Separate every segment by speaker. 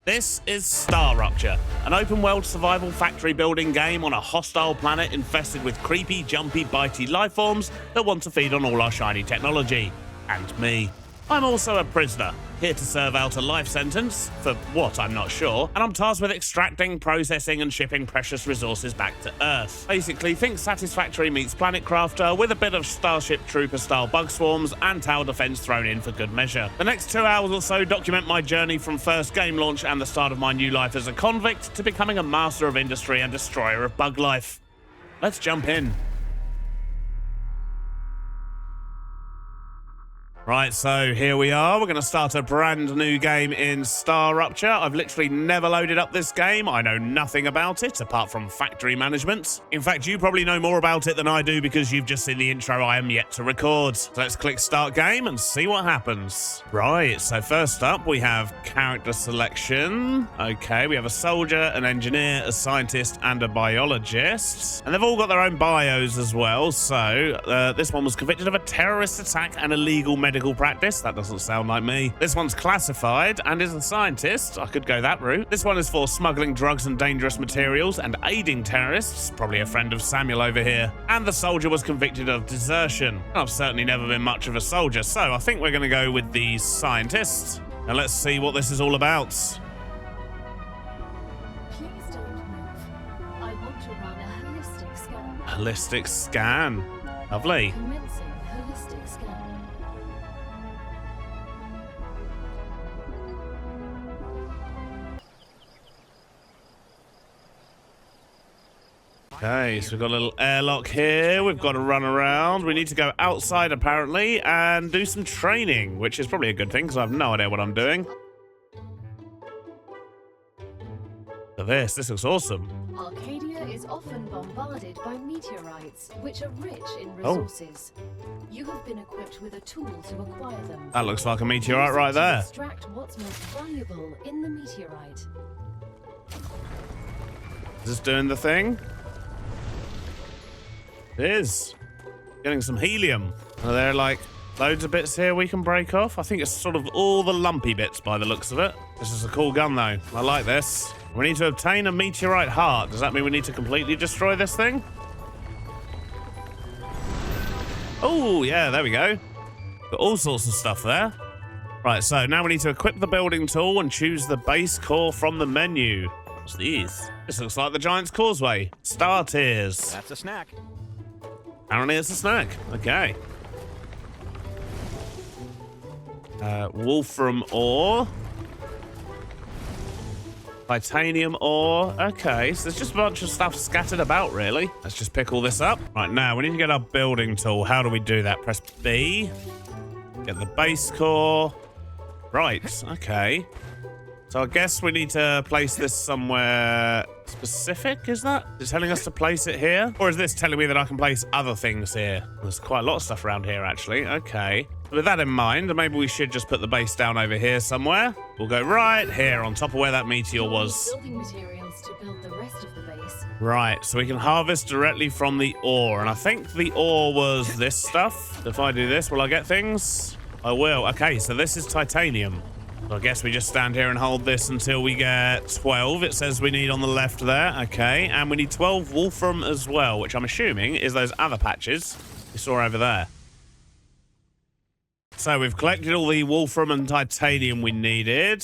Speaker 1: This is StarRupture, an open-world survival factory building game on a hostile planet infested with creepy, jumpy, bitey lifeforms that want to feed on all our shiny technology. And me. I'm also a prisoner, here to serve out a life sentence, for what I'm not sure, and I'm tasked with extracting, processing, and shipping precious resources back to Earth. Basically, think Satisfactory meets Planet Crafter with a bit of Starship Troopers style bug swarms and tower defense thrown in for good measure. The next 2 hours or so document my journey from first game launch and the start of my new life as a convict to becoming a master of industry and destroyer of bug life. Let's jump in. Right, so here we are. We're going to start a brand new game in StarRupture. I've literally never loaded up this game. I know nothing about it, apart from factory management. In fact, you probably know more about it than I do because you've just seen the intro I am yet to record. So let's click Start Game and see what happens. Right, so first up, we have character selection. Okay, we have a soldier, an engineer, a scientist, and a biologist. And they've all got their own bios as well. So this one was convicted of a terrorist attack and illegal medical practice. That doesn't sound like me. This one's classified and is a scientist. I could go that route. This one is for smuggling drugs and dangerous materials and aiding terrorists. Probably a friend of Samuel over here. And the soldier was convicted of desertion. I've certainly never been much of a soldier, so I think we're going to go with the scientist. And let's see what this is all about.
Speaker 2: Please don't move. I want to run a holistic scan.
Speaker 1: Holistic scan. Lovely.
Speaker 2: Commencing holistic scan.
Speaker 1: Okay, so we've got a little airlock here. We've got to run around. We need to go outside, apparently, and do some training, which is probably a good thing, because I have no idea what I'm doing. Look at this. This looks awesome.
Speaker 2: Arcadia is often bombarded by meteorites, which are rich in resources. You have been equipped with a tool to acquire them.
Speaker 1: That looks like a meteorite right there.
Speaker 2: Extract what's most valuable in the meteorite.
Speaker 1: Is this doing the thing? It is. Getting some helium. Are there like loads of bits here we can break off? I think it's sort of all the lumpy bits by the looks of it. This is a cool gun though. I like this. We need to obtain a meteorite heart. Does that mean we need to completely destroy this thing? Oh, yeah, there we go. Got all sorts of stuff there. Right, so now we need to equip the building tool and choose the base core from the menu. What's these? This looks like the Giant's Causeway. Star tiers.
Speaker 3: That's a snack.
Speaker 1: Apparently it's a snack. Okay. Wolfram ore. Titanium ore. Okay, so there's just a bunch of stuff scattered about, really. Let's just pick all this up. Right, now we need to get our building tool. How do we do that? Press B. Get the base core. Right, okay. So I guess we need to place this somewhere specific, is that? Is it telling us to place it here? Or is this telling me that I can place other things here? There's quite a lot of stuff around here, actually. Okay. With that in mind, maybe we should just put the base down over here somewhere. We'll go right here on top of where that meteor was.
Speaker 2: Building materials to build the rest of the base.
Speaker 1: Right, so we can harvest directly from the ore. And I think the ore was this stuff. If I do this, will I get things? I will. Okay, so this is titanium. So I guess we just stand here and hold this until we get 12. It says we need on the left there. Okay, and we need 12 wolfram as well, which I'm assuming is those other patches we saw over there. So we've collected all the wolfram and titanium we needed.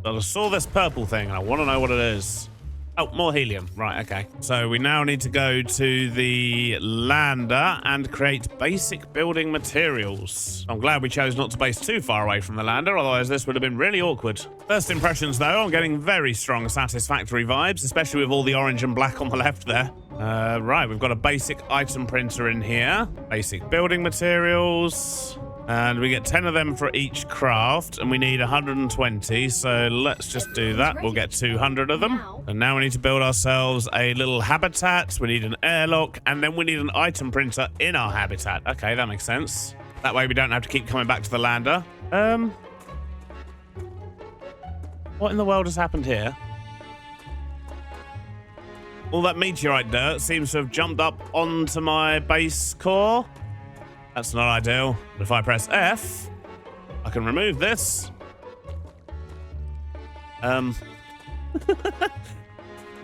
Speaker 1: But I saw this purple thing, and I want to know what it is. Oh, more helium. Right, okay. So we now need to go to the lander and create basic building materials. I'm glad we chose not to base too far away from the lander, otherwise this would have been really awkward. First impressions, though, I'm getting very strong Satisfactory vibes, especially with all the orange and black on the left there. Right, we've got a basic item printer in here. Basic building materials. And we get 10 of them for each craft, and we need 120, so let's just do that. We'll get 200 of them. And now we need to build ourselves a little habitat. We need an airlock, and then we need an item printer in our habitat. Okay, that makes sense. That way we don't have to keep coming back to the lander. What in the world has happened here? All that meteorite dirt seems to have jumped up onto my base core. That's not ideal. But if I press F, I can remove this.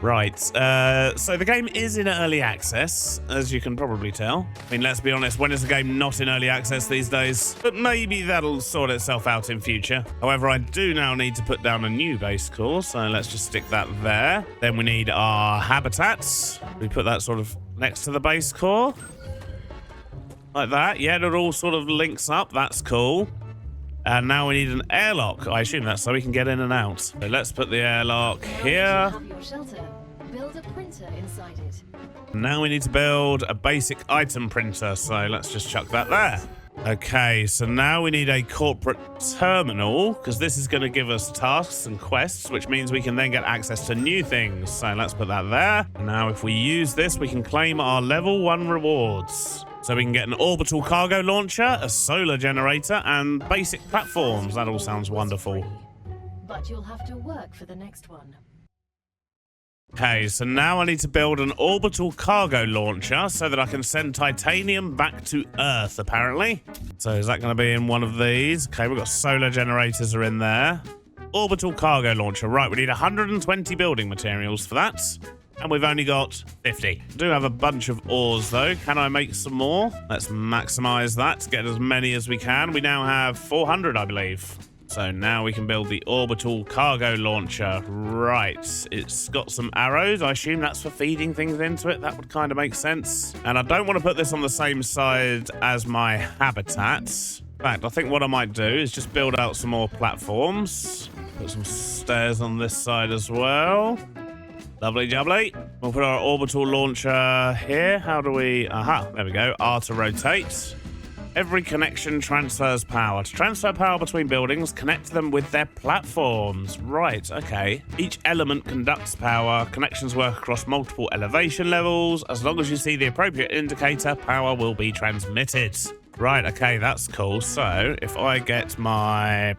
Speaker 1: Right, so the game is in early access, as you can probably tell. I mean, let's be honest, when is the game not in early access these days? But maybe that'll sort itself out in future. However, I do now need to put down a new base core, so let's just stick that there. Then we need our habitats. We put that sort of next to the base core. Like that. Yeah, it all sort of links up. That's cool. And now we need an airlock. I assume that's so we can get in and out. So let's put the airlock here.
Speaker 2: Have your shelter. Build a printer inside it.
Speaker 1: Now we need to build a basic item printer. So let's just chuck that there. Okay, so now we need a corporate terminal because this is going to give us tasks and quests, which means we can then get access to new things. So let's put that there. And now if we use this, we can claim our level 1 rewards. So we can get an orbital cargo launcher, a solar generator, and basic platforms. That all sounds wonderful.
Speaker 2: But you'll have to work for the next one.
Speaker 1: Okay, so now I need to build an orbital cargo launcher so that I can send titanium back to Earth, apparently. So is that going to be in one of these? Okay, we've got solar generators are in there. Orbital cargo launcher. Right, we need 120 building materials for that. And we've only got 50. I do have a bunch of ores, though. Can I make some more? Let's maximize that to get as many as we can. We now have 400, I believe. So now we can build the orbital cargo launcher. Right. It's got some arrows. I assume that's for feeding things into it. That would kind of make sense. And I don't want to put this on the same side as my habitats. In fact, I think what I might do is just build out some more platforms. Put some stairs on this side as well. Lovely jubbly. We'll put our orbital launcher here. How do we... Aha, there we go. R to rotate. Every connection transfers power. To transfer power between buildings, connect them with their platforms. Right, okay. Each element conducts power. Connections work across multiple elevation levels. As long as you see the appropriate indicator, power will be transmitted. Right, okay, that's cool. So, if I get my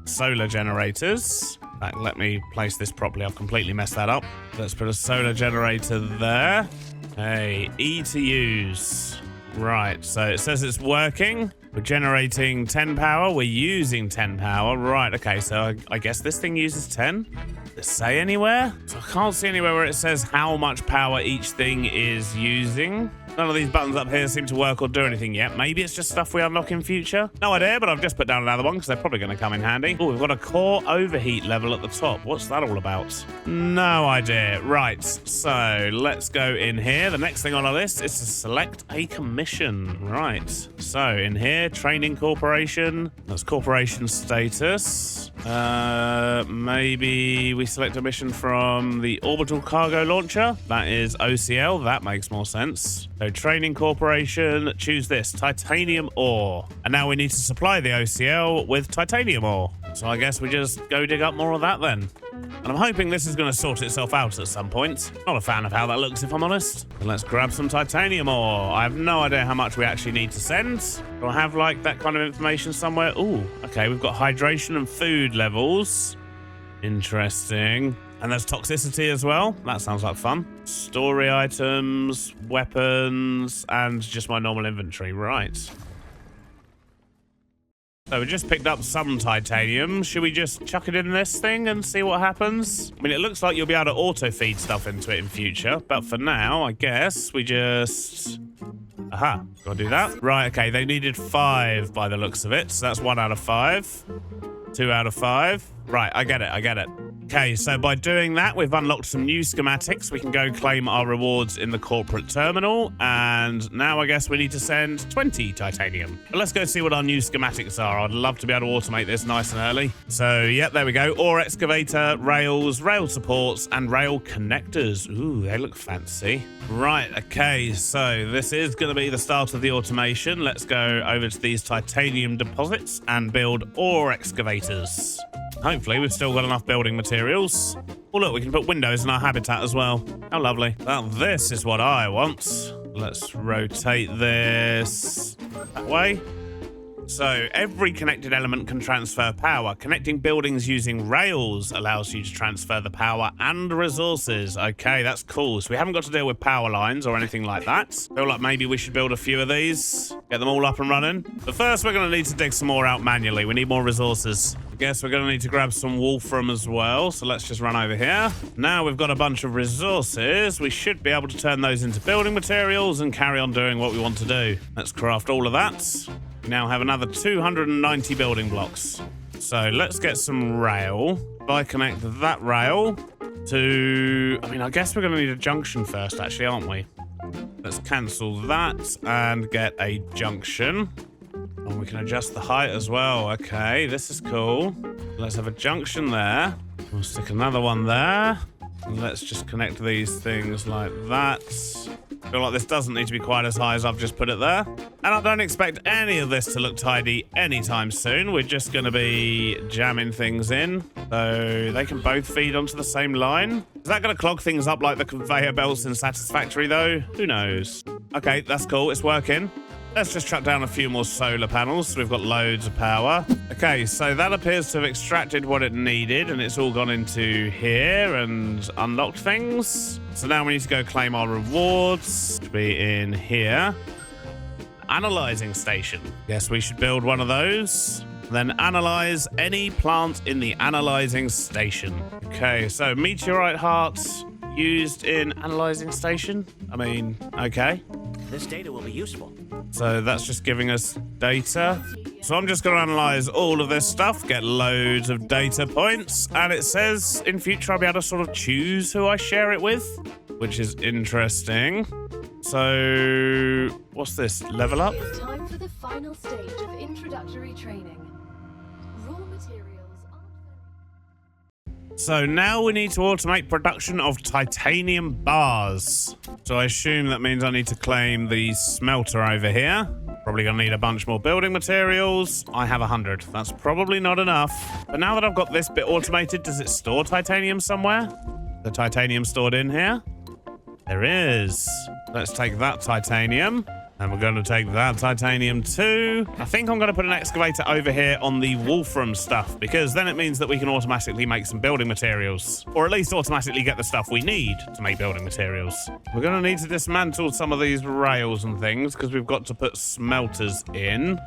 Speaker 1: solar generators... Let me place this properly. I've completely messed that up. Let's put a solar generator there. Hey, E to use. Right, so it says it's working. We're generating 10 power. We're using 10 power. Right, okay, so I guess this thing uses 10. Does it say anywhere? So I can't see anywhere where it says how much power each thing is using. None of these buttons up here seem to work or do anything yet. Maybe it's just stuff we unlock in future. No idea, but I've just put down another one because they're probably going to come in handy. Oh, we've got a core overheat level at the top. What's that all about? No idea. Right, so let's go in here. The next thing on our list is to select a commission. Right, so in here, training corporation. That's corporation status. Maybe we select a mission from the orbital cargo launcher. That is OCL. That makes more sense. So training corporation, choose this, titanium ore. And now we need to supply the OCL with titanium ore. So I guess we just go dig up more of that then. And I'm hoping this is going to sort itself out at some point. Not a fan of how that looks, if I'm honest. And let's grab some titanium ore. I have no idea how much we actually need to send. Do I have, like, that kind of information somewhere? Ooh, okay, we've got hydration and food levels. Interesting. And there's toxicity as well. That sounds like fun. Story items, weapons, and just my normal inventory. Right. So we just picked up some titanium. Should we just chuck it in this thing and see what happens? I mean, it looks like you'll be able to auto-feed stuff into it in future. But for now, I guess we just... Aha, gotta do that. Right, okay, they needed 5 by the looks of it. So that's 1 out of 5. 2 out of 5. Right, I get it. Okay, so by doing that, we've unlocked some new schematics. We can go claim our rewards in the corporate terminal. And now I guess we need to send 20 titanium. But let's go see what our new schematics are. I'd love to be able to automate this nice and early. So, yep, there we go. Ore excavator, rails, rail supports, and rail connectors. Ooh, they look fancy. Right, okay, so this is going to be the start of the automation. Let's go over to these titanium deposits and build ore excavators. Hopefully, we've still got enough building materials. Oh, look, we can put windows in our habitat as well. How lovely. Now, this is what I want. Let's rotate this that way. So, every connected element can transfer power. Connecting buildings using rails allows you to transfer the power and resources. Okay, that's cool. So, we haven't got to deal with power lines or anything like that. Feel like maybe we should build a few of these. Get them all up and running. But first, we're going to need to dig some more out manually. We need more resources. Guess we're going to need to grab some wolfram as well. So let's just run over here. Now we've got a bunch of resources. We should be able to turn those into building materials and carry on doing what we want to do. Let's craft all of that. We now have another 290 building blocks. So let's get some rail. If I connect that rail to... I mean, I guess we're going to need a junction first, actually, aren't we? Let's cancel that and get a junction. And we can adjust the height as well. Okay, this is cool. Let's have a junction there. We'll stick another one there. And let's just connect these things like that. I feel like this doesn't need to be quite as high as I've just put it there. And I don't expect any of this to look tidy anytime soon. We're just going to be jamming things in. So they can both feed onto the same line. Is that going to clog things up like the conveyor belts in Satisfactory though? Who knows? Okay, that's cool. It's working. Let's just chuck down a few more solar panels so we've got loads of power. Okay, so that appears to have extracted what it needed and it's all gone into here and unlocked things. So now we need to go claim our rewards to be in here. Analyzing station. Guess we should build one of those. Then analyze any plant in the analyzing station. Okay, so meteorite hearts used in analyzing station. I mean, okay.
Speaker 3: This data will be useful.
Speaker 1: So that's just giving us data. So I'm just going to analyze all of this stuff, get loads of data points, and it says in future I'll be able to sort of choose who I share it with, which is interesting. So what's this? Level up?
Speaker 2: It's time for the final stage of introductory training. Raw materials aren't...
Speaker 1: So now we need to automate production of titanium bars. So I assume that means I need to claim the smelter over here. Probably gonna need a bunch more building materials. I have 100. That's probably not enough. But now that I've got this bit automated, does it store titanium somewhere? The titanium stored in here? There is. Let's take that titanium. And we're going to take that titanium too. I think I'm going to put an excavator over here on the wolfram stuff, because then it means that we can automatically make some building materials. Or at least automatically get the stuff we need to make building materials. We're going to need to dismantle some of these rails and things, because we've got to put smelters in.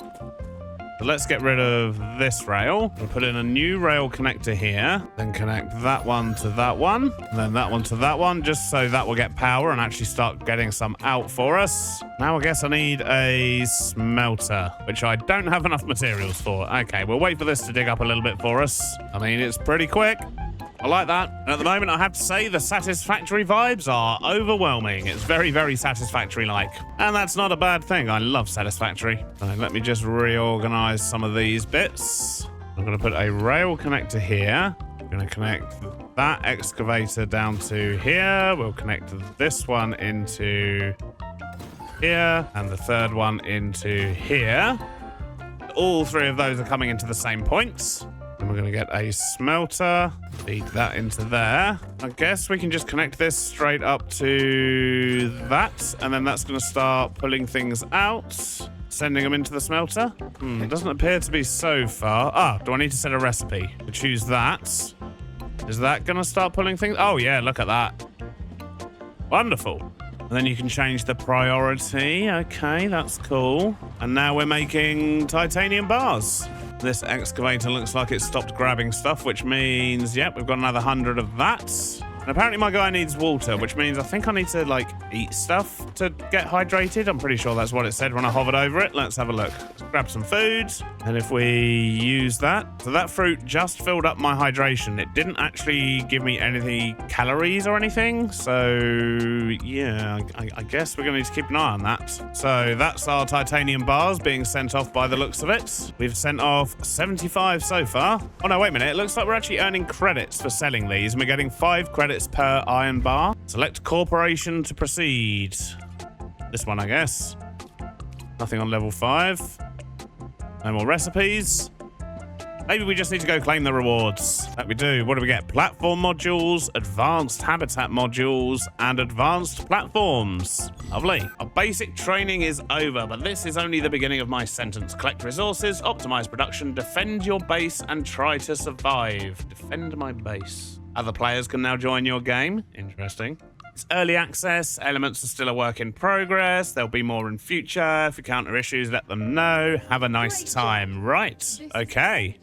Speaker 1: So let's get rid of this rail. We'll put in a new rail connector here. Then connect that one to that one. And then that one to that one, just so that will get power and actually start getting some out for us. Now I guess I need a smelter, which I don't have enough materials for. Okay, we'll wait for this to dig up a little bit for us. I mean, it's pretty quick. I like that. And at the moment, I have to say the Satisfactory vibes are overwhelming. It's very, very Satisfactory-like. And that's not a bad thing. I love Satisfactory. So let me just reorganize some of these bits. I'm going to put a rail connector here. I'm going to connect that excavator down to here. We'll connect this one into here. And the third one into here. All three of those are coming into the same points. And we're going to get a smelter, feed that into there. I guess we can just connect this straight up to that, and then that's going to start pulling things out, sending them into the smelter. Doesn't appear to be so far. Ah, do I need to set a recipe to choose that? Is that going to start pulling things? Oh, yeah, look at that. Wonderful. And then you can change the priority. Okay, that's cool. And now we're making titanium bars. This excavator looks like it stopped grabbing stuff, which means, yep, we've got another 100 of that. And apparently my guy needs water, which means I think I need to, like, eat stuff to get hydrated. I'm pretty sure that's what it said when I hovered over it. Let's have a look. Let's grab some food. And if we use that... So that fruit just filled up my hydration. It didn't actually give me any calories or anything. So, yeah, I guess we're going to need to keep an eye on that. So that's our titanium bars being sent off by the looks of it. We've sent off 75 so far. Oh, no, wait a minute. It looks like we're actually earning credits for selling these. And we're getting 5 credits per iron bar. Select corporation to proceed. This one, I guess. Nothing on level 5. No more recipes. Maybe we just need to go claim the rewards. That we do. What do we get? Platform modules, advanced habitat modules, and advanced platforms. Lovely. Our basic training is over, but this is only the beginning of my sentence. Collect resources, optimize production, defend your base, and try to survive. Defend my base. Other players can now join your game. Interesting. It's early access. Elements are still a work in progress. There'll be more in future. If you encounter issues, let them know. Have a nice time. Right. Okay.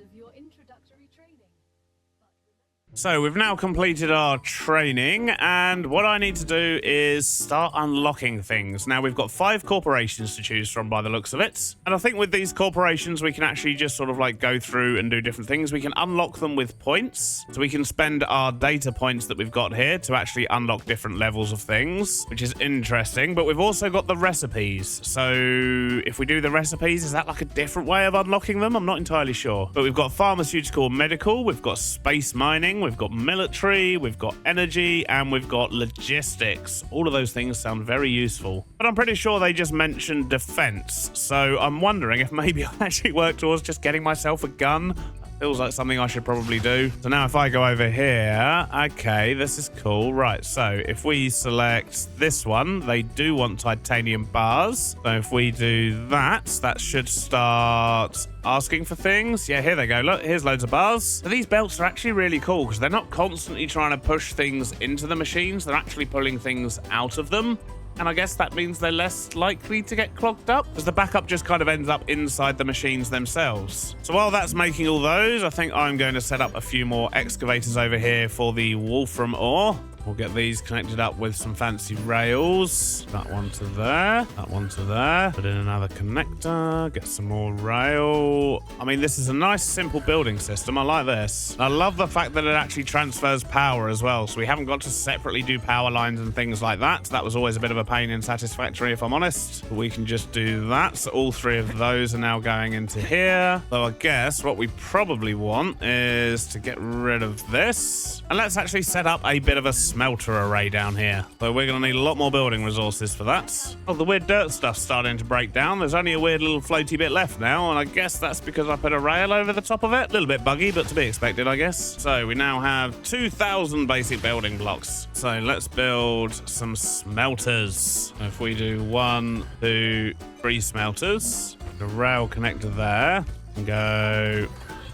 Speaker 1: So we've now completed our training, and what I need to do is start unlocking things. Now we've got 5 corporations to choose from by the looks of it. And I think with these corporations, we can actually just sort of like go through and do different things. We can unlock them with points. So we can spend our data points that we've got here to actually unlock different levels of things, which is interesting. But we've also got the recipes. So if we do the recipes, is that like a different way of unlocking them? I'm not entirely sure. But we've got pharmaceutical, medical, we've got space mining, we've got military, we've got energy, and we've got logistics. All of those things sound very useful. But I'm pretty sure they just mentioned defense. So I'm wondering if maybe I actually work towards just getting myself a gun. Feels like something I should probably do. So now if I go over here, okay, this is cool. Right, so if we select this one, they do want titanium bars. So if we do that, that should start asking for things. Yeah, here they go. Look, here's loads of bars. So these belts are actually really cool because they're not constantly trying to push things into the machines. They're actually pulling things out of them. And I guess that means they're less likely to get clogged up because the backup just kind of ends up inside the machines themselves. So while that's making all those, I think I'm going to set up a few more excavators over here for the wolfram ore. We'll get these connected up with some fancy rails. That one to there, that one to there. Put in another connector, get some more rail. I mean, this is a nice, simple building system. I like this. I love the fact that it actually transfers power as well. So we haven't got to separately do power lines and things like that. That was always a bit of a pain in Satisfactory, if I'm honest. But we can just do that. So all 3 of those are now going into here. So I guess what we probably want is to get rid of this. And let's actually set up a bit of a smelter array down here. So we're going to need a lot more building resources for that. Oh, the weird dirt stuff's starting to break down. There's only a weird little floaty bit left now, and I guess that's because I put a rail over the top of it. A little bit buggy, but to be expected, I guess. So we now have 2,000 basic building blocks. So let's build some smelters. If we do 1, 2, 3 smelters, the rail connector there, and go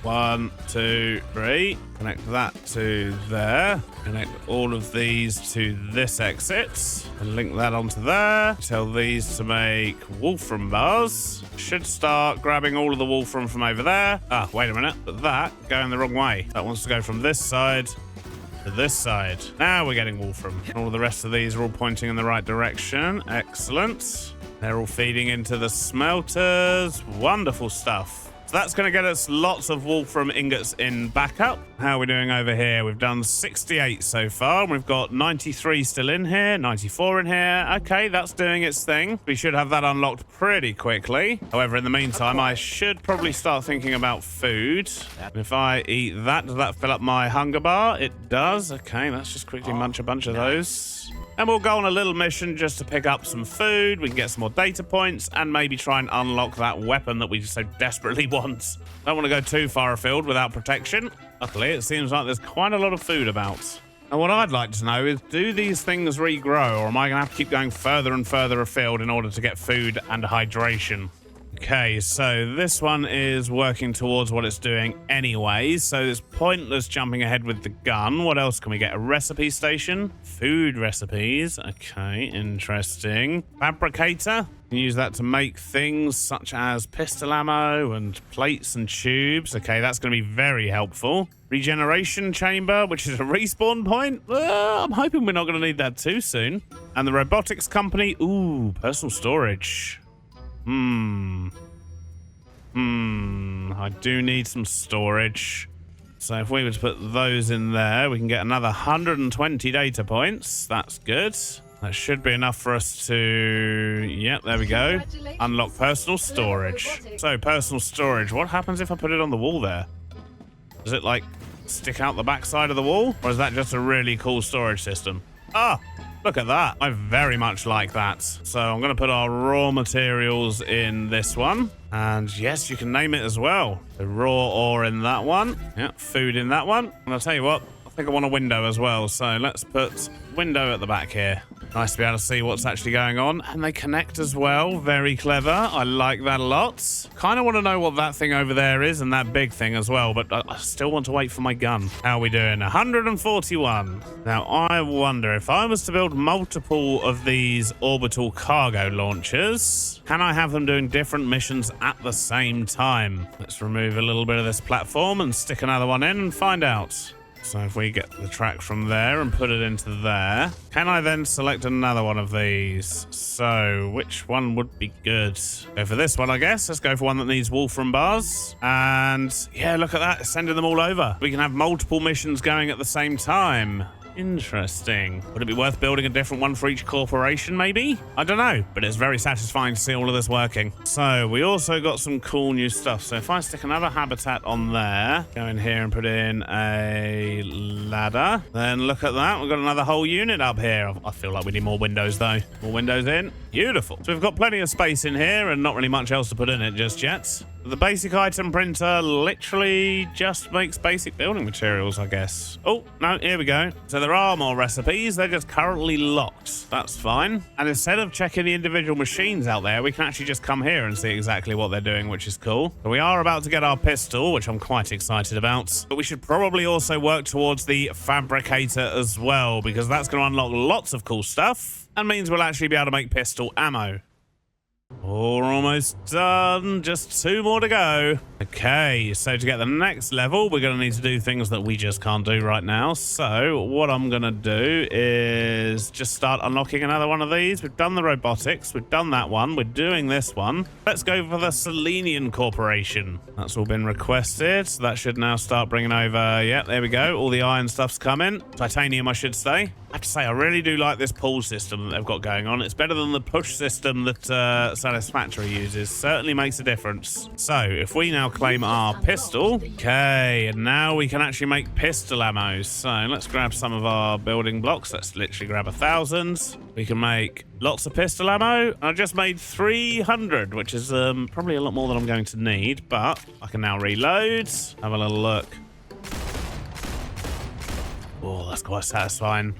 Speaker 1: 1, 2, 3. Connect that to there. Connect all of these to this exit. And link that onto there. Tell these to make wolfram bars. Should start grabbing all of the wolfram from over there. Ah, wait a minute. But that going the wrong way. That wants to go from this side to this side. Now we're getting wolfram. All of the rest of these are all pointing in the right direction. Excellent. They're all feeding into the smelters. Wonderful stuff. So that's going to get us lots of wolfram ingots in backup. How are we doing over here? We've done 68 so far. We've got 93 still in here, 94 in here. Okay, that's doing its thing. We should have that unlocked pretty quickly. However, in the meantime, I should probably start thinking about food. If I eat that, does that fill up my hunger bar? It does. Okay, let's just quickly munch a bunch of those. And we'll go on a little mission just to pick up some food. We can get some more data points and maybe try and unlock that weapon that we so desperately want. Don't want to go too far afield without protection. Luckily, it seems like there's quite a lot of food about. And what I'd like to know is, do these things regrow, or am I going to have to keep going further and further afield in order to get food and hydration? Okay, so this one is working towards what it's doing anyway, so it's pointless jumping ahead with the gun. What else can we get? A recipe station? Food recipes. Okay, interesting. Fabricator. You can use that to make things such as pistol ammo and plates and tubes. Okay, that's going to be very helpful. Regeneration chamber, which is a respawn point. I'm hoping we're not going to need that too soon. And the robotics company. Ooh, personal storage. I do need some storage. So if we were to put those in there, we can get another 120 data points. That's good. That should be enough for us to... Yep, there we go. Unlock personal storage. So, personal storage. What happens if I put it on the wall there? Does it, like, stick out the backside of the wall? Or is that just a really cool storage system? Ah! Look at that. I very much like that. So I'm going to put our raw materials in this one. And yes, you can name it as well. The raw ore in that one. Yeah, food in that one. And I'll tell you what, I think I want a window as well. So let's put window at the back here. Nice to be able to see what's actually going on. And they connect as well. Very clever. I like that a lot. Kind of want to know what that thing over there is and that big thing as well. But I still want to wait for my gun. How are we doing? 141. Now, I wonder if I was to build multiple of these orbital cargo launchers, can I have them doing different missions at the same time? Let's remove a little bit of this platform and stick another one in and find out. So if we get the track from there and put it into there, can I then select another one of these? So which one would be good? Go for this one, I guess. Let's go for one that needs Wolfram bars. And yeah, look at that. It's sending them all over. We can have multiple missions going at the same time. Interesting. Would it be worth building a different one for each corporation, maybe? I don't know, but it's very satisfying to see all of this working. So we also got some cool new stuff. So if I stick another habitat on there, go in here and put in a ladder, then look at that. We've got another whole unit up here. I feel like we need more windows though. More windows in. Beautiful. So we've got plenty of space in here and not really much else to put in it just yet. The basic item printer literally just makes basic building materials, I guess. Oh, no, here we go. So there are more recipes. They're just currently locked. That's fine. And instead of checking the individual machines out there, we can actually just come here and see exactly what they're doing, which is cool. So we are about to get our pistol, which I'm quite excited about. But we should probably also work towards the fabricator as well, because that's going to unlock lots of cool stuff and means we'll actually be able to make pistol ammo. We're almost done. Just 2 more to go. Okay, so to get the next level, we're going to need to do things that we just can't do right now. So what I'm going to do is just start unlocking another one of these. We've done the robotics. We've done that one. We're doing this one. Let's go for the Selenian Corporation. That's all been requested. So that should now start bringing over... Yeah, there we go. All the iron stuff's coming. Titanium, I should say. I have to say, I really do like this pull system that they've got going on. It's better than the push system that Satisfactory uses. Certainly makes a difference. So, if we now claim our pistol... Okay, and now we can actually make pistol ammo. So, let's grab some of our building blocks. Let's literally grab 1,000. We can make lots of pistol ammo. I just made 300, which is probably a lot more than I'm going to need. But I can now reload. Have a little look. Oh, that's quite satisfying.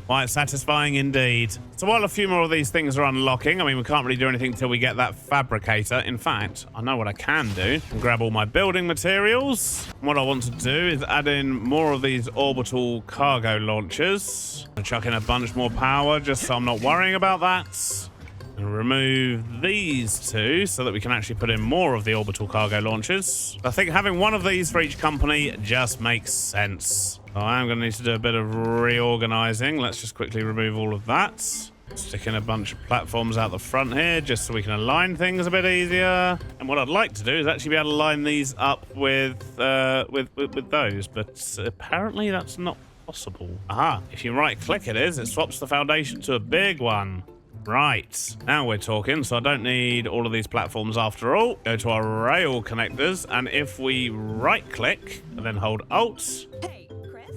Speaker 1: Quite satisfying indeed. So while a few more of these things are unlocking, I mean, we can't really do anything until we get that fabricator. In fact, I know what I can do. I can grab all my building materials. What I want to do is add in more of these orbital cargo launchers. And chuck in a bunch more power just so I'm not worrying about that. And remove these 2 so that we can actually put in more of the orbital cargo launchers. I think having one of these for each company just makes sense. So I am going to need to do a bit of reorganizing. Let's just quickly remove all of that. Stick in a bunch of platforms out the front here just so we can align things a bit easier. And what I'd like to do is actually be able to line these up with those, but apparently that's not possible. Aha, if you right click it swaps the foundation to a big one. Right, now we're talking, so I don't need all of these platforms after all. Go to our rail connectors, and if we right-click and then hold Alt...
Speaker 4: Hey, Chris,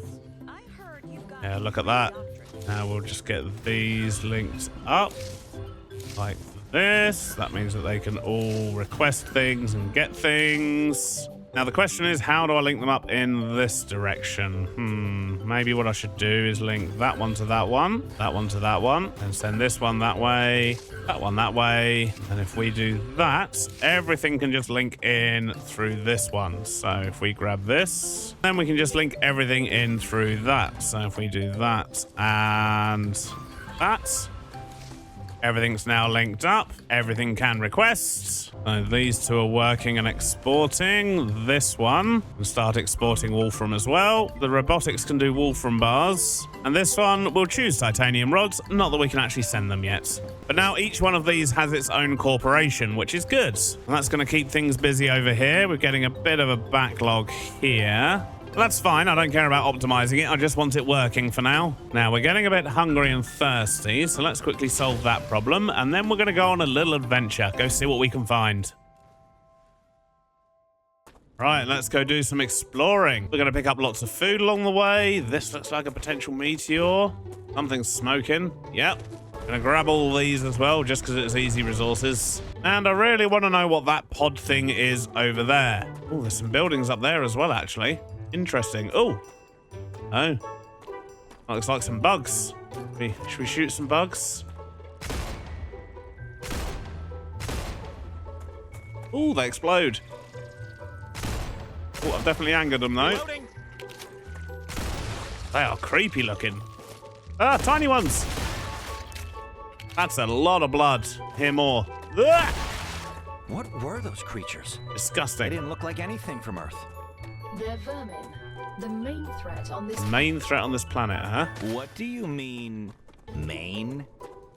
Speaker 4: I heard you've got...
Speaker 1: Yeah, look at that. Now we'll just get these linked up like this. That means that they can all request things and get things. Now the question is, how do I link them up in this direction? Maybe what I should do is link that one to that one to that one, and send this one that way, that one that way. And if we do that, everything can just link in through this one. So if we grab this, then we can just link everything in through that. So if we do that and that, everything's now linked up. Everything can request. So these 2 are working and exporting. This one can start exporting Wolfram as well. The robotics can do Wolfram bars. And this one will choose titanium rods. Not that we can actually send them yet. But now each one of these has its own corporation, which is good. And that's going to keep things busy over here. We're getting a bit of a backlog here. But that's fine. I don't care about optimizing it. I just want it working for now. Now, we're getting a bit hungry and thirsty, so let's quickly solve that problem. And then we're going to go on a little adventure. Go see what we can find. Right, let's go do some exploring. We're going to pick up lots of food along the way. This looks like a potential meteor. Something's smoking. Yep. Gonna grab all these as well, just because it's easy resources. And I really want to know what that pod thing is over there. Oh, there's some buildings up there as well, actually. Interesting. Oh. Oh. That looks like some bugs. Should we shoot some bugs? Oh, they explode. Oh, I've definitely angered them, though.
Speaker 3: Reloading.
Speaker 1: They are creepy looking. Ah, tiny ones. That's a lot of blood. Hear more. Ah!
Speaker 5: What were those creatures? They
Speaker 1: Disgusting.
Speaker 5: didn't look like anything from Earth.
Speaker 2: They're vermin. The main threat on this
Speaker 1: Main threat on this planet, huh?
Speaker 3: What do you mean, main?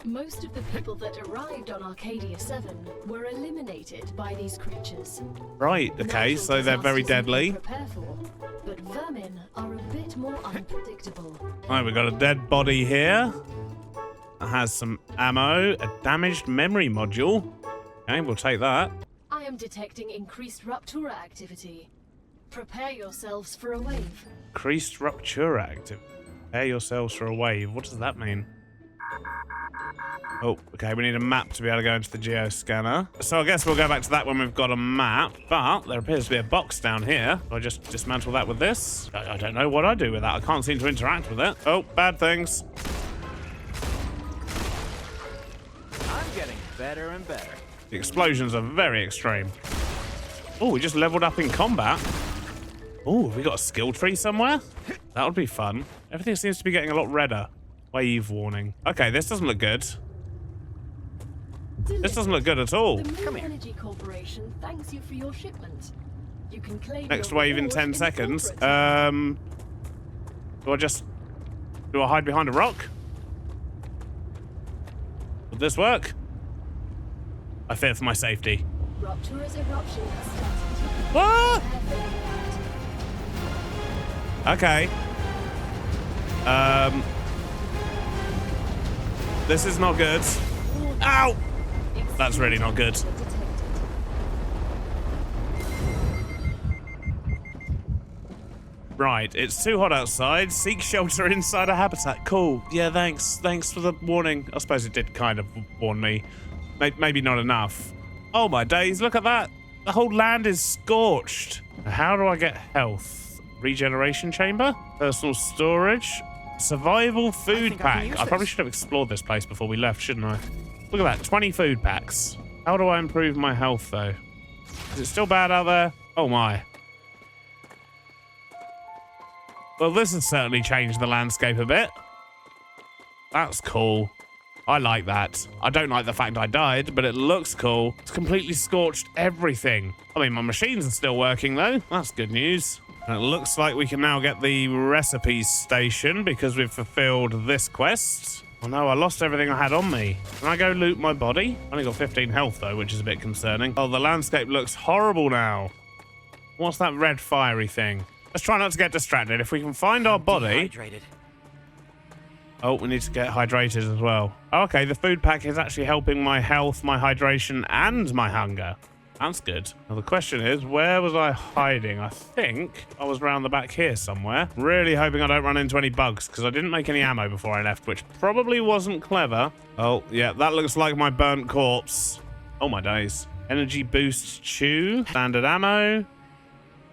Speaker 2: Most of the people that arrived on Arcadia 7 were eliminated by these creatures.
Speaker 1: Right, okay,
Speaker 2: Natural
Speaker 1: so they're very
Speaker 2: disasters you
Speaker 1: deadly.
Speaker 2: can prepare for, but vermin are a bit more unpredictable.
Speaker 1: Right, we've got a dead body here. It has some ammo, a damaged memory module. Okay, we'll take that.
Speaker 2: I am detecting increased Raptura activity. Prepare yourselves for a wave.
Speaker 1: Increased rupture active. Prepare yourselves for a wave. What does that mean? Oh, okay, we need a map to be able to go into the geoscanner. So I guess we'll go back to that when we've got a map, but there appears to be a box down here. Do I just dismantle that with this? I don't know what I do with that. I can't seem to interact with it. Oh, bad things.
Speaker 3: I'm getting better and better.
Speaker 1: The explosions are very extreme. Oh, we just leveled up in combat. Oh, have we got a skill tree somewhere? That would be fun. Everything seems to be getting a lot redder. Wave warning. Okay, this doesn't look good. This doesn't look good at all.
Speaker 2: The Moon Energy Corporation thanks you for your shipment. You can claim
Speaker 1: Next
Speaker 2: your
Speaker 1: wave in
Speaker 2: reward
Speaker 1: 10 seconds.
Speaker 2: corporate.
Speaker 1: Do I hide behind a rock? Would this work? I fear for my safety.
Speaker 2: Raptura's eruption has started.
Speaker 1: What?
Speaker 2: Prepare for impact.
Speaker 1: Okay. This is not good. Ow! That's really not good. Right, it's too hot outside. Seek shelter inside a habitat. Cool. Yeah, thanks. Thanks for the warning. I suppose it did kind of warn me. Maybe not enough. Oh my days, look at that. The whole land is scorched. How do I get health? Regeneration chamber? Personal storage? Survival food
Speaker 3: think I can
Speaker 1: pack.
Speaker 3: use
Speaker 1: I probably
Speaker 3: this.
Speaker 1: should have explored this place before we left, shouldn't I? Look at that, 20 food packs. How do I improve my health, though? Is it still bad out there? Oh my. Well, this has certainly changed the landscape a bit. That's cool. I like that. I don't like the fact I died, but it looks cool. It's completely scorched everything. I mean, my machines are still working, though. That's good news. And it looks like we can now get the recipes station because we've fulfilled this quest. Oh no, I lost everything I had on me. Can I go loot my body? I only got 15 health, though, which is a bit concerning. Oh, the landscape looks horrible now. What's that red fiery thing? Let's try not to get distracted. If we can find our body...
Speaker 3: Dehydrated.
Speaker 1: Oh, we need to get hydrated as well. Okay, the food pack is actually helping my health, my hydration, and my hunger. That's good. Now, the question is, where was I hiding? I think I was around the back here somewhere. Really hoping I don't run into any bugs, because I didn't make any ammo before I left, which probably wasn't clever. Oh, yeah, that looks like my burnt corpse. Oh, my days. Energy boost chew, standard ammo,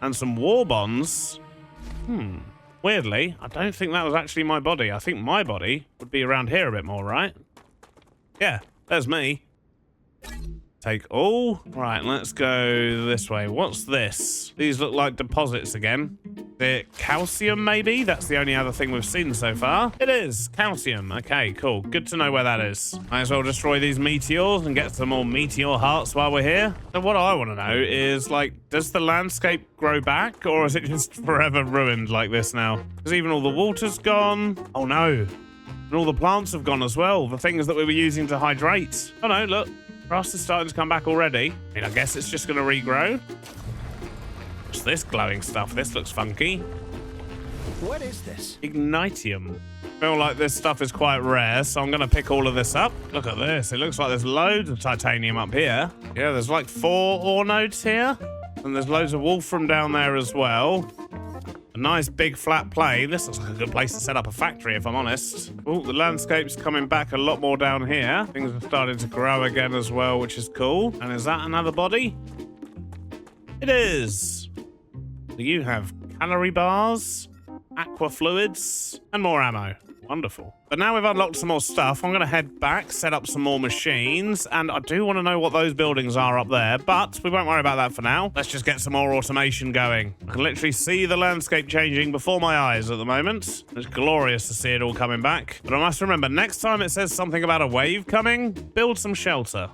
Speaker 1: and some war bonds. Weirdly, I don't think that was actually my body. I think my body would be around here a bit more, right? Yeah, there's me. Take all. Right, let's go this way. What's this? These look like deposits again. The calcium, maybe? That's the only other thing we've seen so far. It is calcium. Okay, cool. Good to know where that is. Might as well destroy these meteors and get some more meteor hearts while we're here. So what I want to know is, like, does the landscape grow back, or is it just forever ruined like this now? Because even all the water's gone. Oh no. And all the plants have gone as well. The things that we were using to hydrate. Oh no, look. Grass is starting to come back already. I mean, I guess it's just going to regrow. What's this glowing stuff? This looks funky.
Speaker 3: What is this?
Speaker 1: Ignitium. I feel like this stuff is quite rare, so I'm going to pick all of this up. Look at this. It looks like there's loads of titanium up here. Yeah, there's like 4 ore nodes here. And there's loads of wolfram down there as well. A nice big flat plain. This looks like a good place to set up a factory, if I'm honest. Oh, the landscape's coming back a lot more down here. Things are starting to grow again as well, which is cool. And is that another body? It is. So you have calorie bars, aqua fluids, and more ammo. Wonderful. But now we've unlocked some more stuff, I'm going to head back, set up some more machines, and I do want to know what those buildings are up there, but we won't worry about that for now. Let's just get some more automation going. I can literally see the landscape changing before my eyes at the moment. It's glorious to see it all coming back. But I must remember, next time it says something about a wave coming, build some shelter.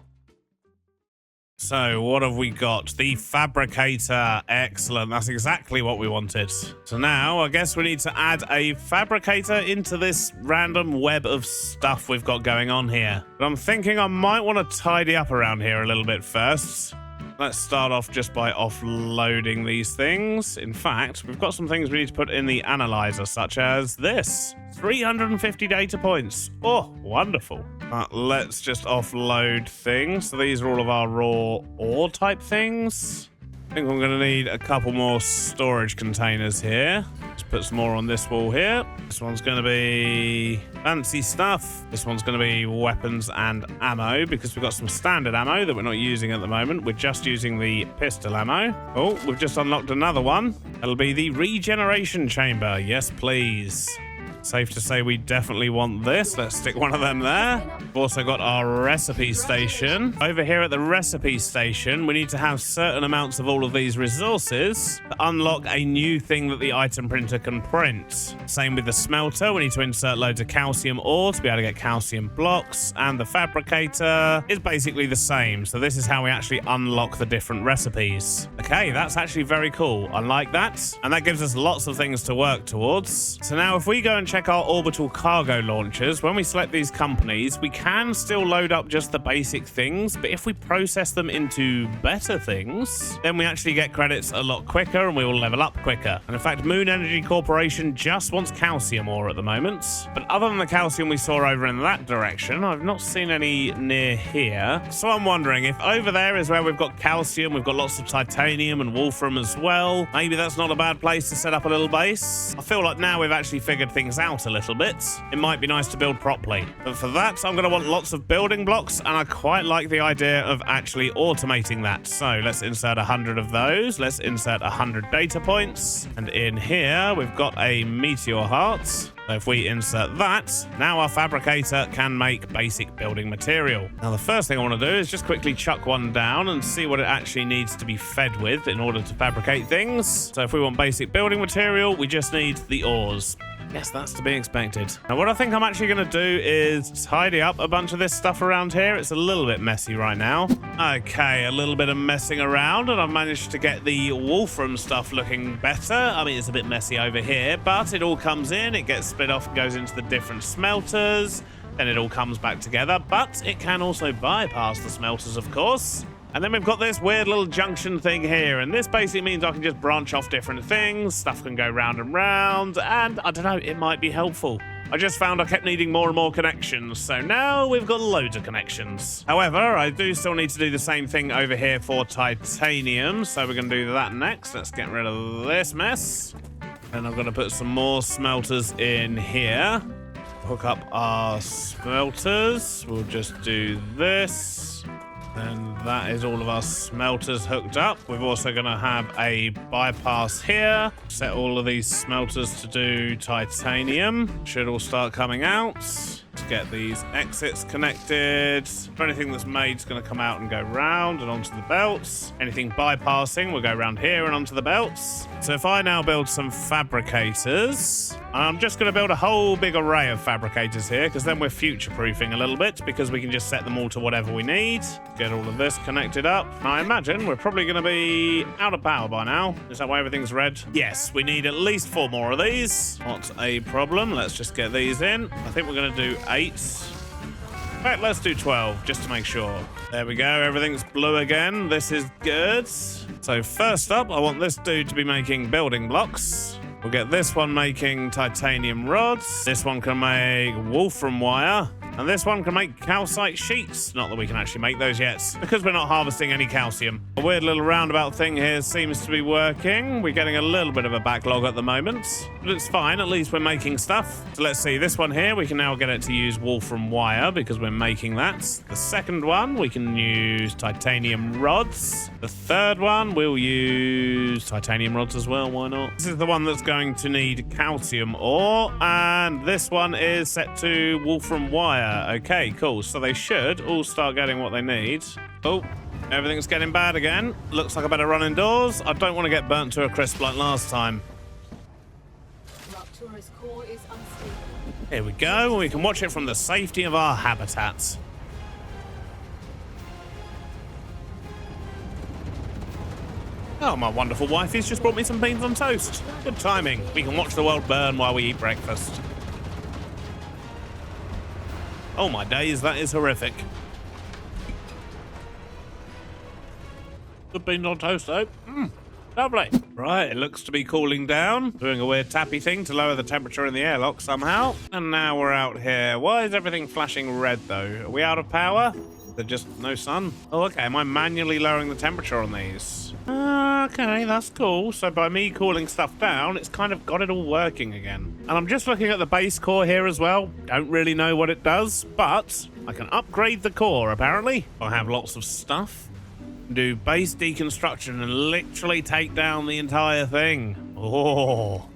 Speaker 1: So what have we got? The fabricator. Excellent. That's exactly what we wanted. So now I guess we need to add a fabricator into this random web of stuff we've got going on here. But I'm thinking I might want to tidy up around here a little bit first. Let's start off just by offloading these things. In fact, we've got some things we need to put in the analyzer, such as this. 350 data points. Oh, wonderful. Let's just offload things. So these are all of our raw ore type things. I think I'm going to need a couple more storage containers here. Let's put some more on this wall here. This one's going to be fancy stuff. This one's going to be weapons and ammo, because we've got some standard ammo that we're not using at the moment. We're just using the pistol ammo. Oh, we've just unlocked another one. It'll be the regeneration chamber. Yes, please. Safe to say we definitely want this. Let's stick one of them there. We've also got our recipe station. Over here at the recipe station, we need to have certain amounts of all of these resources to unlock a new thing that the item printer can print. Same with the smelter. We need to insert loads of calcium ore to be able to get calcium blocks. And the fabricator is basically the same. So this is how we actually unlock the different recipes. Okay, that's actually very cool. I like that. And that gives us lots of things to work towards. So now if we go and check our orbital cargo launchers, when we select these companies, we can still load up just the basic things, but if we process them into better things, then we actually get credits a lot quicker and we will level up quicker. And in fact, Moon Energy Corporation just wants calcium ore at the moment. But other than the calcium we saw over in that direction, I've not seen any near here. So I'm wondering if over there is where we've got calcium, we've got lots of titanium and wolfram as well. Maybe that's not a bad place to set up a little base. I feel like now we've actually figured things out a little bit. It might be nice to build properly. But for that, I'm going to want lots of building blocks, and I quite like the idea of actually automating that. So let's insert 100 of those. Let's insert 100 data points. And in here, we've got a meteor heart. So if we insert that, now our fabricator can make basic building material. Now, the first thing I want to do is just quickly chuck one down and see what it actually needs to be fed with in order to fabricate things. So if we want basic building material, we just need the ores. Yes, that's to be expected. Now, what I think I'm actually going to do is tidy up a bunch of this stuff around here. It's a little bit messy right now. Okay, a little bit of messing around, and I've managed to get the wolfram stuff looking better. I mean, it's a bit messy over here, but it all comes in. It gets split off and goes into the different smelters. Then it all comes back together, but it can also bypass the smelters, of course. And then we've got this weird little junction thing here, and this basically means I can just branch off different things, stuff can go round and round, and I don't know, it might be helpful. I just found I kept needing more and more connections, so now we've got loads of connections. However, I do still need to do the same thing over here for titanium, so we're going to do that next. Let's get rid of this mess. And I'm going to put some more smelters in here. Hook up our smelters. We'll just do this. And that is all of our smelters hooked up. We're also going to have a bypass here. Set all of these smelters to do titanium. Should all start coming out. To get these exits connected. Anything that's made is going to come out and go round and onto the belts. Anything bypassing will go around here and onto the belts. So if I now build some fabricators, I'm just going to build a whole big array of fabricators here, because then we're future-proofing a little bit, because we can just set them all to whatever we need. Get all of this connected up. Now, I imagine we're probably going to be out of power by now. Is that why everything's red? Yes, we need at least 4 more of these. Not a problem. Let's just get these in. I think we're going to do 8. In fact, let's do 12, just to make sure. There we go. Everything's blue again. This is good. So first up, I want this dude to be making building blocks. We'll get this one making titanium rods. This one can make wolfram wire. And this one can make calcite sheets. Not that we can actually make those yet, because we're not harvesting any calcium. A weird little roundabout thing here seems to be working. We're getting a little bit of a backlog at the moment, but it's fine. At least we're making stuff. So let's see. This one here, we can now get it to use wolfram wire because we're making that. The second one, we can use titanium rods. The third one, we'll use titanium rods as well. Why not? This is the one that's going to need calcium ore, and this one is set to wolfram wire. Okay, cool. So they should all start getting what they need. Oh, everything's getting bad again. Looks like I better run indoors. I don't want to get burnt to a crisp like last time.
Speaker 2: Raptura's core is unstable.
Speaker 1: Here we go, and we can watch it from the safety of our habitats. Oh, my wonderful wifey's just brought me some beans on toast. Good timing. We can watch the world burn while we eat breakfast. Oh, my days, that is horrific. Good beans on toast, though. Lovely. Right, it looks to be cooling down. Doing a weird tappy thing to lower the temperature in the airlock somehow. And now we're out here. Why is everything flashing red, though? Are we out of power? Is there just no sun? Oh, okay. Am I manually lowering the temperature on these? Okay, that's cool. So by me cooling stuff down, it's kind of got it all working again. And I'm just looking at the base core here as well. Don't really know what it does, but I can upgrade the core, apparently. I have lots of stuff. Do base deconstruction and literally take down the entire thing. Oh,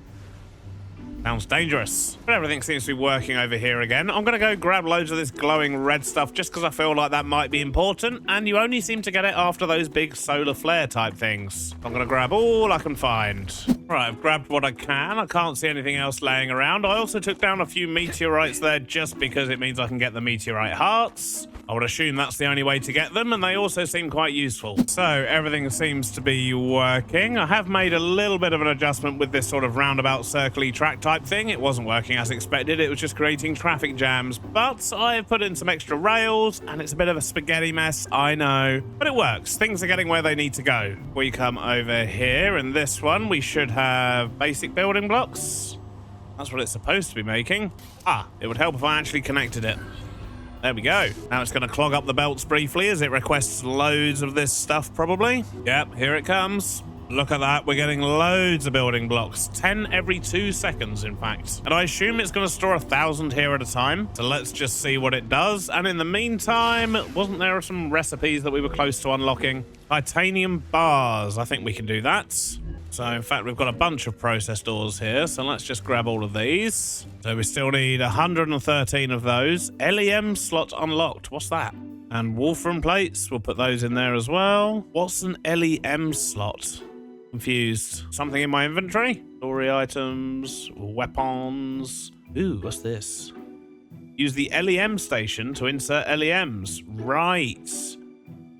Speaker 1: sounds dangerous. But everything seems to be working over here again. I'm going to go grab loads of this glowing red stuff just because I feel like that might be important. And you only seem to get it after those big solar flare type things. I'm going to grab all I can find. Right, I've grabbed what I can. I can't see anything else laying around. I also took down a few meteorites there just because it means I can get the meteorite hearts. I would assume that's the only way to get them, and they also seem quite useful. So everything seems to be working. I have made a little bit of an adjustment with this sort of roundabout circly track type thing. It wasn't working as expected. It was just creating traffic jams, but I've put in some extra rails, and it's a bit of a spaghetti mess, I know, but it works. Things are getting where they need to go. We come over here, and this one, we should have basic building blocks. That's what it's supposed to be making. Ah, it would help if I actually connected it. There we go. Now it's going to clog up the belts briefly as it requests loads of this stuff, probably. Yep, here it comes. Look at that. We're getting loads of building blocks. 10 every 2 seconds, in fact. And I assume it's going to store 1,000 here at a time. So let's just see what it does. And in the meantime, wasn't there some recipes that we were close to unlocking? Titanium bars. I think we can do that. So, in fact, we've got a bunch of processed ores here, so let's just grab all of these. So we still need 113 of those. LEM slot unlocked. What's that? And wolfram plates. We'll put those in there as well. What's an LEM slot? Confused. Something in my inventory? Story items, weapons. Ooh, what's this? Use the LEM station to insert LEMs. Right.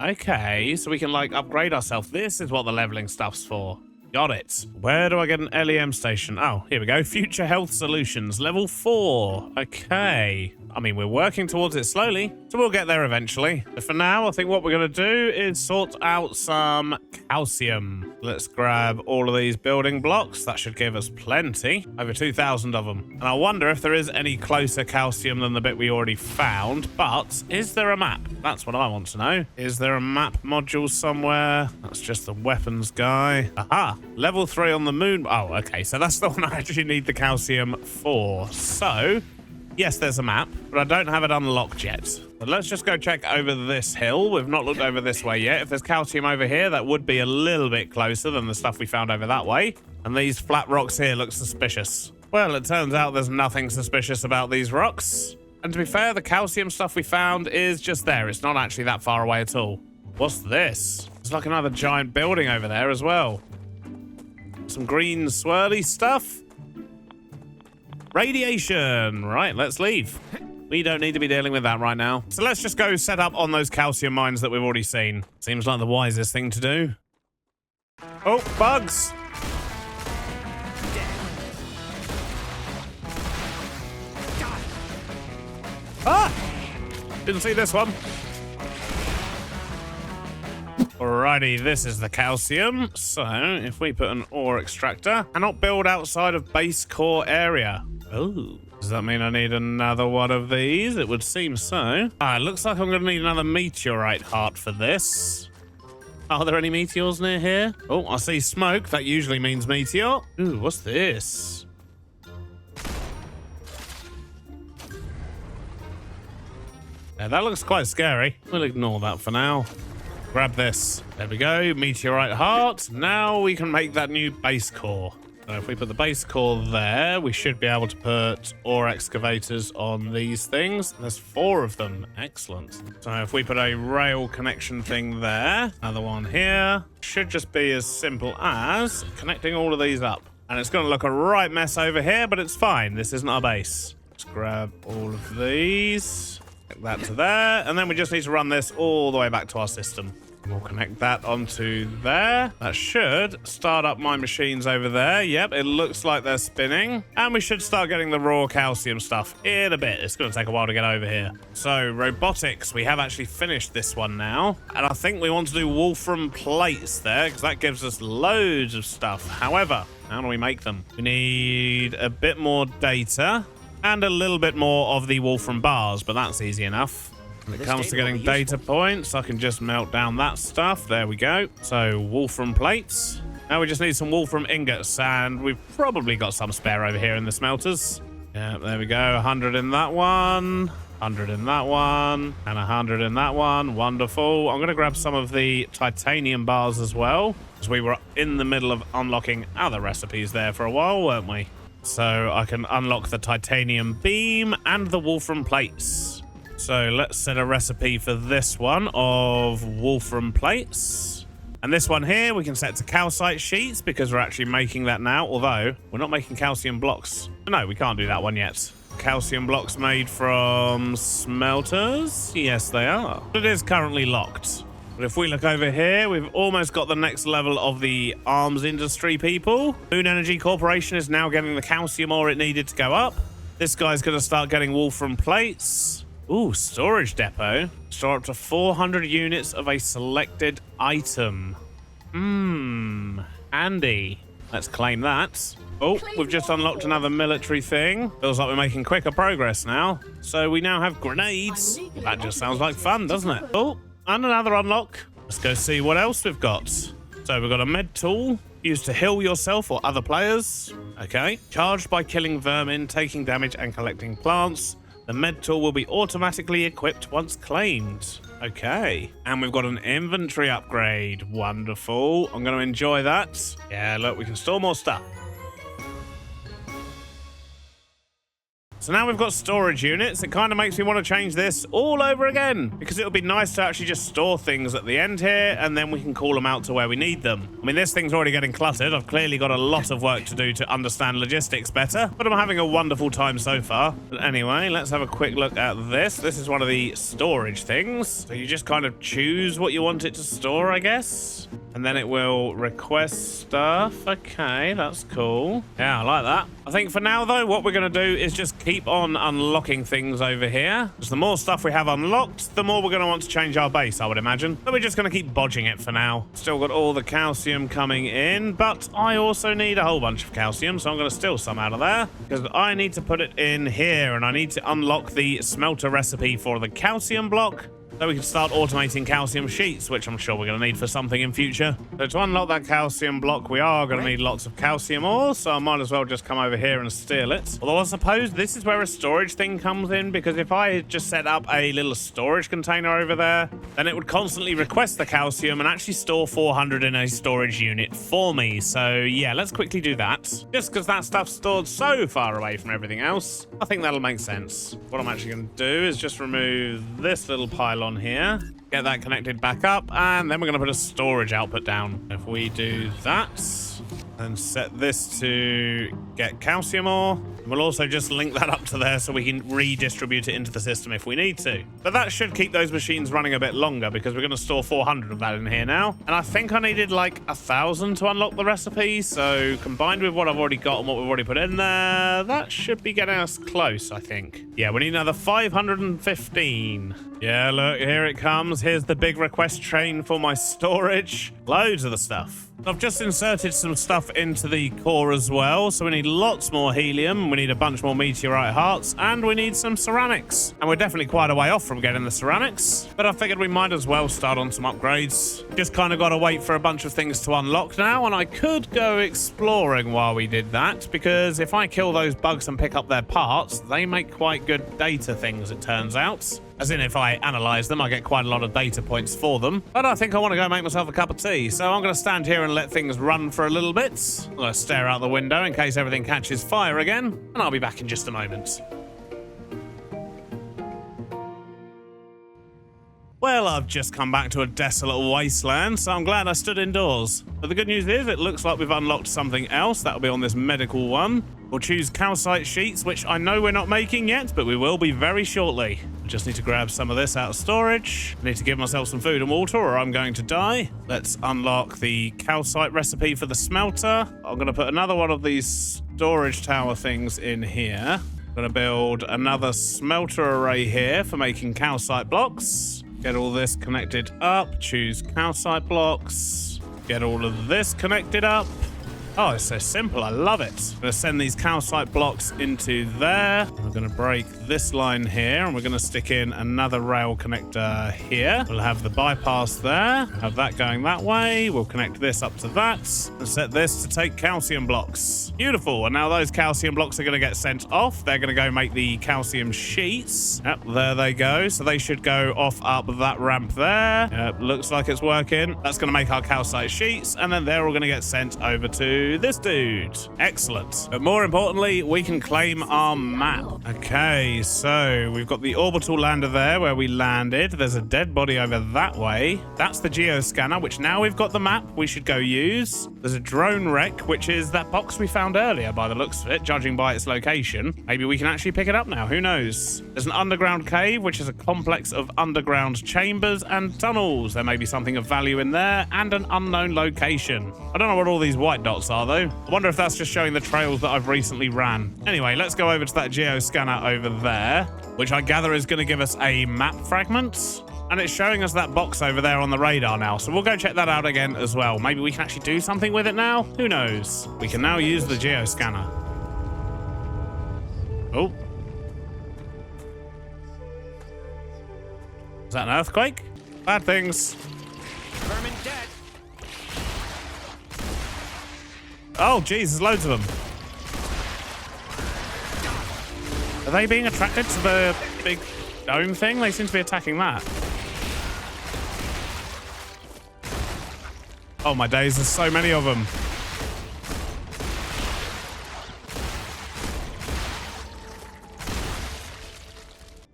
Speaker 1: Okay, so we can, like, upgrade ourselves. This is what the leveling stuff's for. Got it. Where do I get an LEM station? Oh, here we go. Future Health Solutions, level 4. Okay. I mean, we're working towards it slowly, so we'll get there eventually. But for now, I think what we're going to do is sort out some calcium. Let's grab all of these building blocks. That should give us plenty. Over 2,000 of them. And I wonder if there is any closer calcium than the bit we already found. But is there a map? That's what I want to know. Is there a map module somewhere? That's just the weapons guy. Aha! Level 3 on the moon. Oh, okay. So that's the one I actually need the calcium for. So, yes, there's a map, but I don't have it unlocked yet. But let's just go check over this hill. We've not looked over this way yet. If there's calcium over here, that would be a little bit closer than the stuff we found over that way. And these flat rocks here look suspicious. Well, it turns out there's nothing suspicious about these rocks. And to be fair, the calcium stuff we found is just there. It's not actually that far away at all. What's this? It's like another giant building over there as well. Some green swirly stuff. Radiation. Right, let's leave. We don't need to be dealing with that right now. So let's just go set up on those calcium mines that we've already seen. Seems like the wisest thing to do. Oh, bugs. Ah! Didn't see this one. Alrighty, this is the calcium. So, if we put an ore extractor, cannot build outside of base core area. Oh, does that mean I need another one of these? It would seem so. Ah, it looks like I'm going to need another meteorite heart for this. Are there any meteors near here? Oh, I see smoke. That usually means meteor. Ooh, what's this? Yeah, that looks quite scary. We'll ignore that for now. Grab this. There we go. Meteorite heart. Now we can make that new base core. So if we put the base core there, we should be able to put ore excavators on these things. There's 4 of them. Excellent. So if we put a rail connection thing there, another one here, should just be as simple as connecting all of these up. And it's going to look a right mess over here, but it's fine. This isn't our base. Let's grab all of these. Get that to there. And then we just need to run this all the way back to our system. We'll connect that onto there. That should start up my machines over there. Yep, it looks like they're spinning. And we should start getting the raw calcium stuff in a bit. It's going to take a while to get over here. So, robotics. We have actually finished this one now. And I think we want to do wolfram plates there, because that gives us loads of stuff. However, how do we make them? We need a bit more data and a little bit more of the wolfram bars, but that's easy enough. When it comes to getting data points, I can just melt down that stuff. There we go. So, wolfram plates. Now we just need some wolfram ingots, and we've probably got some spare over here in the smelters. Yeah, there we go. 100 in that one, 100 in that one, and 100 in that one. Wonderful. I'm going to grab some of the titanium bars as well, because we were in the middle of unlocking other recipes there for a while, weren't we? So I can unlock the titanium beam and the wolfram plates. So let's set a recipe for this one of wolfram plates. And this one here we can set to calcite sheets because we're actually making that now, although we're not making calcium blocks. No, we can't do that one yet. Calcium blocks made from smelters? Yes, they are. It is currently locked. But if we look over here, we've almost got the next level of the arms industry people. Moon Energy Corporation is now getting the calcium ore it needed to go up. This guy's going to start getting wolfram plates. Ooh, storage depot. Store up to 400 units of a selected item. Handy. Let's claim that. Oh, we've just unlocked another military thing. Feels like we're making quicker progress now. So we now have grenades. That just sounds like fun, doesn't it? Oh, and another unlock. Let's go see what else we've got. So we've got a med tool used to heal yourself or other players. Okay. Charged by killing vermin, taking damage, and collecting plants. The med tool will be automatically equipped once claimed. Okay. And we've got an inventory upgrade. Wonderful. I'm going to enjoy that. Yeah, look, we can store more stuff. So now we've got storage units. It kind of makes me want to change this all over again, because it would be nice to actually just store things at the end here, and then we can call them out to where we need them. I mean, this thing's already getting cluttered. I've clearly got a lot of work to do to understand logistics better, but I'm having a wonderful time so far. But anyway, let's have a quick look at this. This is one of the storage things. So you just kind of choose what you want it to store, I guess. And then it will request stuff. Okay, that's cool. Yeah, I like that. I think for now, though, what we're going to do is just keep on unlocking things over here. Because the more stuff we have unlocked, the more we're going to want to change our base, I would imagine. But we're just going to keep bodging it for now. Still got all the calcium coming in, but I also need a whole bunch of calcium, so I'm going to steal some out of there. Because I need to put it in here, and I need to unlock the smelter recipe for the calcium block. So we can start automating calcium sheets, which I'm sure we're going to need for something in future. So to unlock that calcium block, we are going to need lots of calcium ore, so I might as well just come over here and steal it. Although I suppose this is where a storage thing comes in, because if I just set up a little storage container over there, then it would constantly request the calcium and actually store 400 in a storage unit for me. So yeah, let's quickly do that. Just because that stuff's stored so far away from everything else, I think that'll make sense. What I'm actually going to do is just remove this little pile on here, get that connected back up, and then we're going to put a storage output down. If we do that and set this to get calcium ore, we'll also just link that up to there so we can redistribute it into the system if we need to. But that should keep those machines running a bit longer, because we're going to store 400 of that in here now. And I think I needed like 1,000 to unlock the recipe, so combined with what I've already got and what we've already put in there, that should be getting us close, I think. Yeah, we need another 515. Yeah, look, here it comes. Here's the big request train for my storage. Loads of the stuff. I've just inserted some stuff into the core as well, so we need lots more helium, we need a bunch more meteorite hearts, and we need some ceramics. And we're definitely quite a way off from getting the ceramics, but I figured we might as well start on some upgrades. Just kind of got to wait for a bunch of things to unlock now, and I could go exploring while we did that, because if I kill those bugs and pick up their parts, they make quite good data things, it turns out. As in, if I analyze them, I get quite a lot of data points for them. But I think I want to go make myself a cup of tea, so I'm going to stand here and let things run for a little bit. I'm going to stare out the window in case everything catches fire again, and I'll be back in just a moment. Well, I've just come back to a desolate wasteland, so I'm glad I stood indoors. But the good news is, it looks like we've unlocked something else. That'll be on this medical one. We'll choose calcite sheets, which I know we're not making yet, but we will be very shortly. I just need to grab some of this out of storage. I need to give myself some food and water or I'm going to die. Let's unlock the calcite recipe for the smelter. I'm going to put another one of these storage tower things in here. I'm going to build another smelter array here for making calcite blocks. Get all this connected up. Choose calcite blocks. Get all of this connected up. Oh, it's so simple. I love it. I'm going to send these calcite blocks into there. We're going to break this line here, and we're going to stick in another rail connector here. We'll have the bypass there. Have that going that way. We'll connect this up to that and set this to take calcium blocks. Beautiful. And now those calcium blocks are going to get sent off. They're going to go make the calcium sheets. Yep, there they go. So they should go off up that ramp there. Yep, looks like it's working. That's going to make our calcite sheets, and then they're all going to get sent over to this dude. Excellent. But more importantly, we can claim our map. Okay, so we've got the orbital lander there where we landed. There's a dead body over that way. That's the geoscanner, which now we've got the map we should go use. There's a drone wreck, which is that box we found earlier by the looks of it, judging by its location. Maybe we can actually pick it up now. Who knows? There's an underground cave, which is a complex of underground chambers and tunnels. There may be something of value in there and an unknown location. I don't know what all these white dots are, though. I wonder if that's just showing the trails that I've recently ran. Anyway, let's go over to that geoscanner over there, which I gather is going to give us a map fragment. And it's showing us that box over there on the radar now. So we'll go check that out again as well. Maybe we can actually do something with it now. Who knows? We can now use the geoscanner. Oh. Is that an earthquake? Bad things.
Speaker 3: Vermin dead.
Speaker 1: Oh, geez, there's loads of them. Are they being attracted to the big dome thing? They seem to be attacking that. Oh, my days, there's so many of them.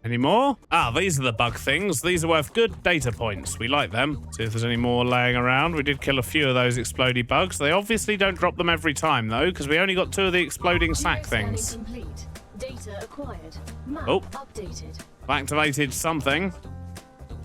Speaker 1: Any more? Ah, these are the bug things. These are worth good data points. We like them. See if there's any more laying around. We did kill a few of those explodey bugs. They obviously don't drop them every time, though, because we only got 2 of the exploding sack things.
Speaker 2: Complete. Data acquired. Map
Speaker 1: Oh.
Speaker 2: updated.
Speaker 1: I've activated something.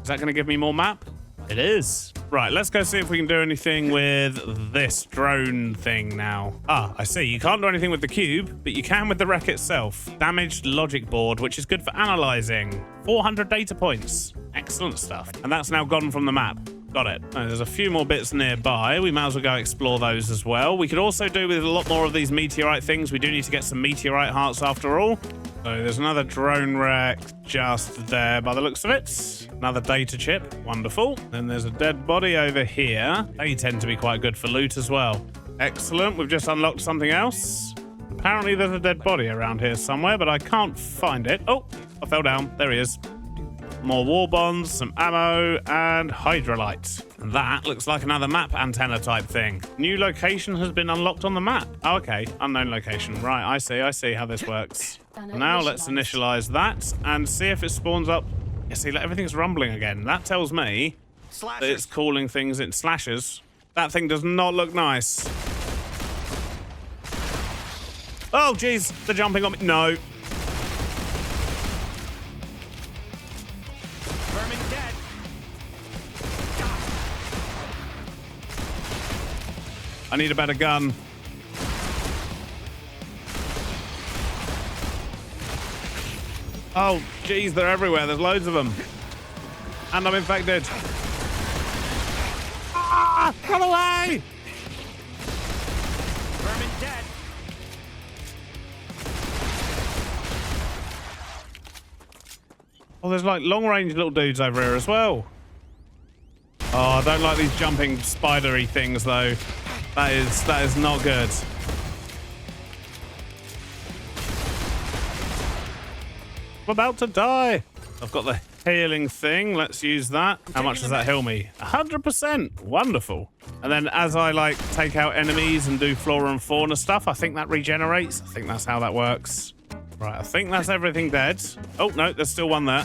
Speaker 1: Is that going to give me more map? It is. Right, let's go see if we can do anything with this drone thing now. Ah, I see. You can't do anything with the cube, but you can with the wreck itself. Damaged logic board, which is good for analyzing. 400 data points. Excellent stuff. And that's now gone from the map. Got it. Oh, there's a few more bits nearby. We might as well go explore those as well. We could also do with a lot more of these meteorite things. We do need to get some meteorite hearts after all. So there's another drone wreck just there by the looks of it. Another data chip. Wonderful. Then there's a dead body over here. They tend to be quite good for loot as well. Excellent. We've just unlocked something else. Apparently there's a dead body around here somewhere, but I can't find it. Oh, I fell down. There he is. More war bonds, some ammo, and hydrolite. And that looks like another map antenna type thing. New location has been unlocked on the map. Oh, okay. Unknown location. Right, I see how this works. Now let's initialize that and see if it spawns up. Yeah, see, everything's rumbling again. That tells me that it's calling things in slashers. That thing does not look nice. Oh, jeez. They're jumping on me. No. I need a better gun. Oh, geez, they're everywhere. There's loads of them. And I'm infected. Ah, run away!
Speaker 3: Vermin dead.
Speaker 1: Oh, there's like long-range little dudes over here as well. Oh, I don't like these jumping spidery things, though. That is not good. I'm about to die. I've got the healing thing. Let's use that. How much does that heal me? 100%. Wonderful. And then as I like take out enemies and do flora and fauna stuff, I think that regenerates. I think that's how that works. Right, I think that's everything dead. Oh, no, there's still one there.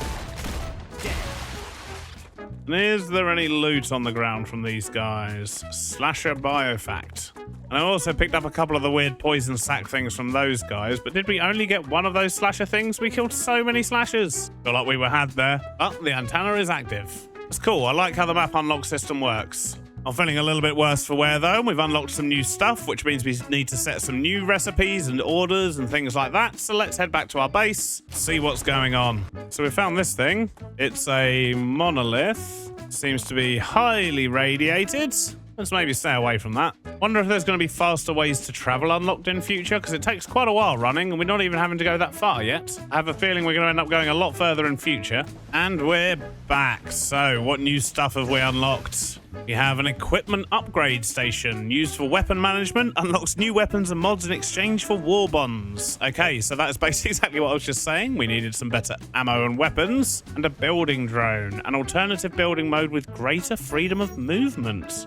Speaker 1: And is there any loot on the ground from these guys? Slasher Biofact. And I also picked up a couple of the weird poison sac things from those guys, but did we only get one of those slasher things? We killed so many slashers. Feel like we were had there. Oh, the antenna is active. It's cool. I like how the map unlock system works. I'm feeling a little bit worse for wear though. We've unlocked some new stuff, which means we need to set some new recipes and orders and things like that. So let's head back to our base, see what's going on. So we found this thing. It's a monolith. Seems to be highly radiated. Let's maybe stay away from that. Wonder if there's going to be faster ways to travel unlocked in future, because it takes quite a while running and we're not even having to go that far yet. I have a feeling we're going to end up going a lot further in future. And we're back. So what new stuff have we unlocked? We have an equipment upgrade station used for weapon management, unlocks new weapons and mods in exchange for war bonds. Okay, so that's basically exactly what I was just saying. We needed some better ammo and weapons, and a building drone, an alternative building mode with greater freedom of movement.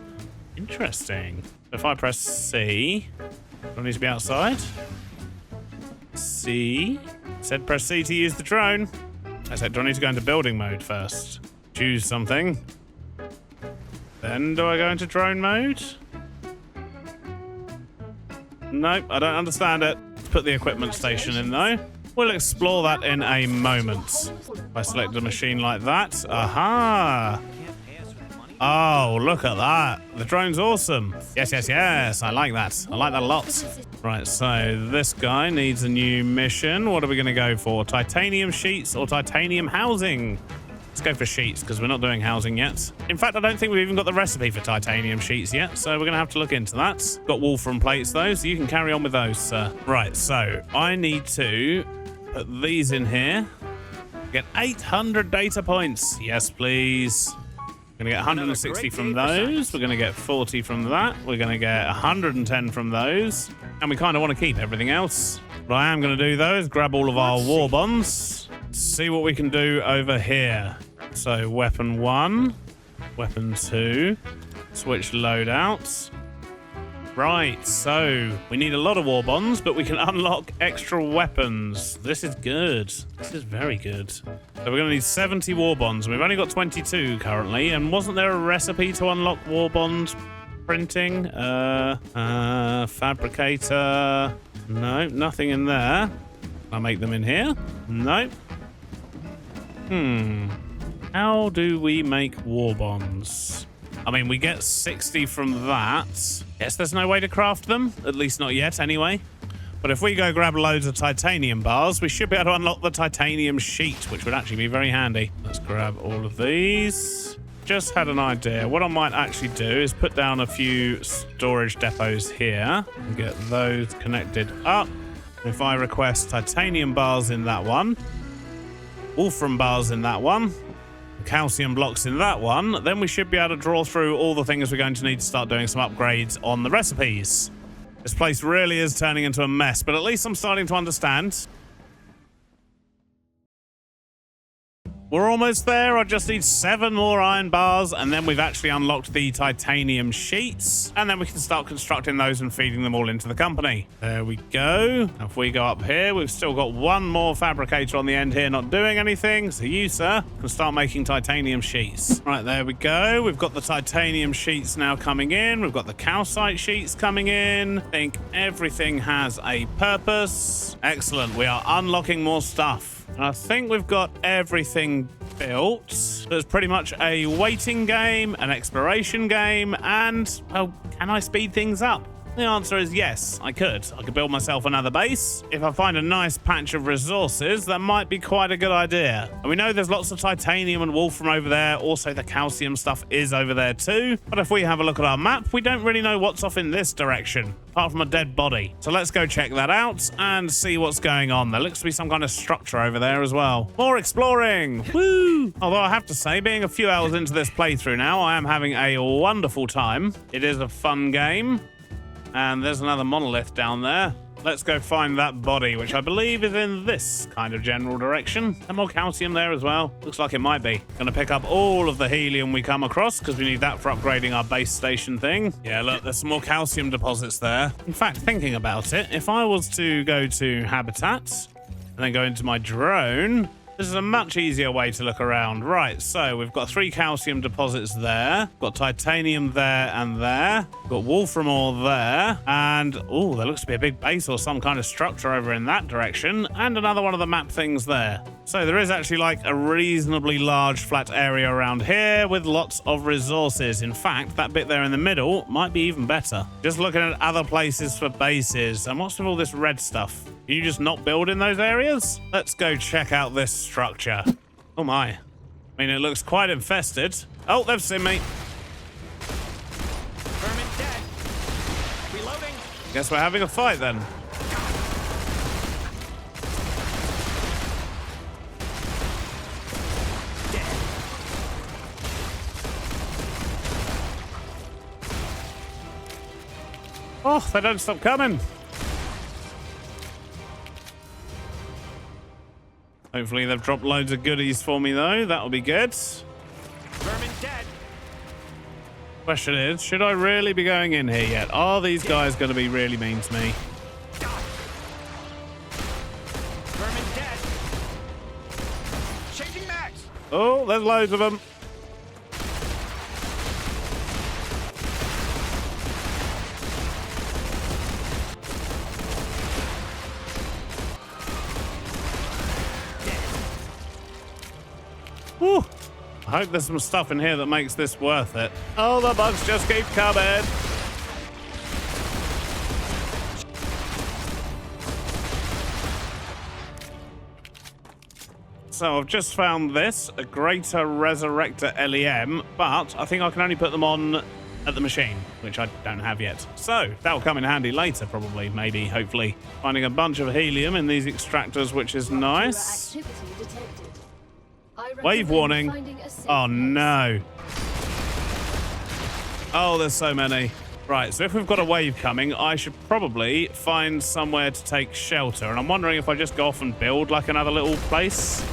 Speaker 1: Interesting. If I press C, do I need to be outside? C. Said press C to use the drone. I said, do I need to go into building mode first? Choose something. Then do I go into drone mode? Nope, I don't understand it. Let's put the equipment station in though. We'll explore that in a moment. If I select a machine like that. Aha! Oh, look at that. The drone's awesome. Yes, yes, yes. I like that. I like that a lot. Right, so this guy needs a new mission. What are we going to go for? Titanium sheets or titanium housing? Let's go for sheets because we're not doing housing yet. In fact, I don't think we've even got the recipe for titanium sheets yet, so we're going to have to look into that. Got wolfram plates though, so you can carry on with those, sir. Right, so I need to put these in here. Get 800 data points. Yes, please. We're going to get 160 from those. We're going to get 40 from that. We're going to get 110 from those. And we kind of want to keep everything else. What I am going to do, though, is grab all of our war bonds. See what we can do over here. So, weapon 1. Weapon 2. Switch loadouts. Right, so we need a lot of war bonds, but we can unlock extra weapons. This is good. This is very good. So we're going to need 70 war bonds. We've only got 22 currently, and wasn't there a recipe to unlock war bond printing? Fabricator. No, nothing in there. I'll make them in here. No. How do we make war bonds? I mean, we get 60 from that. Guess there's no way to craft them. At least not yet, anyway. But if we go grab loads of titanium bars, we should be able to unlock the titanium sheet, which would actually be very handy. Let's grab all of these. Just had an idea. What I might actually do is put down a few storage depots here and get those connected up. If I request titanium bars in that one, wolfram bars in that one, calcium blocks in that one, then we should be able to draw through all the things we're going to need to start doing some upgrades on the recipes. This place really is turning into a mess, but at least I'm starting to understand. We're almost there. I just need 7 more iron bars, and then we've actually unlocked the titanium sheets, and then we can start constructing those and feeding them all into the company. There we go. If we go up here, we've still got one more fabricator on the end here not doing anything, so you, sir, can start making titanium sheets. Right, there we go. We've got the titanium sheets now coming in. We've got the calcite sheets coming in. I think everything has a purpose. Excellent. We are unlocking more stuff. I think we've got everything built. There's pretty much a waiting game, an exploration game, and, well, can I speed things up? The answer is yes, I could. I could build myself another base. If I find a nice patch of resources, that might be quite a good idea. And we know there's lots of titanium and wolfram over there. Also, the calcium stuff is over there too. But if we have a look at our map, we don't really know what's off in this direction, apart from a dead body. So let's go check that out and see what's going on. There looks to be some kind of structure over there as well. More exploring! Woo! Although I have to say, being a few hours into this playthrough now, I am having a wonderful time. It is a fun game. And there's another monolith down there. Let's go find that body, which I believe is in this kind of general direction. And more calcium there as well. Looks like it might be. Gonna pick up all of the helium we come across, because we need that for upgrading our base station thing. Yeah, look, there's some more calcium deposits there. In fact, thinking about it, if I was to go to habitat, and then go into my drone, This is a much easier way to look around. Right, so we've got 3 calcium deposits there. Got titanium there and there. Got wolfram ore there. And, oh, there looks to be a big base or some kind of structure over in that direction. And another one of the map things there. So there is actually like a reasonably large flat area around here with lots of resources. In fact, that bit there in the middle might be even better. Just looking at other places for bases. And what's with all this red stuff? Can you just not build in those areas? Let's go check out this structure. Oh my. I mean, it looks quite infested. Oh, they've seen me.
Speaker 3: Vermin dead. Reloading.
Speaker 1: Guess we're having a fight then.
Speaker 3: Dead.
Speaker 1: Oh, they don't stop coming. Hopefully they've dropped loads of goodies for me though. That'll be good.
Speaker 3: Vermin dead.
Speaker 1: Question is, should I really be going in here yet? Are these guys going to be really mean to me?
Speaker 3: Vermin dead. Changing max.
Speaker 1: Oh, there's loads of them. Whew. I hope there's some stuff in here that makes this worth it. Oh, the bugs just keep coming. So I've just found this, a Greater Resurrector LEM, but I think I can only put them on at the machine, which I don't have yet. So that'll come in handy later, probably, maybe, hopefully. Finding a bunch of helium in these extractors, which is nice.
Speaker 2: Activity detected. I
Speaker 1: Wave
Speaker 2: recommend
Speaker 1: warning.
Speaker 2: finding a safe
Speaker 1: Oh
Speaker 2: place.
Speaker 1: no. Oh, there's so many. Right, so if we've got a wave coming, I should probably find somewhere to take shelter. And I'm wondering if I just go off and build like another little place.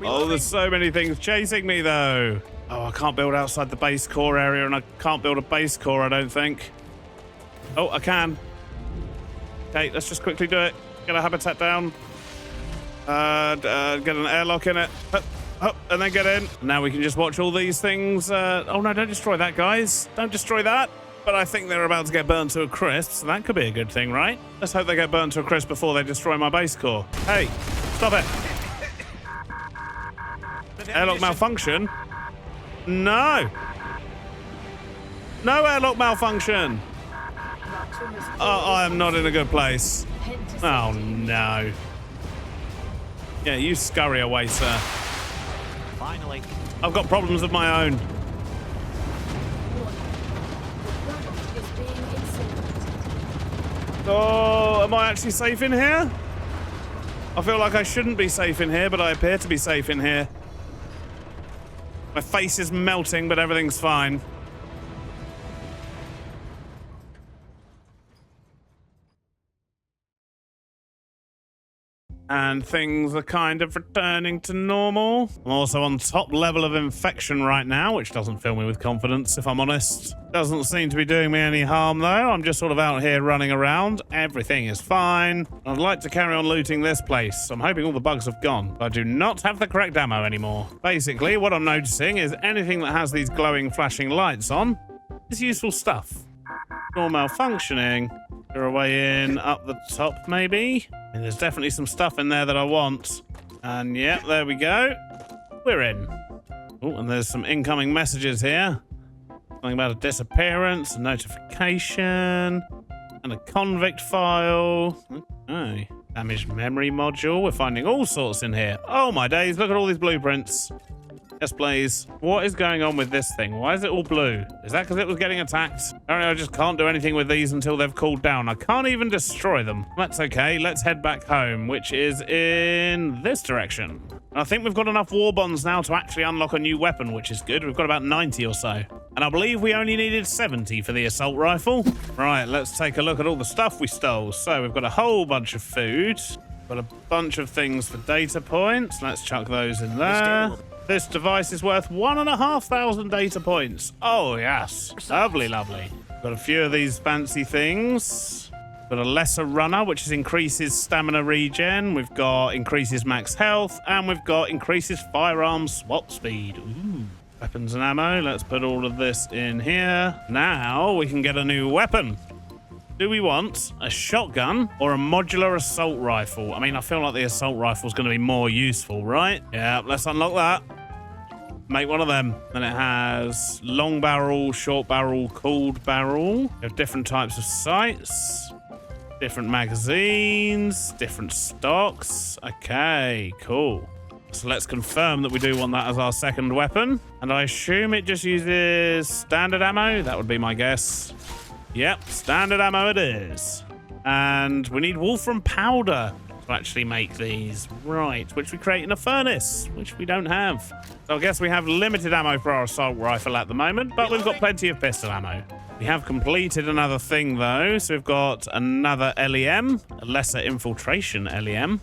Speaker 1: Oh, there's so many things chasing me though. Oh, I can't build outside the base core area, and I can't build a base core, I don't think. Oh, I can. Okay, let's just quickly do it. Get a habitat down. Get an airlock in it. Up, and then get in. Now we can just watch all these things. Oh no, don't destroy that, guys. Don't destroy that. But I think they're about to get burnt to a crisp, so that could be a good thing, right? Let's hope they get burnt to a crisp before they destroy my base core. Hey, stop it. Airlock malfunction? No. No airlock malfunction. Oh, I am not in a good place. Oh no. Yeah, you scurry away, sir.
Speaker 3: Finally.
Speaker 1: I've got problems of my own. Oh, am I actually safe in here? I feel like I shouldn't be safe in here, but I appear to be safe in here. My face is melting, but everything's fine. And things are kind of returning to normal. I'm also on top level of infection right now, which doesn't fill me with confidence, if I'm honest. Doesn't seem to be doing me any harm, though. I'm just sort of out here running around. Everything is fine. I'd like to carry on looting this place. I'm hoping all the bugs have gone. But I do not have the correct ammo anymore. Basically, what I'm noticing is anything that has these glowing, flashing lights on is useful stuff. Door malfunctioning. You're a way in up the top, maybe? And there's definitely some stuff in there that I want. And yep, there we go. We're in. Oh, and there's some incoming messages here. Something about a disappearance, a notification, and a convict file. Okay. Damaged memory module. We're finding all sorts in here. Oh my days, look at all these blueprints. Yes, please. What is going on with this thing? Why is it all blue? Is that because it was getting attacked? Apparently, I just can't do anything with these until they've cooled down. I can't even destroy them. That's okay. Let's head back home, which is in this direction. I think we've got enough war bonds now to actually unlock a new weapon, which is good. We've got about 90 or so. And I believe we only needed 70 for the assault rifle. Right, let's take a look at all the stuff we stole. So we've got a whole bunch of food. Got a bunch of things for data points. Let's chuck those in there. This device is worth 1,500 data points. Oh, yes. Lovely, lovely. Got a few of these fancy things. Got a lesser runner, which is increases stamina regen. We've got increases max health, and we've got increases firearm swap speed. Ooh. Weapons and ammo. Let's put all of this in here. Now we can get a new weapon. Do we want a shotgun or a modular assault rifle? I mean, I feel like the assault rifle is going to be more useful, right? Yeah, let's unlock that. Make one of them. Then it has long barrel, short barrel, cooled barrel. You have different types of sights, different magazines, different stocks. Okay, cool. So let's confirm that we do want that as our second weapon. And I assume it just uses standard ammo. That would be my guess. Yep, standard ammo it is. And we need wolfram powder to actually make these. Right, which we create in a furnace, which we don't have. So I guess we have limited ammo for our assault rifle at the moment, but we've got plenty of pistol ammo. We have completed another thing, though. So we've got another LEM, a lesser infiltration LEM.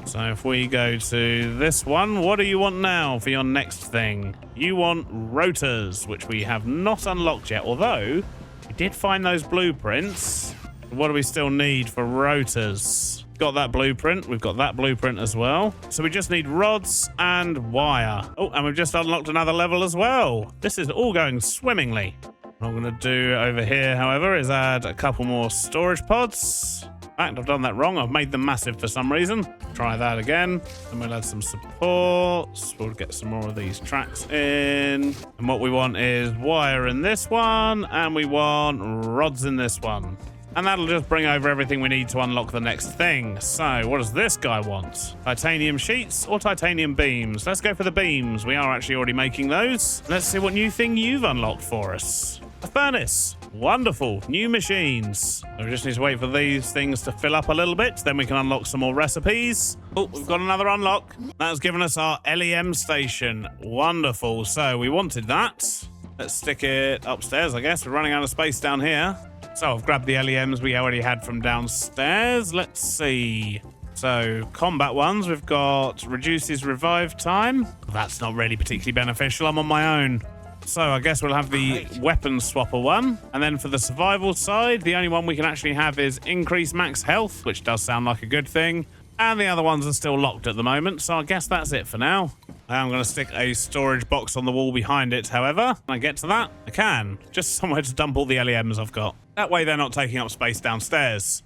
Speaker 1: So if we go to this one, what do you want now for your next thing? You want rotors, which we have not unlocked yet, although we did find those blueprints. What do we still need for rotors? Got that blueprint. We've got that blueprint as well. So we just need rods and wire. Oh, and we've just unlocked another level as well. This is all going swimmingly. What I'm going to do over here, however, is add a couple more storage pods. In fact, I've done that wrong. I've made them massive for some reason. Try that again. And we'll add some supports. We'll get some more of these tracks in. And what we want is wire in this one. And we want rods in this one. And that'll just bring over everything we need to unlock the next thing. So, what does this guy want? Titanium sheets or titanium beams? Let's go for the beams. We are actually already making those. Let's see what new thing you've unlocked for us. A furnace. Wonderful. New machines. So we just need to wait for these things to fill up a little bit. Then we can unlock some more recipes. Oh, we've got another unlock. That has given us our LEM station. Wonderful. So we wanted that. Let's stick it upstairs, I guess. We're running out of space down here. So I've grabbed the LEMs we already had from downstairs. Let's see. So combat ones, we've got reduces revive time. That's not really particularly beneficial. I'm on my own. So I guess we'll have the weapon swapper one. And then for the survival side, the only one we can actually have is increase max health, which does sound like a good thing. And the other ones are still locked at the moment. So I guess that's it for now. I'm going to stick a storage box on the wall behind it, however. Can I get to that? I can. Just somewhere to dump all the LEMs I've got. That way they're not taking up space downstairs.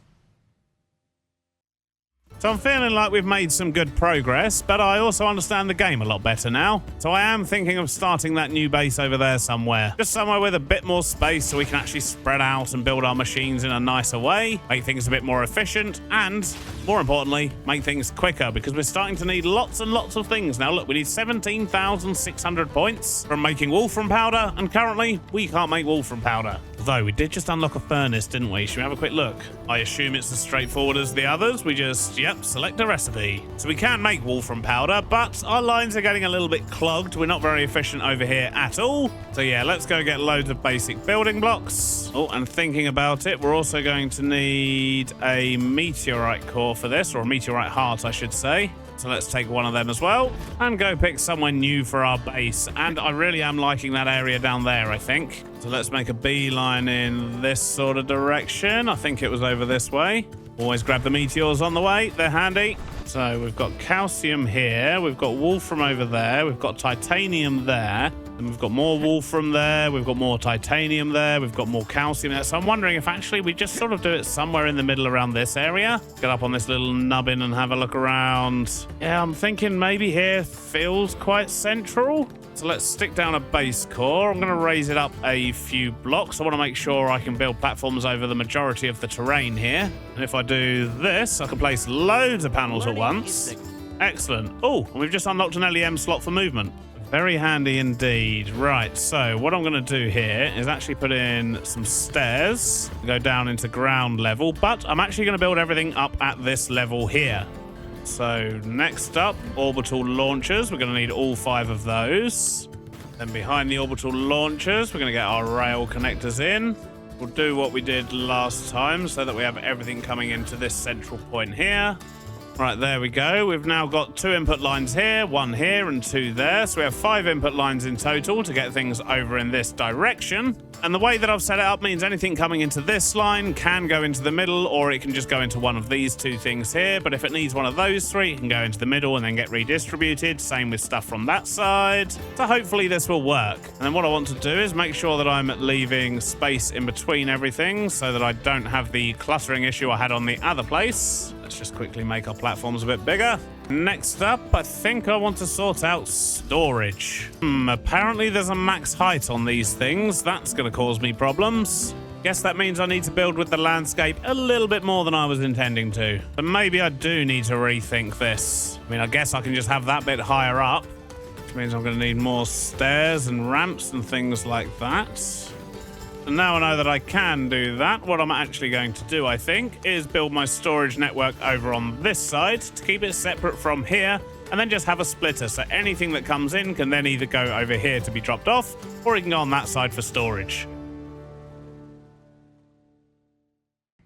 Speaker 1: So I'm feeling like we've made some good progress, but I also understand the game a lot better now. So I am thinking of starting that new base over there somewhere. Just somewhere with a bit more space so we can actually spread out and build our machines in a nicer way, make things a bit more efficient, and more importantly, make things quicker because we're starting to need lots and lots of things. Now look, we need 17,600 points from making wolfram powder, and currently we can't make wolfram powder. Although we did just unlock a furnace, didn't we? Should we have a quick look? I assume it's as straightforward as the others. We just, select a recipe. So we can make wolfram powder, but our lines are getting a little bit clogged. We're not very efficient over here at all. So yeah, let's go get loads of basic building blocks. Oh, and thinking about it, we're also going to need a meteorite core for this, or a meteorite heart, I should say. So let's take one of them as well and go pick somewhere new for our base. And I really am liking that area down there, I think. So let's make a beeline in this sort of direction. I think it was over this way. Always grab the meteors on the way. They're handy. So we've got calcium here. We've got wolfram over there. We've got titanium there. And we've got more wolfram there. We've got more titanium there. We've got more calcium there. So I'm wondering if actually we just sort of do it somewhere in the middle around this area. Get up on this little nubbin and have a look around. Yeah, I'm thinking maybe here feels quite central. So let's stick down a base core. I'm going to raise it up a few blocks. I want to make sure I can build platforms over the majority of the terrain here. And if I do this, I can place loads of panels at once. Excellent. Oh, and we've just unlocked an LEM slot for movement. Very handy indeed. Right, so what I'm going to do here is actually put in some stairs, go down into ground level, but I'm actually going to build everything up at this level here. So next up, orbital launchers. We're going to need all 5 of those. Then behind the orbital launchers, we're going to get our rail connectors in. We'll do what we did last time so that we have everything coming into this central point here. Right, there we go. We've now got 2 input lines here, 1 here and 2 there. So we have 5 input lines in total to get things over in this direction. And the way that I've set it up means anything coming into this line can go into the middle, or it can just go into one of these 2 things here. But if it needs one of those 3, it can go into the middle and then get redistributed. Same with stuff from that side. So hopefully this will work. And then what I want to do is make sure that I'm leaving space in between everything so that I don't have the cluttering issue I had on the other place. Let's just quickly make our platforms a bit bigger. Next up, I think I want to sort out storage. Apparently there's a max height on these things. That's going to cause me problems. Guess that means I need to build with the landscape a little bit more than I was intending to. But maybe I do need to rethink this. I mean, I guess I can just have that bit higher up, which means I'm going to need more stairs and ramps and things like that. And now I know that I can do that, what I'm actually going to do, I think, is build my storage network over on this side to keep it separate from here, and then just have a splitter, so anything that comes in can then either go over here to be dropped off, or it can go on that side for storage.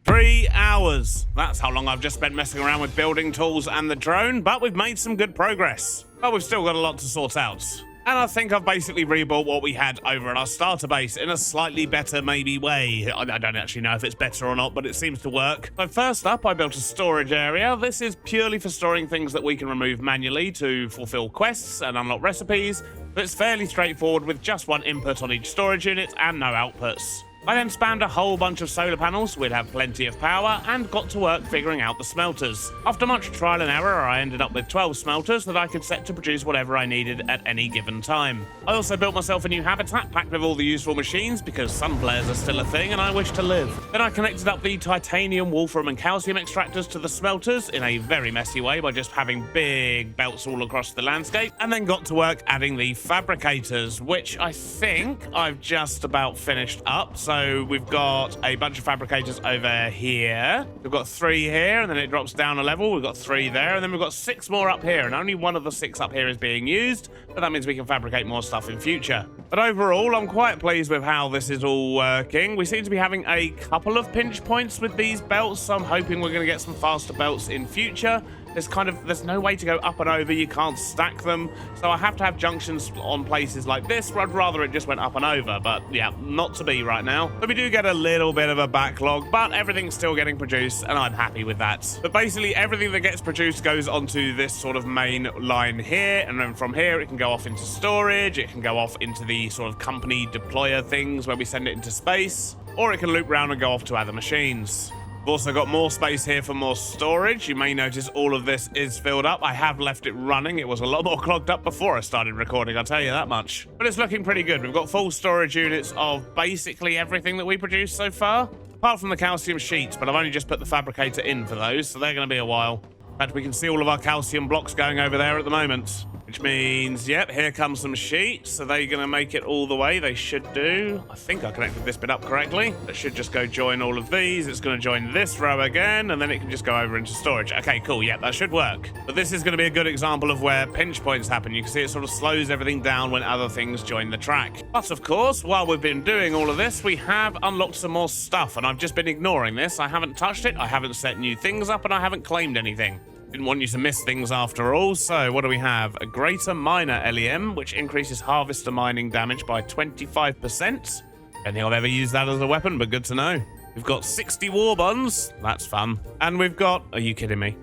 Speaker 1: 3 hours. That's how long I've just spent messing around with building tools and the drone, but we've made some good progress. But we've still got a lot to sort out. And I think I've basically rebuilt what we had over at our starter base in a slightly better, maybe, way. I don't actually know if it's better or not, but it seems to work. So first up, I built a storage area. This is purely for storing things that we can remove manually to fulfill quests and unlock recipes. But it's fairly straightforward with just 1 input on each storage unit and no outputs. I then spammed a whole bunch of solar panels, we'd have plenty of power, and got to work figuring out the smelters. After much trial and error, I ended up with 12 smelters that I could set to produce whatever I needed at any given time. I also built myself a new habitat packed with all the useful machines, because sun flares are still a thing and I wish to live. Then I connected up the titanium, wolfram and calcium extractors to the smelters in a very messy way by just having big belts all across the landscape, and then got to work adding the fabricators, which I think I've just about finished up. So we've got a bunch of fabricators over here. We've got 3 here, and then it drops down a level. We've got 3 there, and then we've got 6 more up here, and only 1 of the 6 up here is being used, but that means we can fabricate more stuff in future. But overall, I'm quite pleased with how this is all working. We seem to be having a couple of pinch points with these belts, so I'm hoping we're going to get some faster belts in future. There's no way to go up and over, you can't stack them, so I have to have junctions on places like this, where I'd rather it just went up and over, but yeah, not to be right now. But we do get a little bit of a backlog, but everything's still getting produced, and I'm happy with that. But basically, everything that gets produced goes onto this sort of main line here, and then from here it can go off into storage, it can go off into the sort of company deployer things where we send it into space, or it can loop round and go off to other machines. We've also got more space here for more storage. You may notice all of this is filled up. I have left it running. It was a lot more clogged up before I started recording, I'll tell you that much. But it's looking pretty good. We've got full storage units of basically everything that we produce so far, apart from the calcium sheets, but I've only just put the fabricator in for those, so they're going to be a while. In fact, we can see all of our calcium blocks going over there at the moment, which means, yep, here comes some sheets. So they're going to make it all the way. They should do. I think I connected this bit up correctly. That should just go join all of these. It's going to join this row again, and then it can just go over into storage. Okay, cool. Yep, that should work. But this is going to be a good example of where pinch points happen. You can see it sort of slows everything down when other things join the track. But of course, while we've been doing all of this, we have unlocked some more stuff, and I've just been ignoring this. I haven't touched it. I haven't set new things up, and I haven't claimed anything. Didn't want you to miss things after all. So what do we have? A greater miner LEM, which increases harvester mining damage by 25%. I don't think I've ever used that as a weapon, but good to know. We've got 60 war bonds. That's fun. And we've got... Are you kidding me?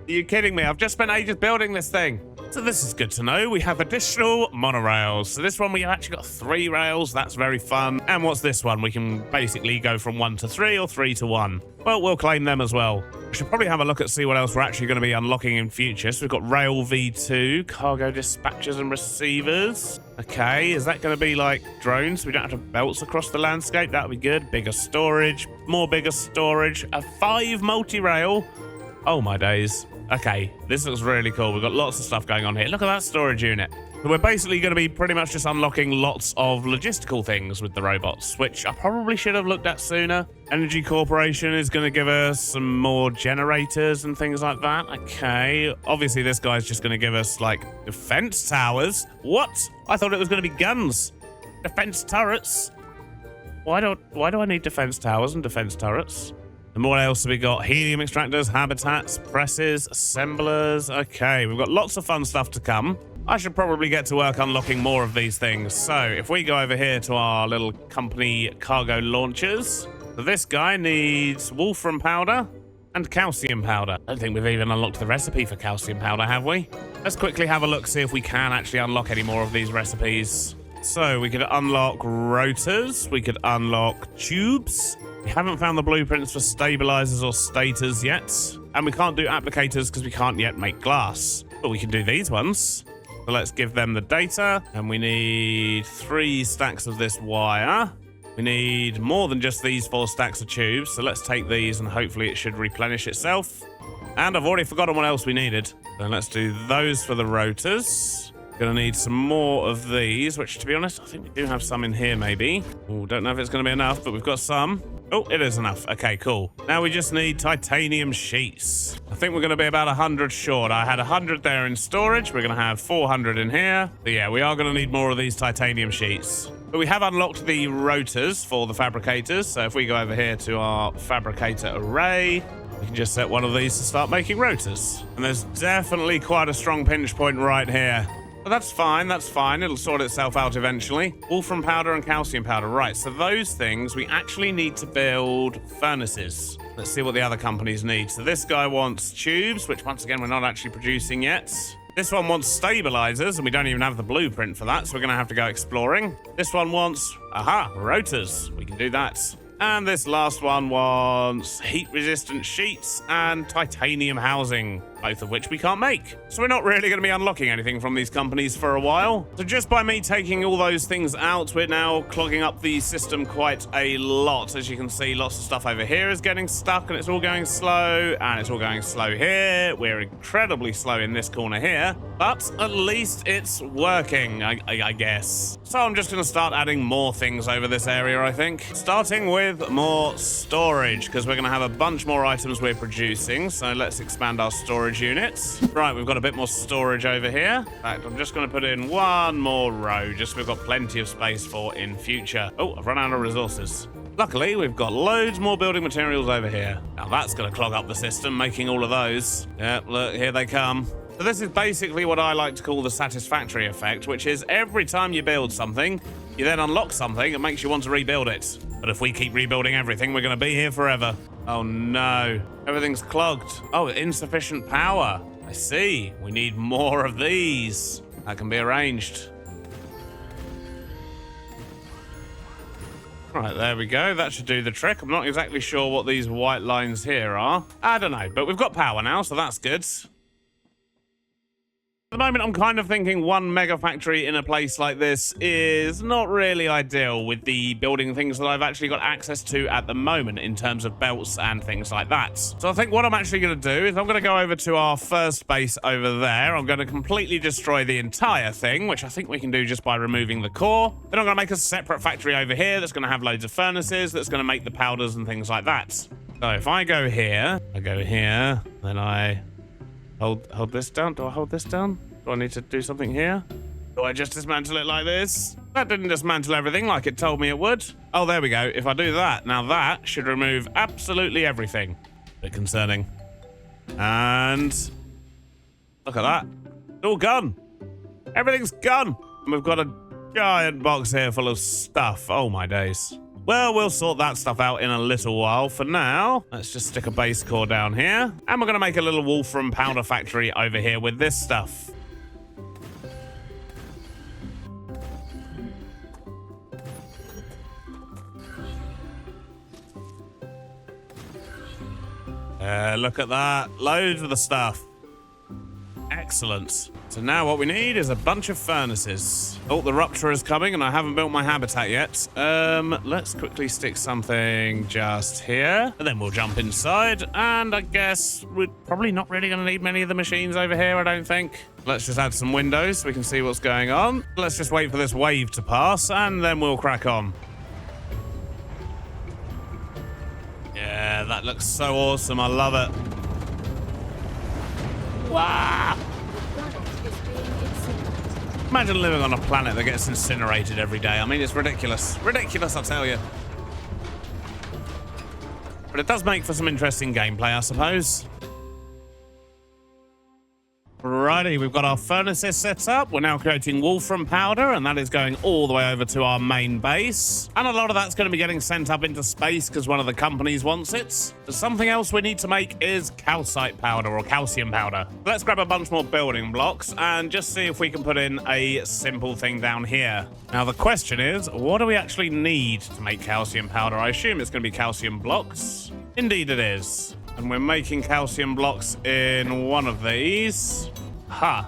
Speaker 1: Are you kidding me? I've just spent ages building this thing. So this is good to know. We have additional monorails. So this one, we actually got 3 rails. That's very fun. And what's this one? We can basically go from 1 to 3 or 3 to 1. Well, we'll claim them as well. We should probably have a look at see what else we're actually going to be unlocking in future. So we've got Rail V2, cargo dispatchers and receivers. Okay, is that going to be like drones? We don't have to belts across the landscape. That would be good. Bigger storage, more bigger storage. A 5 multi-rail. Oh my days. Okay, this looks really cool. We've got lots of stuff going on here. Look at that storage unit. So we're basically going to be pretty much just unlocking lots of logistical things with the robots, which I probably should have looked at sooner. Energy Corporation is going to give us some more generators and things like that. Okay, obviously this guy's just going to give us, like, defense towers. What? I thought it was going to be guns. Defense turrets. Why do I need defense towers and defense turrets? And what else have we got? Helium extractors, habitats, presses, assemblers. Okay, we've got lots of fun stuff to come. I should probably get to work unlocking more of these things. So if we go over here to our little company cargo launchers, so this guy needs wolfram powder and calcium powder. I don't think we've even unlocked the recipe for calcium powder, have we? Let's quickly have a look, see if we can actually unlock any more of these recipes. So we could unlock rotors, we could unlock tubes. We haven't found the blueprints for stabilizers or stators yet. And we can't do applicators because we can't yet make glass. But we can do these ones. So let's give them the data. And we need 3 stacks of this wire. We need more than just these 4 stacks of tubes. So let's take these and hopefully it should replenish itself. And I've already forgotten what else we needed. So let's do those for the rotors. Gonna need some more of these, which to be honest, I think we do have some in here maybe. Oh, don't know if it's gonna be enough, but we've got some. Oh, it is enough. Okay, cool. Now we just need titanium sheets. I think we're going to be about 100 short. I had 100 there in storage. We're going to have 400 in here. But yeah, we are going to need more of these titanium sheets. But we have unlocked the rotors for the fabricators. So if we go over here to our fabricator array, we can just set one of these to start making rotors. And there's definitely quite a strong pinch point right here. But that's fine, that's fine. It'll sort itself out eventually. Wolfram powder and calcium powder. Right, so those things, we actually need to build furnaces. Let's see what the other companies need. So this guy wants tubes, which once again, we're not actually producing yet. This one wants stabilizers, and we don't even have the blueprint for that, so we're going to have to go exploring. This one wants, rotors. We can do that. And this last one wants heat-resistant sheets and titanium housing, both of which we can't make. So we're not really going to be unlocking anything from these companies for a while. So just by me taking all those things out, we're now clogging up the system quite a lot. As you can see, lots of stuff over here is getting stuck and it's all going slow, and it's all going slow here. We're incredibly slow in this corner here, but at least it's working, I guess. So I'm just going to start adding more things over this area, I think. Starting with more storage, because we're going to have a bunch more items we're producing. So let's expand our storage units. Right, we've got a bit more storage over here. In fact, I'm just going to put in one more row, just so we've got plenty of space for in future. Oh, I've run out of resources. Luckily, we've got loads more building materials over here. Now that's going to clog up the system, making all of those. Yeah, look, here they come. So this is basically what I like to call the Satisfactory effect, which is every time you build something, you then unlock something that makes you want to rebuild it. But if we keep rebuilding everything, we're going to be here forever. Oh no, everything's clogged. Oh, insufficient power. I see. We need more of these. That can be arranged. Right, there we go. That should do the trick. I'm not exactly sure what these white lines here are. I don't know, but we've got power now, so that's good. At the moment, I'm kind of thinking one mega factory in a place like this is not really ideal with the building things that I've actually got access to at the moment in terms of belts and things like that. So I think what I'm actually going to do is I'm going to go over to our first base over there. I'm going to completely destroy the entire thing, which I think we can do just by removing the core. Then I'm going to make a separate factory over here that's going to have loads of furnaces, that's going to make the powders and things like that. So if I go here, then I hold this down. Do I hold this down? Do I need to do something here? Do I just dismantle it like this? That didn't dismantle everything like it told me it would. Oh, there we go. If I do that, now that should remove absolutely everything. Bit concerning. And look at that. It's all gone. Everything's gone. And we've got a giant box here full of stuff. Oh, my days. Well, we'll sort that stuff out in a little while. For now, let's just stick a base core down here. And we're going to make a little wolfram powder factory over here with this stuff. Look at that. Loads of the stuff. Excellent. So now what we need is a bunch of furnaces. Oh, the rupture is coming and I haven't built my habitat yet. Let's quickly stick something just here. And then we'll jump inside. And I guess we're probably not really going to need many of the machines over here, I don't think. Let's just add some windows so we can see what's going on. Let's just wait for this wave to pass and then we'll crack on. Yeah, that looks so awesome. I love it. Wow! Imagine living on a planet that gets incinerated every day. I mean, it's ridiculous. Ridiculous, I tell you. But But it does make for some interesting gameplay, I suppose. Righty, we've got our furnaces set up. We're now creating wolfram powder, and that is going all the way over to our main base. And a lot of that's going to be getting sent up into space because one of the companies wants it. But something else we need to make is calcite powder or calcium powder. Let's grab a bunch more building blocks and just see if we can put in a simple thing down here. Now, the question is, what do we actually need to make calcium powder? I assume it's going to be calcium blocks. Indeed it is. And we're making calcium blocks in one of these.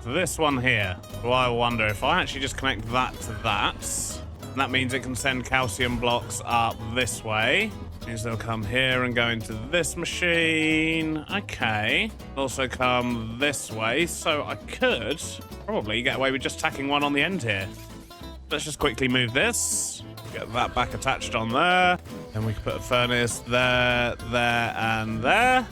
Speaker 1: This one here. Well, I wonder if I actually just connect that to that. That means it can send calcium blocks up this way. Means they'll come here and go into this machine. Okay. Also come this way. So I could probably get away with just tacking one on the end here. Let's just quickly move this. Get that back attached on there. Then we can put a furnace there, there, and there.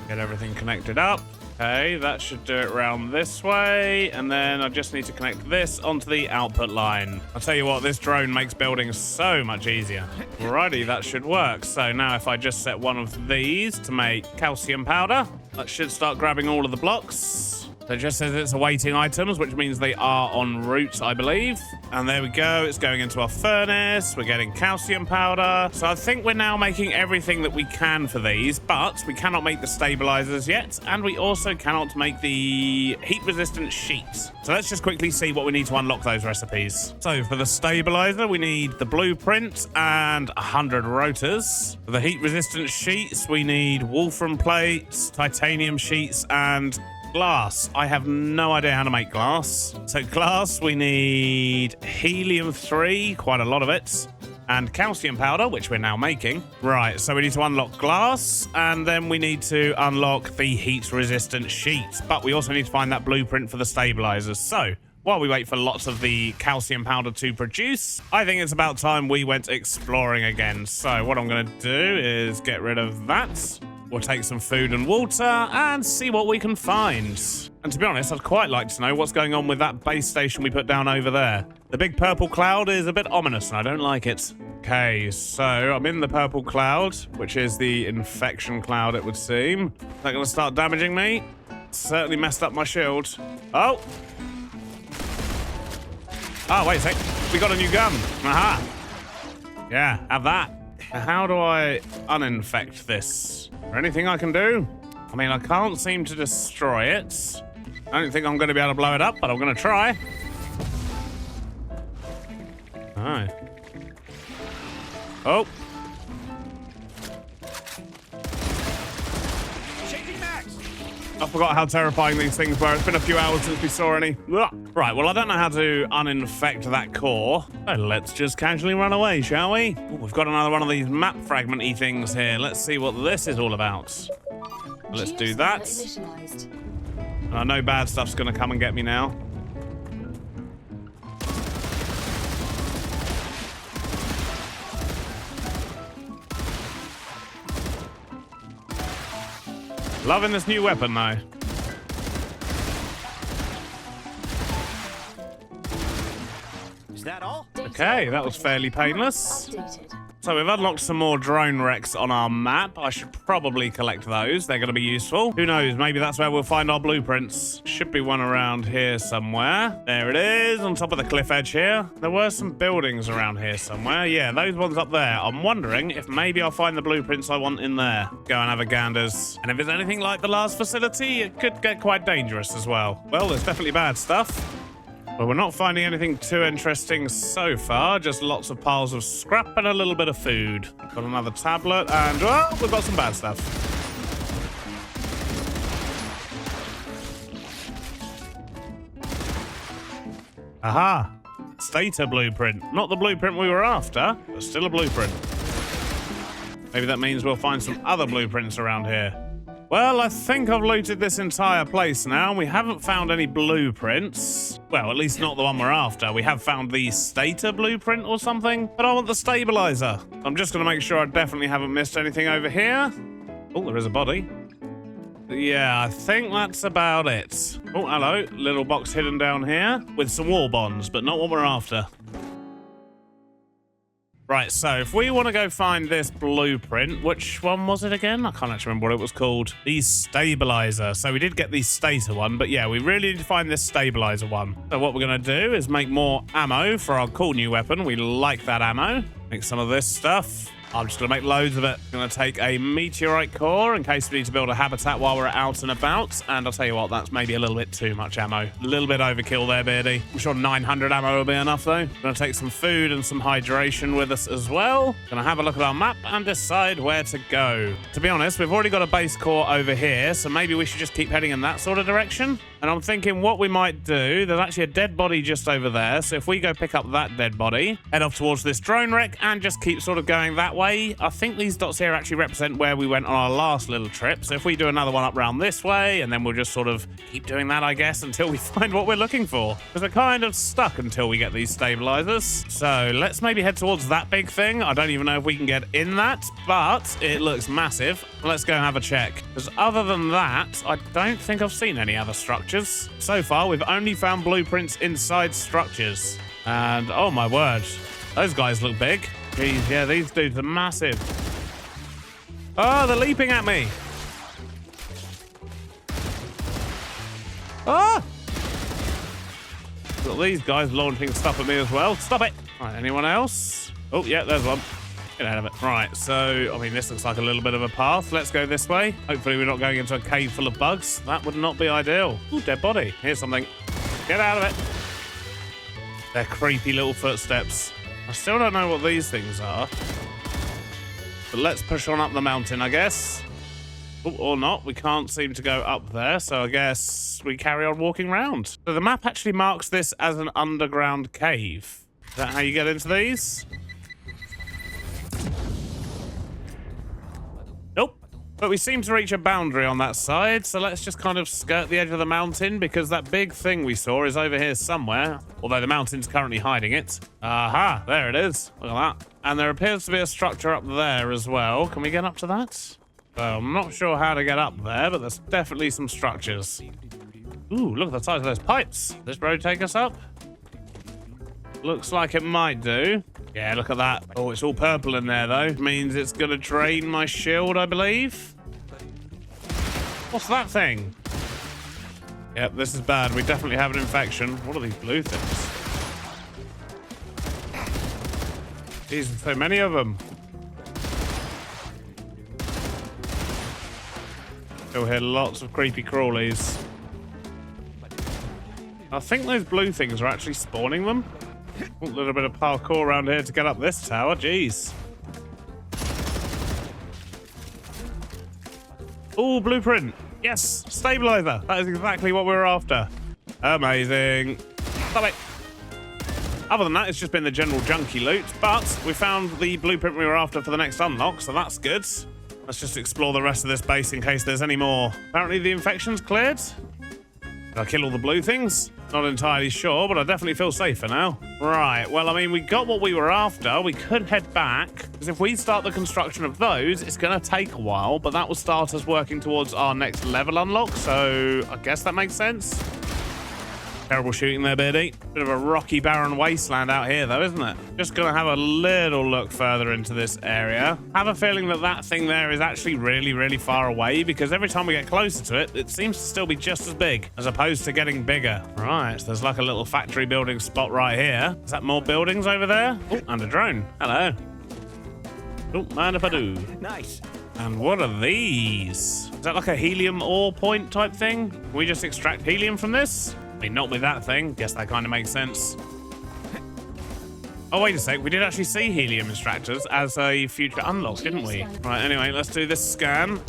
Speaker 1: Get everything connected up. Okay, that should do it round this way. And then I just need to connect this onto the output line. I'll tell you what, this drone makes building so much easier. Alrighty, that should work. So now if I just set one of these to make calcium powder, that should start grabbing all of the blocks. So it just says it's awaiting items, which means they are en route, I believe. And there we go. It's going into our furnace. We're getting calcium powder. So I think we're now making everything that we can for these, but we cannot make the stabilizers yet. And we also cannot make the heat-resistant sheets. So let's just quickly see what we need to unlock those recipes. So for the stabilizer, we need the blueprint and 100 rotors. For the heat-resistant sheets, we need wolfram plates, titanium sheets, and glass. I have no idea how to make glass. So glass, we need helium-3, quite a lot of it, and calcium powder, which we're now making. Right, so we need to unlock glass, and then we need to unlock the heat-resistant sheets. But we also need to find that blueprint for the stabilizers. So while we wait for lots of the calcium powder to produce, I think it's about time we went exploring again. So what I'm going to do is get rid of that. We'll take some food and water and see what we can find. And to be honest, I'd quite like to know what's going on with that base station we put down over there. The big purple cloud is a bit ominous and I don't like it. Okay, so I'm in the purple cloud, which is the infection cloud, it would seem. Is that going to start damaging me? Certainly messed up my shield. Oh! Oh, wait a sec. We got a new gun. Aha! Yeah, have that. How do I uninfect this? Is there anything I can do? I mean, I can't seem to destroy it. I don't think I'm going to be able to blow it up, but I'm going to try. Oh. Oh.
Speaker 3: Changing max.
Speaker 1: I forgot how terrifying these things were. It's been a few hours since we saw any. Ugh. Right, well, I don't know how to uninfect that core. So let's just casually run away, shall we? Ooh, we've got another one of these map fragment-y things here. Let's see what this is all about. Let's do that. I know bad stuff's going to come and get me now. Loving this new weapon, though.
Speaker 3: Is that all?
Speaker 1: Okay, that was fairly painless. So we've unlocked some more drone wrecks on our map. I should probably collect those. They're going to be useful. Who knows? Maybe that's where we'll find our blueprints. Should be one around here somewhere. There it is, on top of the cliff edge here. There were some buildings around here somewhere. Yeah, those ones up there. I'm wondering if maybe I'll find the blueprints I want in there. Go and have a ganders. And if it's anything like the last facility, it could get quite dangerous as well. Well, there's definitely bad stuff. But we're not finding anything too interesting so far, just lots of piles of scrap and a little bit of food. Got another tablet and, oh, we've got some bad stuff. Aha! Stator blueprint. Not the blueprint we were after, but still a blueprint. Maybe that means we'll find some other blueprints around here. Well, I think I've looted this entire place now. We haven't found any blueprints. Well, at least not the one we're after. We have found the stator blueprint or something, but I want the stabilizer. I'm just going to make sure I definitely haven't missed anything over here. Oh, there is a body. Yeah, I think that's about it. Oh, hello. Little box hidden down here with some war bonds, but not what we're after. Right, so if we want to go find this blueprint, which one was it again? I can't actually remember what it was called. The stabilizer. So we did get the stator one, but yeah, we really need to find this stabilizer one. So what we're going to do is make more ammo for our cool new weapon. We like that ammo. Make some of this stuff. I'm just going to make loads of it. I'm going to take a meteorite core in case we need to build a habitat while we're out and about. And I'll tell you what, that's maybe a little bit too much ammo. A little bit overkill there, Beardy. I'm sure 900 ammo will be enough, though. Going to take some food and some hydration with us as well. Going to have a look at our map and decide where to go. To be honest, we've already got a base core over here, so maybe we should just keep heading in that sort of direction. And I'm thinking what we might do, there's actually a dead body just over there. So if we go pick up that dead body, head off towards this drone wreck and just keep sort of going that way. I think these dots here actually represent where we went on our last little trip. So if we do another one up round this way, and then we'll just sort of keep doing that, I guess, until we find what we're looking for. Because we're kind of stuck until we get these stabilizers. So let's maybe head towards that big thing. I don't even know if we can get in that, but it looks massive. Let's go and have a check. Because other than that, I don't think I've seen any other structures. So far, we've only found blueprints inside structures. And, oh my word, those guys look big. Jeez, yeah, these dudes are massive. Oh, they're leaping at me. Ah! Got these guys launching stuff at me as well. Stop it. All right, anyone else? Oh, yeah, there's one. Get out of it. Right, so, I mean, this looks like a little bit of a path. Let's go this way. Hopefully we're not going into a cave full of bugs. That would not be ideal. Ooh, dead body. Here's something. Get out of it. They're creepy little footsteps. I still don't know what these things are. But let's push on up the mountain, I guess. Ooh, or not. We can't seem to go up there, so I guess we carry on walking around. So the map actually marks this as an underground cave. Is that how you get into these? Nope. But we seem to reach a boundary on that side, so let's just kind of skirt the edge of the mountain because that big thing we saw is over here somewhere, although the mountain's currently hiding it. Aha, there it is. Look at that. And there appears to be a structure up there as well. Can we get up to that? Well, I'm not sure how to get up there, but there's definitely some structures. Ooh, look at the size of those pipes. Does this road take us up? Looks like it might do. Yeah, look at that. Oh, it's all purple in there, though. Means it's going to drain my shield, I believe. What's that thing? Yep, this is bad. We definitely have an infection. What are these blue things? Jeez, so many of them. Still hear lots of creepy crawlies. I think those blue things are actually spawning them. A little bit of parkour around here to get up this tower. Jeez. Oh, blueprint. Yes, stabilizer. That is exactly what we were after. Amazing. Stop it. Other than that, it's just been the general junky loot, but we found the blueprint we were after for the next unlock, so that's good. Let's just explore the rest of this base in case there's any more. Apparently the infection's cleared. Did I kill all the blue things? Not entirely sure, but I definitely feel safer now. Right, well, I mean, we got what we were after. We could head back, because if we start the construction of those, it's going to take a while, but that will start us working towards our next level unlock, so I guess that makes sense. Terrible shooting there, Beardy. Bit of a rocky, barren wasteland out here, though, isn't it? Just going to have a little look further into this area. Have a feeling that that thing there is actually really, really far away, because every time we get closer to it, it seems to still be just as big, as opposed to getting bigger. Right, so there's like a little factory building spot right here. Is that more buildings over there? Oh, and a drone. Hello. Don't mind if I do.
Speaker 3: Nice.
Speaker 1: And what are these? Is that like a helium ore point type thing? Can we just extract helium from this? I mean, not with that thing. Guess that kind of makes sense. Oh, wait a sec. We did actually see helium extractors as a future unlock, didn't we? Right, anyway, let's do this scan.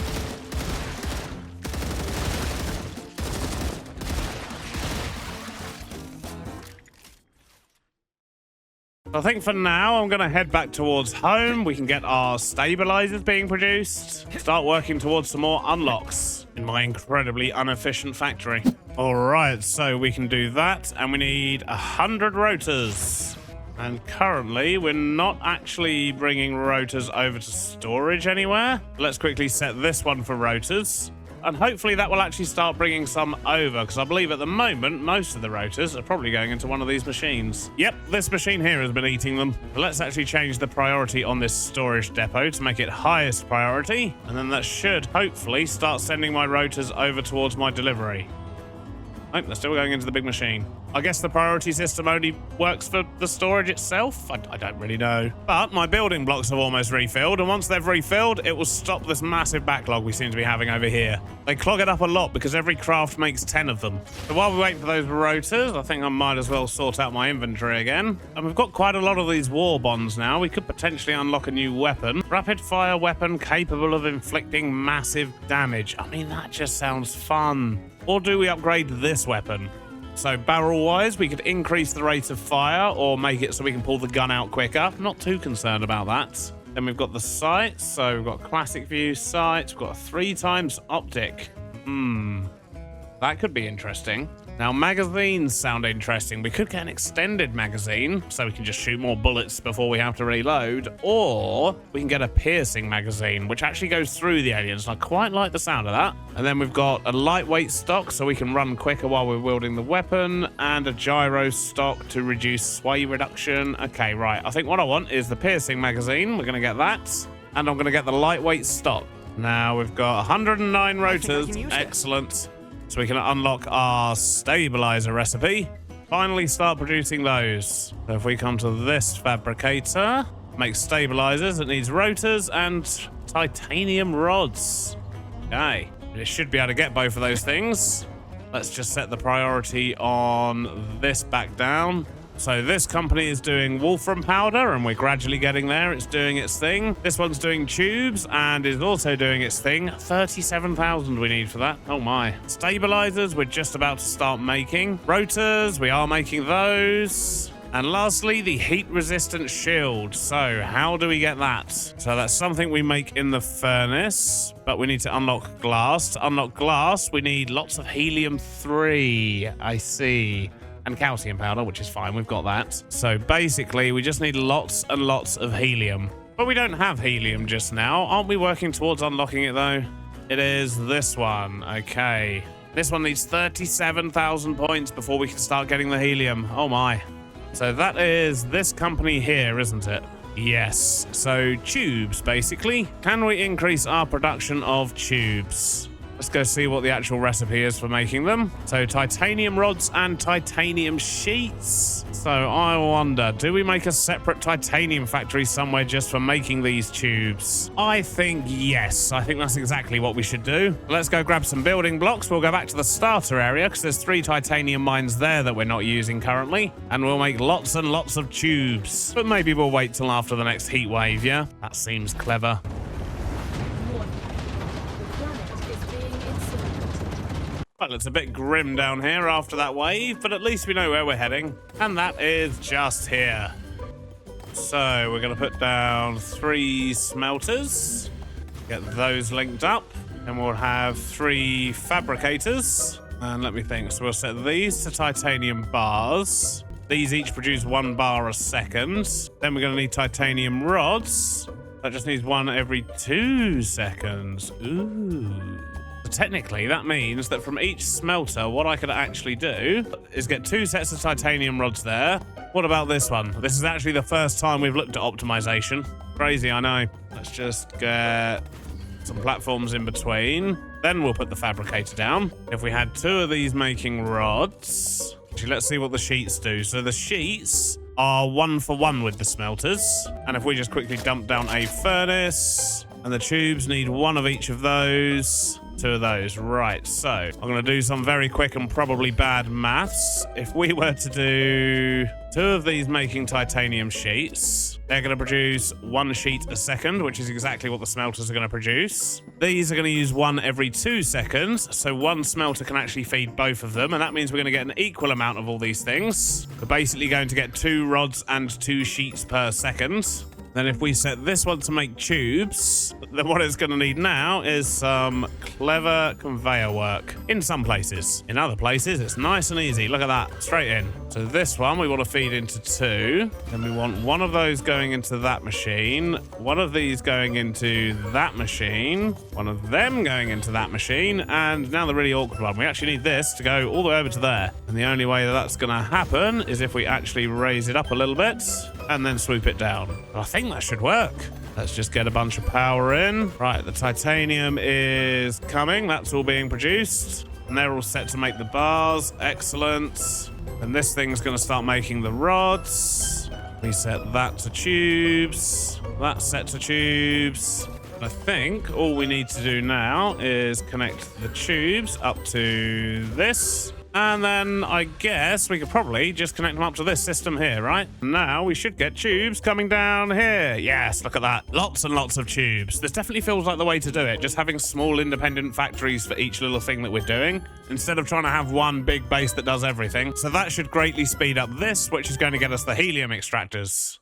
Speaker 1: I think for now, I'm going to head back towards home. We can get our stabilizers being produced. Start working towards some more unlocks in my incredibly inefficient factory. All right, so we can do that. And we need 100 rotors. And currently, we're not actually bringing rotors over to storage anywhere. Let's quickly set this one for rotors. and hopefully that will actually start bringing some over, because I believe at the moment most of the rotors are probably going into one of these machines. Yep, this machine here has been eating them. But let's actually change the priority on this storage depot to make it highest priority, and then that should hopefully start sending my rotors over towards my delivery. Nope, they're still going into the big machine. I guess the priority system only works for the storage itself? I don't really know. But my building blocks have almost refilled, and once they've refilled, it will stop this massive backlog we seem to be having over here. They clog it up a lot because every craft makes 10 of them. So while we wait for those rotors, I think I might as well sort out my inventory again. And we've got quite a lot of these war bonds now. We could potentially unlock a new weapon. Rapid fire weapon capable of inflicting massive damage. I mean, that just sounds fun. Or do we upgrade this weapon? So barrel-wise, we could increase the rate of fire or make it so we can pull the gun out quicker. Not too concerned about that. Then we've got the sights. So we've got classic view sights. We've got a 3x optic. That could be interesting. Now, magazines sound interesting. We could get an extended magazine, so we can just shoot more bullets before we have to reload, or we can get a piercing magazine, which actually goes through the aliens, and I quite like the sound of that. And then we've got a lightweight stock, so we can run quicker while we're wielding the weapon, and a gyro stock to reduce sway reduction. Okay, right. I think what I want is the piercing magazine. We're going to get that, and I'm going to get the lightweight stock. Now, we've got 109 rotors. Excellent. So we can unlock our stabilizer recipe. Finally start producing those. So if we come to this fabricator, make stabilizers, it needs rotors and titanium rods. Okay, it should be able to get both of those things. Let's just set the priority on this back down. So this company is doing wolfram powder, and we're gradually getting there. It's doing its thing. This one's doing tubes and is also doing its thing. 37,000 we need for that. Oh my. Stabilizers, we're just about to start making. Rotors, we are making those. And lastly, the heat-resistant shield. So how do we get that? So that's something we make in the furnace, but we need to unlock glass. To unlock glass, we need lots of helium-3. I see. And calcium powder, which is fine. We've got that. So basically, we just need lots and lots of helium. But we don't have helium just now. Aren't we working towards unlocking it, though? It is this one. Okay. This one needs 37,000 points before we can start getting the helium. Oh, my. So that is this company here, isn't it? Yes. So tubes, basically. Can we increase our production of tubes? Let's go see what the actual recipe is for making them. So titanium rods and titanium sheets. So I wonder, do we make a separate titanium factory somewhere just for making these tubes? I think yes. I think that's exactly what we should do. Let's go grab some building blocks. We'll go back to the starter area because there's 3 titanium mines there that we're not using currently. And we'll make lots and lots of tubes. But maybe we'll wait till after the next heat wave, yeah? That seems clever. Well, it's a bit grim down here after that wave, but at least we know where we're heading. And that is just here. So we're going to put down 3 smelters. Get those linked up. And we'll have 3 fabricators. And let me think. So we'll set these to titanium bars. These each produce 1 bar a second. Then we're going to need titanium rods. That just needs 1 every 2 seconds. Ooh. Technically, that means that from each smelter, what I could actually do is get 2 sets of titanium rods there. What about this one? This is actually the first time we've looked at optimization. Crazy, I know. Let's just get some platforms in between. Then we'll put the fabricator down. If we had 2 of these making rods... Actually, let's see what the sheets do. So the sheets are 1 for 1 with the smelters. And if we just quickly dump down a furnace... And the tubes need 1 of each of those. 2 of those. Right, so I'm going to do some very quick and probably bad maths. If we were to do 2 of these making titanium sheets, they're going to produce 1 sheet a second, which is exactly what the smelters are going to produce. These are going to use 1 every 2 seconds, so 1 smelter can actually feed both of them, and that means we're going to get an equal amount of all these things. We're basically going to get 2 rods and 2 sheets per second. Then if we set this one to make tubes, then what it's going to need now is some clever conveyor work in some places. In other places, it's nice and easy. Look at that, straight in. So this one we want to feed into 2. Then we want one of those going into that machine, one of these going into that machine, one of them going into that machine, and now the really awkward one. We actually need this to go all the way over to there. And the only way that that's going to happen is if we actually raise it up a little bit and then swoop it down. I think that should work. Let's just get a bunch of power in. Right, the titanium is coming. That's all being produced. And they're all set to make the bars. Excellent. And this thing's going to start making the rods. We set that to tubes. That's set to tubes. I think all we need to do now is connect the tubes up to this. And then I guess we could probably just connect them up to this system here, right? Now we should get tubes coming down here. Yes, look at that. Lots and lots of tubes. This definitely feels like the way to do it. Just having small independent factories for each little thing that we're doing, instead of trying to have one big base that does everything. So that should greatly speed up this, which is going to get us the helium extractors.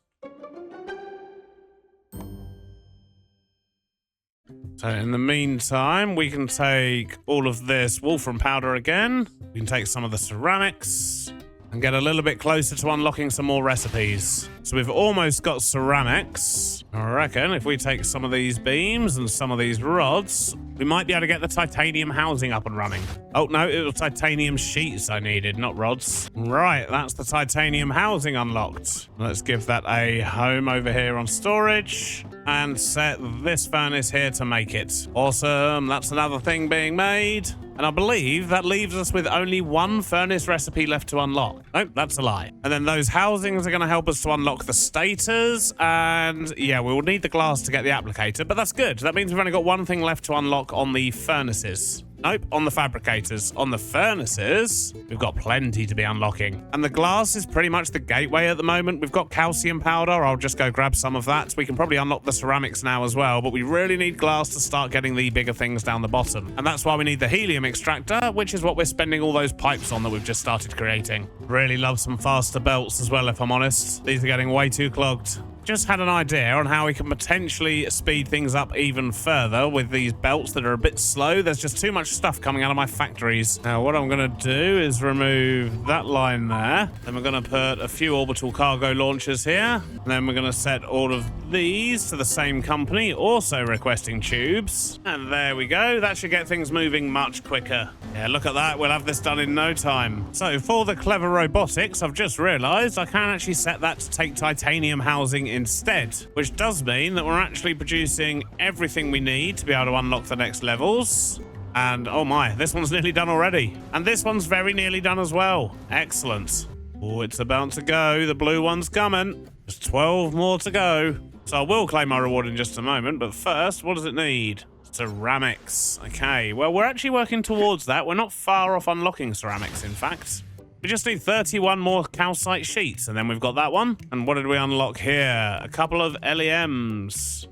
Speaker 1: So in the meantime, we can take all of this wolfram powder again. We can take some of the ceramics and get a little bit closer to unlocking some more recipes. So we've almost got ceramics. I reckon if we take some of these beams and some of these rods, we might be able to get the titanium housing up and running. Oh, no, it was titanium sheets I needed, not rods. Right, that's the titanium housing unlocked. Let's give that a home over here on storage and set this furnace here to make it. Awesome, that's another thing being made. And I believe that leaves us with only one furnace recipe left to unlock. Nope, that's a lie. And then those housings are going to help us to unlock the stators. And yeah, we will need the glass to get the applicator, but that's good. That means we've only got one thing left to unlock on the furnaces. Nope, on the fabricators. On the furnaces, we've got plenty to be unlocking. And the glass is pretty much the gateway at the moment. We've got calcium powder. I'll just go grab some of that. We can probably unlock the ceramics now as well, but we really need glass to start getting the bigger things down the bottom. And that's why we need the helium extractor, which is what we're spending all those pipes on that we've just started creating. Really love some faster belts as well, if I'm honest. These are getting way too clogged. Just had an idea on how we can potentially speed things up even further with these belts that are a bit slow. There's just too much stuff coming out of my factories. Now, what I'm going to do is remove that line there. Then we're going to put a few orbital cargo launchers here. And then we're going to set all of these to the same company, also requesting tubes. And there we go. That should get things moving much quicker. Yeah, look at that. We'll have this done in no time. So for the clever robotics, I've just realized I can actually set that to take titanium housing instead, which does mean that we're actually producing everything we need to be able to unlock the next levels. And oh my, this one's nearly done already. And this one's very nearly done as well. Excellent. Oh, it's about to go. The blue one's coming. There's 12 more to go. So I will claim my reward in just a moment, but first, what does it need? Ceramics. Okay, well, we're actually working towards that. We're not far off unlocking ceramics, in fact. We just need 31 more calcite sheets, and then we've got that one. And what did we unlock here? A couple of LEMs.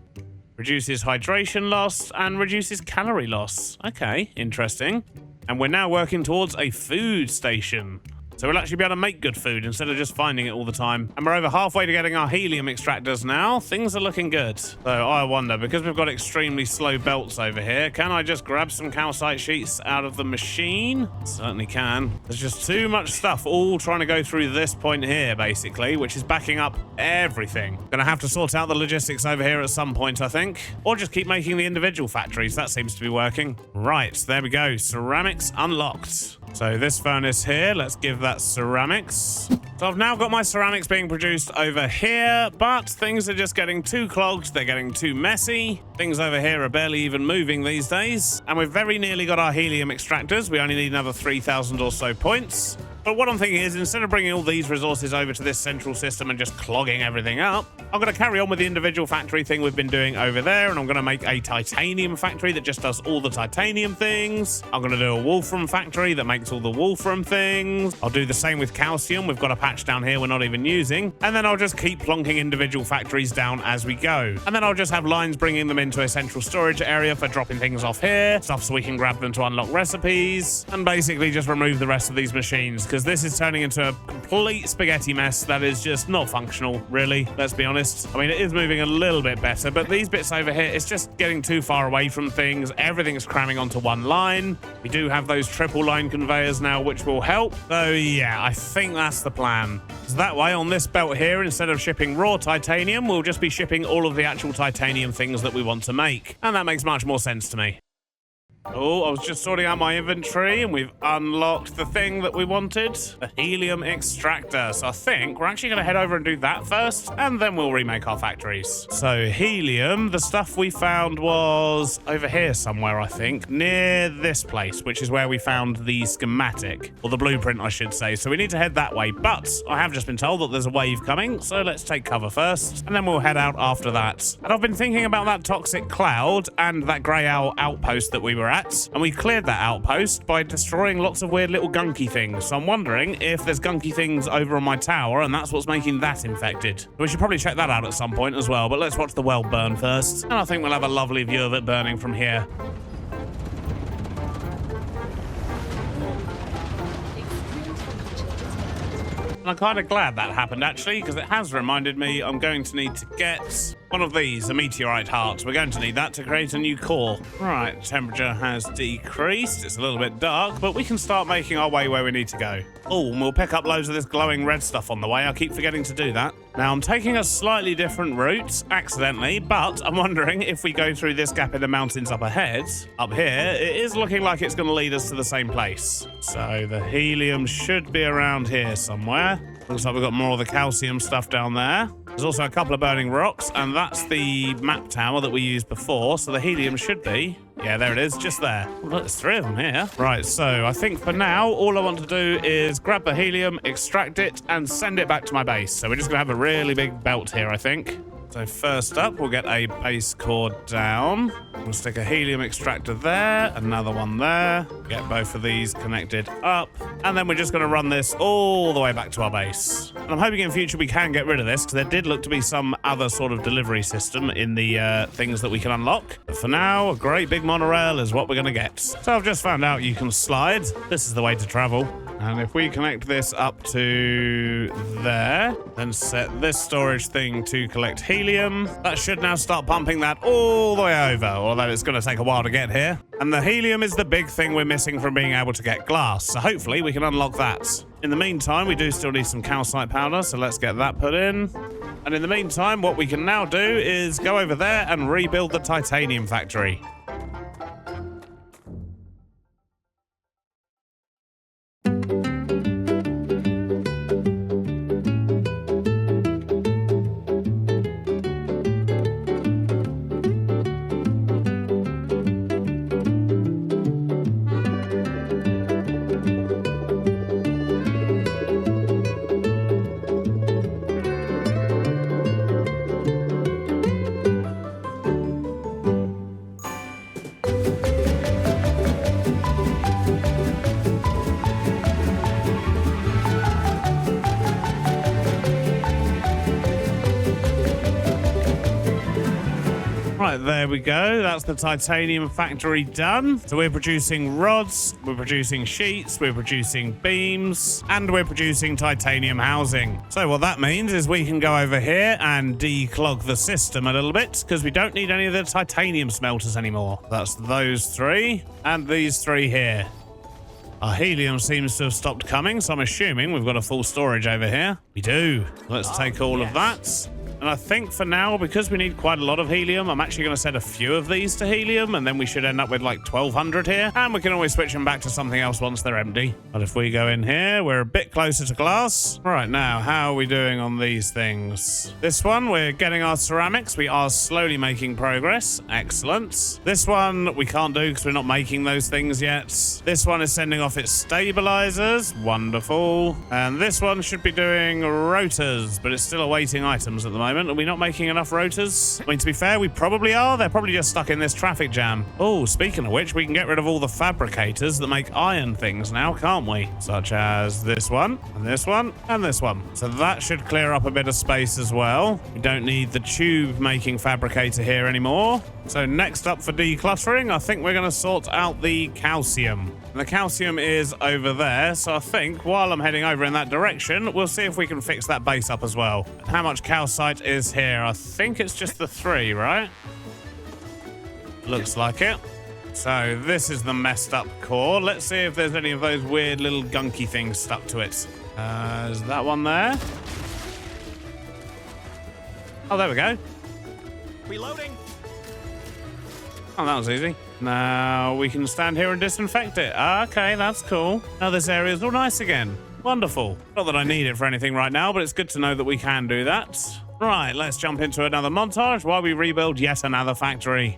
Speaker 1: Reduces hydration loss and reduces calorie loss. Okay, interesting. And we're now working towards a food station. So we'll actually be able to make good food instead of just finding it all the time. And we're over halfway to getting our helium extractors now. Things are looking good. So I wonder, because we've got extremely slow belts over here, can I just grab some calcite sheets out of the machine? Certainly can. There's just too much stuff all trying to go through this point here, basically, which is backing up everything. Gonna have to sort out the logistics over here at some point, I think. Or just keep making the individual factories. That seems to be working. Right, there we go. Ceramics unlocked. So this furnace here, let's give that ceramics. So I've now got my ceramics being produced over here, but things are just getting too clogged. They're getting too messy. Things over here are barely even moving these days. And we've very nearly got our helium extractors. We only need another 3,000 or so points. But what I'm thinking is, instead of bringing all these resources over to this central system and just clogging everything up, I'm going to carry on with the individual factory thing we've been doing over there, and I'm going to make a titanium factory that just does all the titanium things. I'm going to do a wolfram factory that makes all the wolfram things. I'll do the same with calcium. We've got a patch down here we're not even using. And then I'll just keep plonking individual factories down as we go. And then I'll just have lines bringing them into a central storage area for dropping things off here, stuff so we can grab them to unlock recipes, and basically just remove the rest of these machines. because this is turning into a complete spaghetti mess that is just not functional, really. Let's be honest. I mean, it is moving a little bit better, but these bits over here, it's just getting too far away from things. Everything's cramming onto one line. We do have those triple line conveyors now, which will help. So yeah, I think that's the plan. So that way, on this belt here, instead of shipping raw titanium, we'll just be shipping all of the actual titanium things that we want to make. And that makes much more sense to me. Oh, I was just sorting out my inventory and we've unlocked the thing that we wanted, the helium extractor. So I think we're actually going to head over and do that first, and then we'll remake our factories. So helium, the stuff we found was over here somewhere, I think, near this place, which is where we found the schematic, or the blueprint, I should say. So we need to head that way, but I have just been told that there's a wave coming, so let's take cover first, and then we'll head out after that. And I've been thinking about that toxic cloud and that grey owl outpost that we were at, and we cleared that outpost by destroying lots of weird little gunky things. So I'm wondering if there's gunky things over on my tower and that's what's making that infected. We should probably check that out at some point as well, but let's watch the well burn first. And I think we'll have a lovely view of it burning from here. And I'm kind of glad that happened, actually, because it has reminded me I'm going to need to get one of these, a meteorite heart. We're going to need that to create a new core. Right, temperature has decreased. It's a little bit dark, but we can start making our way where we need to go. Oh, and we'll pick up loads of this glowing red stuff on the way. I keep forgetting to do that. Now, I'm taking a slightly different route, accidentally, but I'm wondering if we go through this gap in the mountains up ahead, up here, it is looking like it's going to lead us to the same place. So the helium should be around here somewhere. Looks like we've got more of the calcium stuff down there. There's also a couple of burning rocks, and that's the map tower that we used before, so the helium should be... Yeah, there it is, just there. Oh, look, there's 3 of them here. Right, so I think for now, all I want to do is grab the helium, extract it, and send it back to my base. So we're just going to have a really big belt here, I think. So first up, we'll get a base core down. We'll stick a helium extractor there, another one there. Get both of these connected up. And then we're just going to run this all the way back to our base. And I'm hoping in future we can get rid of this, because there did look to be some other sort of delivery system in the things that we can unlock. But for now, a great big monorail is what we're going to get. So I've just found out you can slide. This is the way to travel. And if we connect this up to there, then set this storage thing to collect helium, that should now start pumping that all the way over, although it's going to take a while to get here. And the helium is the big thing we're missing from being able to get glass, so hopefully we can unlock that. In the meantime, we do still need some calcite powder, so let's get that put in. And in the meantime, what we can now do is go over there and rebuild the titanium factory. Right, there we go. That's the titanium factory done. So we're producing rods, we're producing sheets, we're producing beams, and we're producing titanium housing. So what that means is we can go over here and declog the system a little bit, because we don't need any of the titanium smelters anymore. That's those 3 and these 3 here. Our helium seems to have stopped coming, so I'm assuming we've got a full storage over here. We do. Let's take all of that. And I think for now, because we need quite a lot of helium, I'm actually going to set a few of these to helium, and then we should end up with like 1,200 here. And we can always switch them back to something else once they're empty. But if we go in here, we're a bit closer to glass. Right, now, how are we doing on these things? This one, we're getting our ceramics. We are slowly making progress. Excellent. This one, we can't do because we're not making those things yet. This one is sending off its stabilizers. Wonderful. And this one should be doing rotors, but it's still awaiting items at the moment. Are we not making enough rotors? I mean, to be fair, we probably are. They're probably just stuck in this traffic jam. Oh, speaking of which, we can get rid of all the fabricators that make iron things now, can't we? Such as this one, and this one, and this one. So that should clear up a bit of space as well. We don't need the tube-making fabricator here anymore. So next up for decluttering, I think we're going to sort out the calcium. And the calcium is over there, so I think while I'm heading over in that direction, we'll see if we can fix that base up as well. How much calcite is here? I think it's just the 3, right? Looks like it. So this is the messed up core. Let's see if there's any of those weird little gunky things stuck to it. Is that one there? Oh, there we go.
Speaker 3: Reloading.
Speaker 1: Oh, that was easy. Now we can stand here and disinfect it. Okay, that's cool. Now this area is all nice again. Wonderful. Not that I need it for anything right now, but it's good to know that we can do that. Right, let's jump into another montage while we rebuild yet another factory.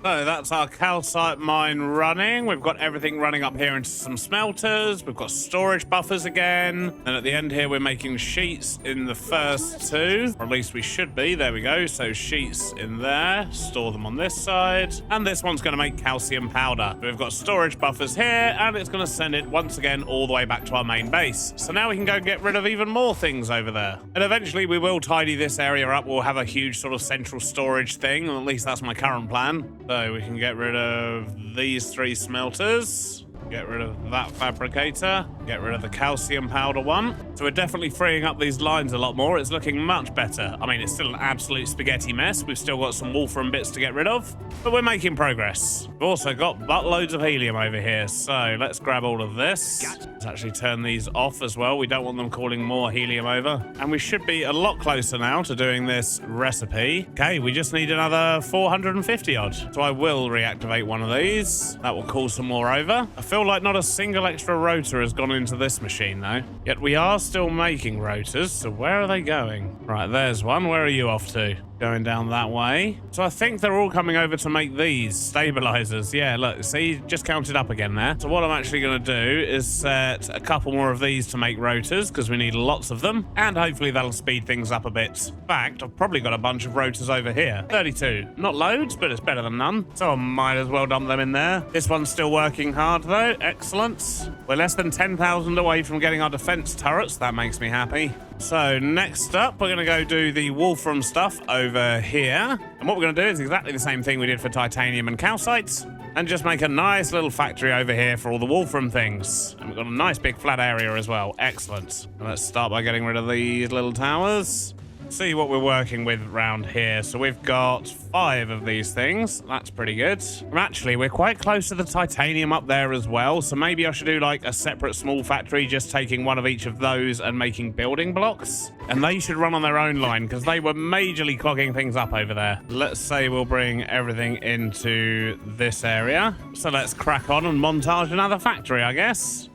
Speaker 1: So that's our calcite mine running. We've got everything running up here into some smelters. We've got storage buffers again. And at the end here, we're making sheets in the first 2. Or at least we should be. There we go. So sheets in there. Store them on this side. And this one's going to make calcium powder. We've got storage buffers here. And it's going to send it once again all the way back to our main base. So now we can go get rid of even more things over there. And eventually we will tidy this area up. We'll have a huge sort of central storage thing. Or at least that's my current plan. So we can get rid of these 3 smelters, get rid of that fabricator, get rid of the calcium powder one. So we're definitely freeing up these lines a lot more. It's looking much better. I mean, it's still an absolute spaghetti mess. We've still got some Wolfram bits to get rid of, but we're making progress. We've also got buttloads of helium over here. So let's grab all of this. Let's actually turn these off as well. We don't want them calling more helium over. And we should be a lot closer now to doing this recipe. Okay, we just need another 450 odd. So I will reactivate one of these. That will call some more over. I feel like not a single extra rotor has gone into this machine though. Yet we are still making rotors, so where are they going? Right, there's one. Where are you off to? Going down that way. So I think they're all coming over to make these stabilizers. Yeah, look, see, just counted up again there. So what I'm actually going to do is set a couple more of these to make rotors because we need lots of them. And hopefully that'll speed things up a bit. In fact, I've probably got a bunch of rotors over here. 32. Not loads, but it's better than none. So I might as well dump them in there. This one's still working hard though. Excellent. We're less than 10,000 away from getting our defense turrets. That makes me happy. So next up, we're going to go do the Wolfram stuff over here. And what we're going to do is exactly the same thing we did for titanium and calcite. And just make a nice little factory over here for all the Wolfram things. And we've got a nice big flat area as well. Excellent. And let's start by getting rid of these little towers. See what we're working with around here. So we've got 5 of these things. That's pretty good. Actually, we're quite close to the titanium up there as well. So maybe I should do like a separate small factory, just taking one of each of those and making building blocks. And they should run on their own line because they were majorly clogging things up over there. Let's say we'll bring everything into this area. So let's crack on and montage another factory, I guess.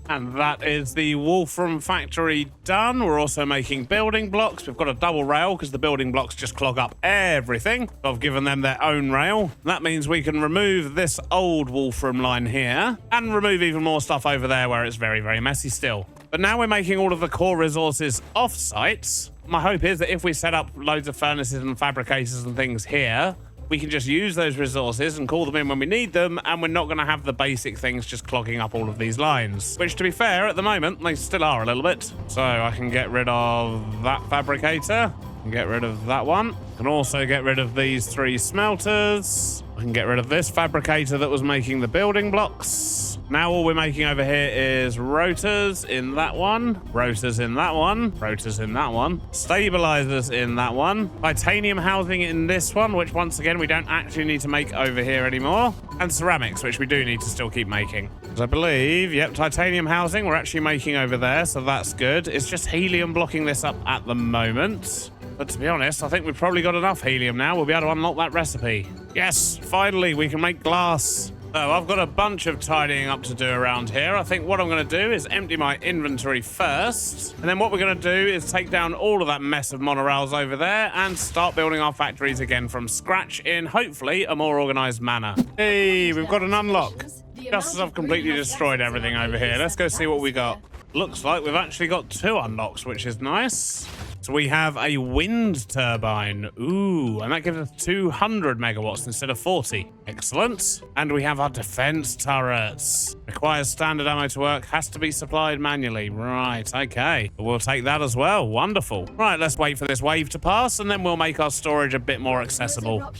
Speaker 1: And that is the Wolfram factory done. We're also making building blocks. We've got a double rail because the building blocks just clog up everything. I've given them their own rail. That means we can remove this old Wolfram line here and remove even more stuff over there where it's very, very messy still. But now we're making all of the core resources off-site. My hope is that if we set up loads of furnaces and fabricators and things here, we can just use those resources and call them in when we need them, and we're not going to have the basic things just clogging up all of these lines. Which, to be fair, at the moment, they still are a little bit. So I can get rid of that fabricator, and get rid of that one. I can also get rid of these 3 smelters. I can get rid of this fabricator that was making the building blocks. Now all we're making over here is rotors in that one, rotors in that one, rotors in that one, stabilizers in that one, titanium housing in this one, which once again we don't actually need to make over here anymore, and ceramics, which we do need to still keep making. Because I believe, yep, titanium housing we're actually making over there, so that's good. It's just helium blocking this up at the moment. But to be honest, I think we've probably got enough helium now. We'll be able to unlock that recipe. Yes, finally, we can make glass. So I've got a bunch of tidying up to do around here. I think what I'm going to do is empty my inventory first. And then what we're going to do is take down all of that mess of monorails over there and start building our factories again from scratch in hopefully a more organized manner. Hey, we've got an unlock. Just as I've completely destroyed everything over here. Let's go see what we got. Looks like we've actually got 2 unlocks, which is nice. So we have a wind turbine. Ooh, and that gives us 200 megawatts instead of 40. Excellent. And we have our defense turrets. Requires standard ammo to work. Has to be supplied manually. Right, okay. We'll take that as well. Wonderful. Right, let's wait for this wave to pass, and then we'll make our storage a bit more accessible.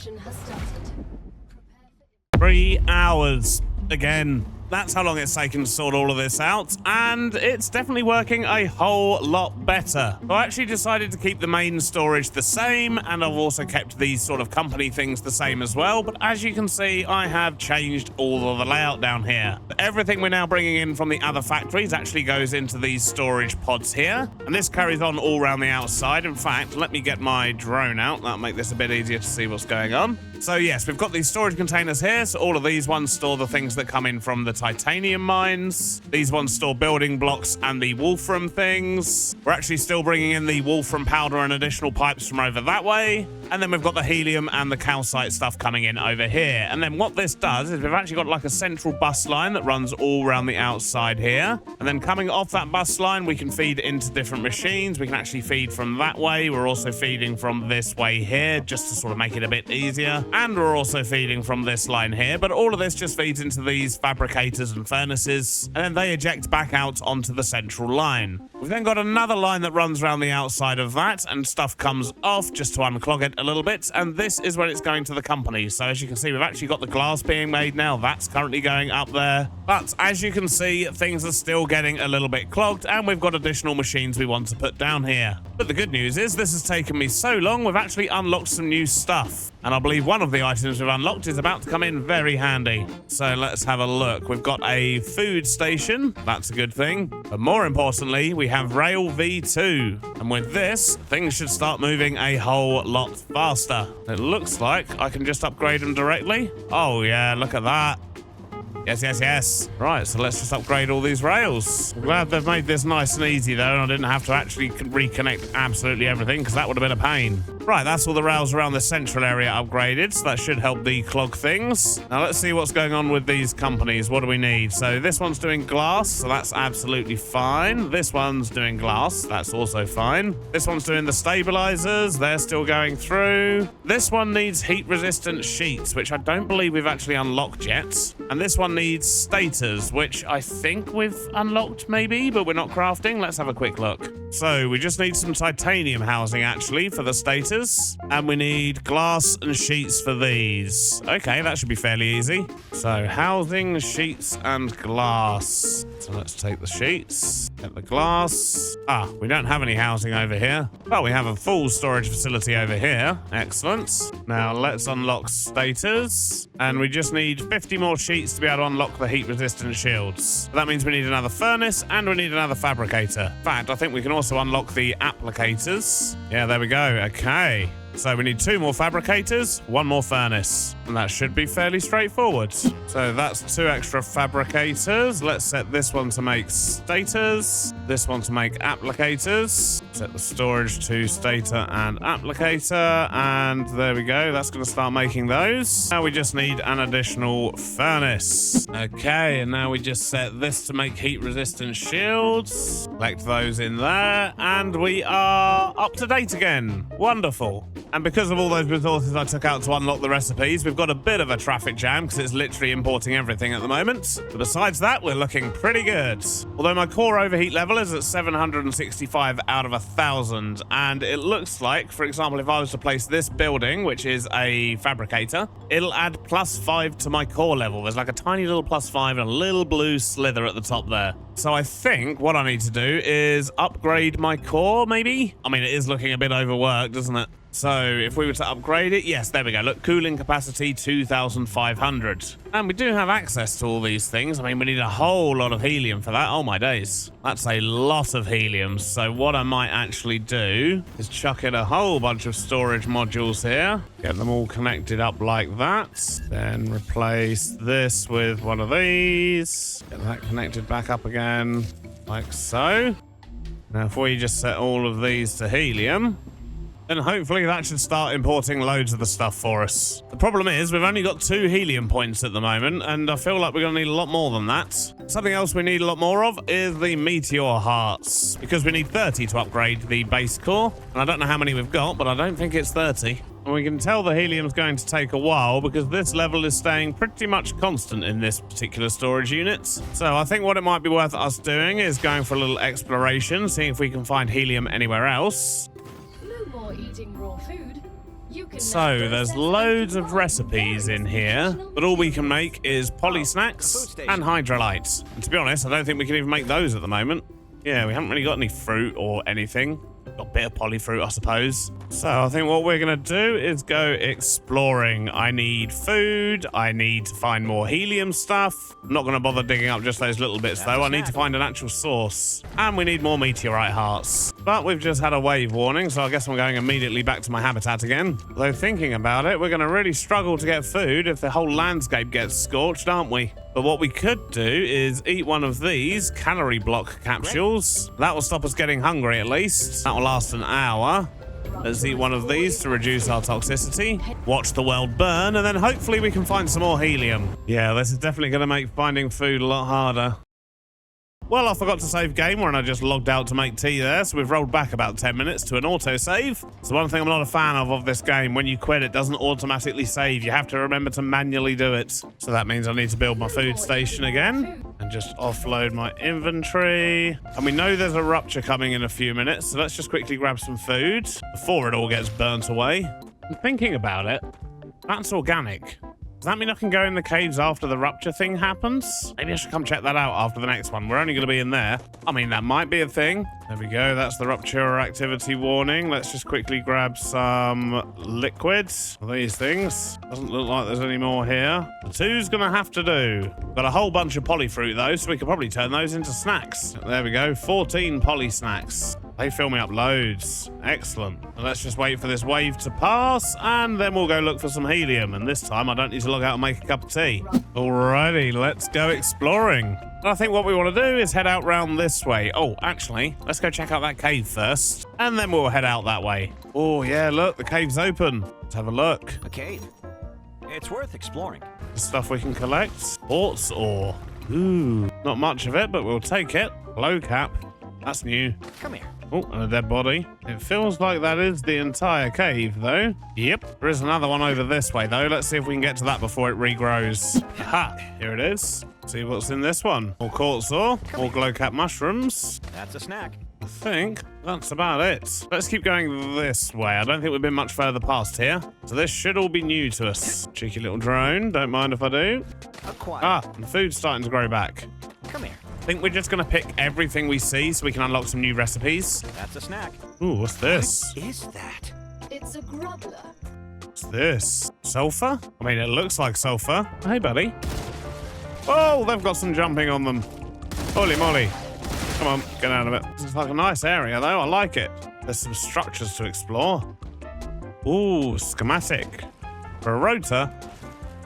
Speaker 1: 3 hours. Again, that's how long it's taken to sort all of this out, and it's definitely working a whole lot better. So I actually decided to keep the main storage the same, and I've also kept these sort of company things the same as well, but as you can see, I have changed all of the layout down here. Everything we're now bringing in from the other factories actually goes into these storage pods here, and this carries on all around the outside. In fact, let me get my drone out. That'll make this a bit easier to see what's going on. So yes, we've got these storage containers here, so all of these ones store the things that come in from the titanium mines. These ones store building blocks and the wolfram things. We're actually still bringing in the wolfram powder and additional pipes from over that way. And then we've got the helium and the calcite stuff coming in over here. And then what this does is we've actually got like a central bus line that runs all around the outside here. And then coming off that bus line, we can feed into different machines. We can actually feed from that way. We're also feeding from this way here, just to sort of make it a bit easier. And we're also feeding from this line here. But all of this just feeds into these fabricators and furnaces. And then they eject back out onto the central line. We've then got another line that runs around the outside of that, and stuff comes off just to unclog it a little bit, and this is where it's going to the company. So as you can see, we've actually got the glass being made now. That's currently going up there. But as you can see, things are still getting a little bit clogged, and we've got additional machines we want to put down here. But the good news is this has taken me so long, we've actually unlocked some new stuff. And I believe one of the items we've unlocked is about to come in very handy. So let's have a look. We've got a food station. That's a good thing. But more importantly, we have Rail V2. And with this, things should start moving a whole lot faster. It looks like I can just upgrade them directly. Oh yeah, look at that. Yes, yes, yes. Right, so let's just upgrade all these rails. I'm glad they've made this nice and easy, though, and I didn't have to actually reconnect absolutely everything, because that would have been a pain. Right, that's all the rails around the central area upgraded, so that should help declog things. Now, let's see what's going on with these companies. What do we need? So this one's doing glass, so that's absolutely fine. This one's doing glass. That's also fine. This one's doing the stabilizers. They're still going through. This one needs heat-resistant sheets, which I don't believe we've actually unlocked yet. And this one needs stators, which I think we've unlocked maybe, but we're not crafting. Let's have a quick look. So we just need some titanium housing actually for the stators, and we need glass and sheets for these. Okay, that should be fairly easy. So housing, sheets, and glass. So let's take the sheets, get the glass. We don't have any housing over here, but we have a full storage facility over here. Excellent. Now let's unlock stators, and we just need 50 more sheets to be able to unlock the heat-resistant shields. That means we need another furnace, and we need another fabricator. In fact, I think we can also unlock the applicators. Yeah, there we go. Okay. So we need 2 more fabricators, 1 more furnace, and that should be fairly straightforward. So that's 2 extra fabricators. Let's set this one to make stators, this one to make applicators. Set the storage to stator and applicator, and there we go. That's going to start making those. Now we just need an additional furnace. Okay, and now we just set this to make heat-resistant shields. Select those in there, and we are up to date again. Wonderful. And because of all those resources I took out to unlock the recipes, we've got a bit of a traffic jam because it's literally importing everything at the moment. But besides that, we're looking pretty good. Although my core overheat level is at 765 out of 1,000. And it looks like, for example, if I was to place this building, which is a fabricator, it'll add +5 to my core level. There's like a tiny little +5 and a little blue slither at the top there. So I think what I need to do is upgrade my core, maybe? I mean, it is looking a bit overworked, isn't it? So if we were to upgrade it, yes, there we go. Look, cooling capacity 2,500. And we do have access to all these things. I mean, we need a whole lot of helium for that. Oh my days. That's a lot of helium. So what I might actually do is chuck in a whole bunch of storage modules here. Get them all connected up like that. Then replace this with one of these. Get that connected back up again, like so. Now, if we just set all of these to helium, then hopefully that should start importing loads of the stuff for us. The problem is we've only got 2 helium points at the moment, and I feel like we're going to need a lot more than that. Something else we need a lot more of is the meteor hearts, because we need 30 to upgrade the base core. And I don't know how many we've got, but I don't think it's 30. And we can tell the helium's going to take a while because this level is staying pretty much constant in this particular storage unit. So I think what it might be worth us doing is going for a little exploration, seeing if we can find helium anywhere else.
Speaker 2: No more eating raw food. You can
Speaker 1: So there's loads of recipes in here, but all we can make is poly snacks and hydrolytes. And to be honest, I don't think we can even make those at the moment. Yeah, we haven't really got any fruit or anything. Got a bit of polyfruit, I suppose. So I think what we're going to do is go exploring. I need food. I need to find more helium stuff. I'm not going to bother digging up just those little bits, though. I need to find an actual source. And we need more meteorite hearts. But we've just had a wave warning, so I guess I'm going immediately back to my habitat again. Though thinking about it, we're going to really struggle to get food if the whole landscape gets scorched, aren't we? But what we could do is eat one of these calorie block capsules. That will stop us getting hungry at least. That will last an hour. Let's eat one of these to reduce our toxicity. Watch the world burn, and then hopefully we can find some more helium. Yeah, this is definitely going to make finding food a lot harder. Well, I forgot to save game when I just logged out to make tea there, so we've rolled back about 10 minutes to an autosave. So one thing I'm not a fan of this game, when you quit, it doesn't automatically save. You have to remember to manually do it. So that means I need to build my food station again and just offload my inventory. And we know there's a rupture coming in a few minutes, so let's just quickly grab some food before it all gets burnt away. I'm thinking about it. That's organic. Does that mean I can go in the caves after the rupture thing happens? Maybe I should come check that out after the next one. We're only going to be in there. I mean, that might be a thing. There we go. That's the rupture activity warning. Let's just quickly grab some liquids. These things. Doesn't look like there's any more here. The 2's going to have to do. Got a whole bunch of polyfruit, though, so we could probably turn those into snacks. There we go. 14 poly snacks. They fill me up loads. Excellent. And let's just wait for this wave to pass, and then we'll go look for some helium. And this time, I don't need to log out and make a cup of tea. Alrighty, let's go exploring. And I think what we want to do is head out round this way. Oh, actually, let's go check out that cave first, and then we'll head out that way. Oh, yeah, look, the cave's open. Let's have a look.
Speaker 3: A cave. It's worth exploring.
Speaker 1: The stuff we can collect. Quartz ore. Ooh, not much of it, but we'll take it. Low cap. That's new.
Speaker 3: Come here.
Speaker 1: Oh, and a dead body. It feels like that is the entire cave, though. Yep. There is another one over this way, though. Let's see if we can get to that before it regrows. Ha! Here it is. See what's in this one. More quartz ore. More glow cap mushrooms.
Speaker 3: That's a snack.
Speaker 1: I think that's about it. Let's keep going this way. I don't think we've been much further past here. So this should all be new to us. Cheeky little drone. Don't mind if I do.
Speaker 3: Acquired.
Speaker 1: Ah, the food's starting to grow back.
Speaker 3: Come here.
Speaker 1: I think we're just going to pick everything we see so we can unlock some new recipes.
Speaker 3: That's a snack.
Speaker 1: Ooh, what's this?
Speaker 3: What is that?
Speaker 2: It's a grubbler.
Speaker 1: What's this? Sulfur? I mean, it looks like sulfur. Hey, buddy. Oh, they've got some jumping on them. Holy moly. Come on, get out of it. This is like a nice area, though. I like it. There's some structures to explore. Ooh, schematic. For a rotor?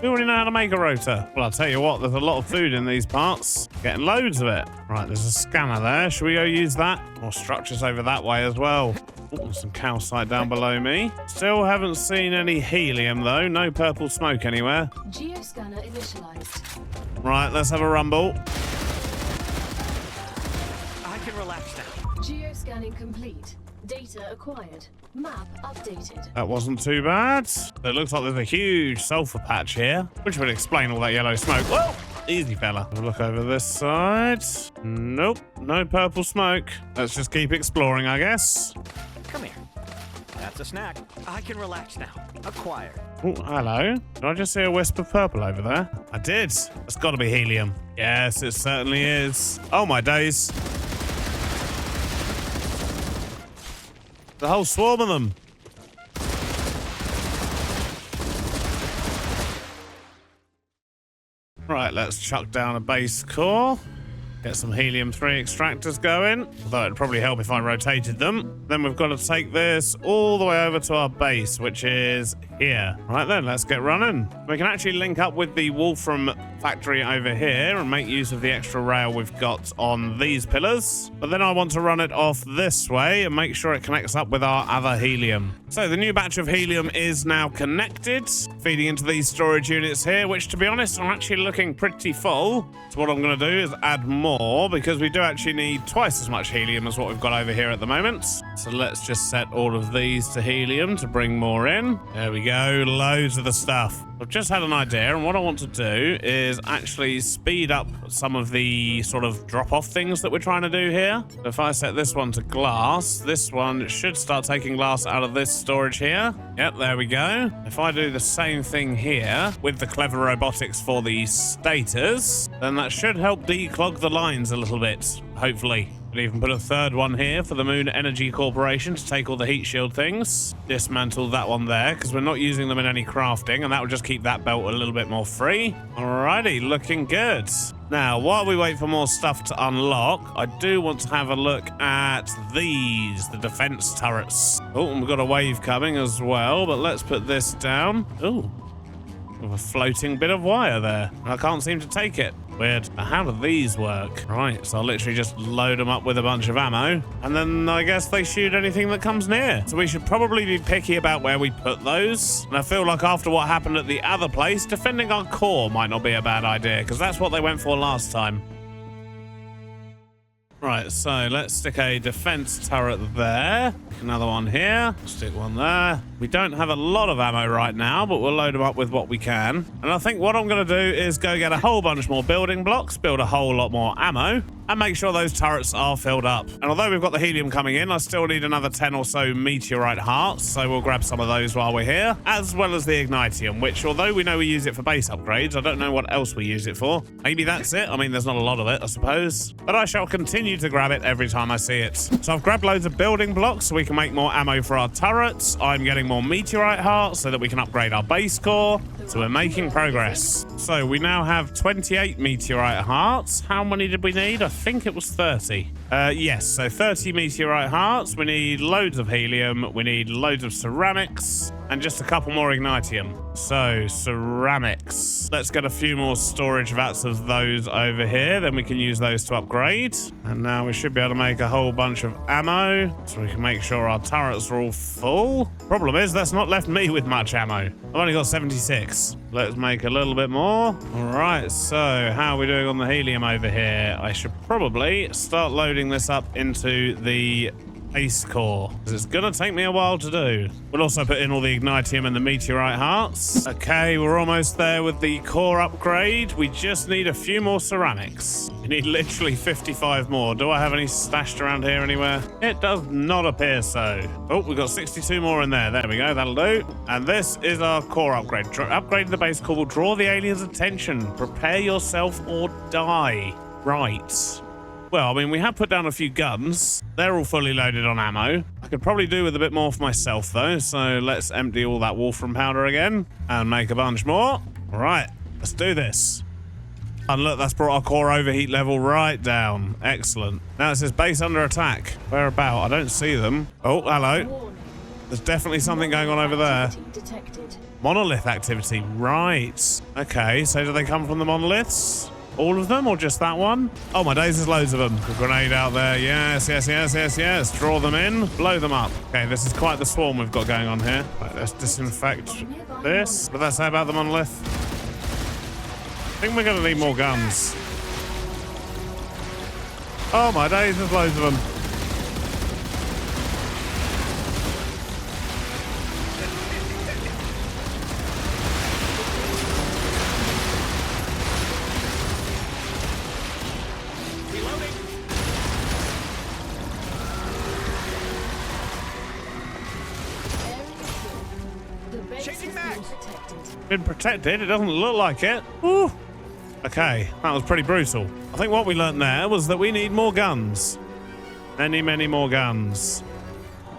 Speaker 1: We already know how to make a rotor. Well, I'll tell you what, there's a lot of food in these parts. Getting loads of it. Right, there's a scanner there. Should we go use that? More structures over that way as well. Ooh, some calcite down below me. Still haven't seen any helium, though. No purple smoke anywhere.
Speaker 2: Geoscanner initialized.
Speaker 1: Right, let's have a rumble.
Speaker 3: I can relax now.
Speaker 2: Geoscanning complete. Data acquired. Map updated.
Speaker 1: That wasn't too bad. It looks like there's a huge sulfur patch here, which would explain all that yellow smoke. Whoa! Easy, fella. Have a look over this side. Nope, no purple smoke. Let's just keep exploring, I guess.
Speaker 3: Come here. That's a snack. I can relax now. Acquired.
Speaker 1: Oh, hello. Did I just see a wisp of purple over there? I did. It's got to be helium. Yes, it certainly is. Oh, my days. The whole swarm of them. let's chuck down a base core. Get some helium-3 extractors going, although it'd probably help if I rotated them. Then we've got to take this all the way over to our base, which is here. Right then, let's get running. We can actually link up with the Wolfram factory over here and make use of the extra rail we've got on these pillars. But then I want to run it off this way and make sure it connects up with our other helium. So the new batch of helium is now connected, feeding into these storage units here, which to be honest are actually looking pretty full. So what I'm going to do is add more, because we do actually need twice as much helium as what we've got over here at the moment. So let's just set all of these to helium to bring more in. There we go, loads of the stuff. I've just had an idea, and what I want to do is actually speed up some of the sort of drop-off things that we're trying to do here. So if I set this one to glass, this one should start taking glass out of this storage here. Yep, there we go. If I do the same thing here with the clever robotics for the stators, then that should help declog the lines a little bit, hopefully. Could even put a third one here for the Moon Energy Corporation to take all the heat shield things. Dismantle that one there, because we're not using them in any crafting, and that will just keep that belt a little bit more free. Alrighty, looking good. Now, while we wait for more stuff to unlock, I do want to have a look at these, the defense turrets. Oh, and we've got a wave coming as well, but let's put this down. Oh, with a floating bit of wire there. I can't seem to take it. Weird. How do these work? Right, so I'll literally just load them up with a bunch of ammo, and then I guess they shoot anything that comes near. So we should probably be picky about where we put those. And I feel like after what happened at the other place, defending our core might not be a bad idea, because that's what they went for last time. Right, so let's stick a defense turret there. Another one here. Stick one there. We don't have a lot of ammo right now, but we'll load them up with what we can. And I think what I'm going to do is go get a whole bunch more building blocks, build a whole lot more ammo, and make sure those turrets are filled up. And although we've got the helium coming in, I still need another 10 or so meteorite hearts, so we'll grab some of those while we're here, as well as the ignitium, which although we know we use it for base upgrades, I don't know what else we use it for. Maybe that's it. I mean, there's not a lot of it, I suppose. But I shall continue to grab it every time I see it. So I've grabbed loads of building blocks so we can make more ammo for our turrets. I'm getting more meteorite hearts so that we can upgrade our base core. So we're making progress. So we now have 28 meteorite hearts. How many did we need? I think it was 30. Yes, so 30 meteorite hearts. We need loads of helium. We need loads of ceramics. And just a couple more ignitium. So, ceramics. Let's get a few more storage vats of those over here. Then we can use those to upgrade. And now we should be able to make a whole bunch of ammo. So we can make sure our turrets are all full. Problem is, that's not left me with much ammo. I've only got 76. Let's make a little bit more. All right, so how are we doing on the helium over here? I should probably start loading this up into the base core, because it's gonna take me a while to do. We'll also put in all the ignitium and the meteorite hearts. Okay, we're almost there with the core upgrade. We just need a few more ceramics. We need literally 55 more. Do I have any stashed around here anywhere? It does not appear so. Oh, we've got 62 more in there. There we go, that'll do. And this is our core upgrade. Upgrading the base core will draw the aliens' attention. Prepare yourself or die. Right. Well, I mean, we have put down a few guns. They're all fully loaded on ammo. I could probably do with a bit more for myself, though. So let's empty all that Wolfram powder again and make a bunch more. All right, let's do this. And look, that's brought our core overheat level right down. Excellent. Now it says base under attack. Where about? I don't see them. Oh, hello. There's definitely something going on over there. Monolith activity. Right. Okay, so do they come from the monoliths? All of them, or just that one? Oh my days, there's loads of them. A grenade out there. Yes, yes, yes, yes, yes. Draw them in, blow them up. Okay, this is quite the swarm we've got going on here. Right, let's disinfect this. What did that say about the monolith? I think we're going to need more guns. Oh my days, there's loads of them. Been protected? It doesn't look like it. Ooh. Okay, that was pretty brutal. I think what we learned there was that we need more guns. Many, many more guns.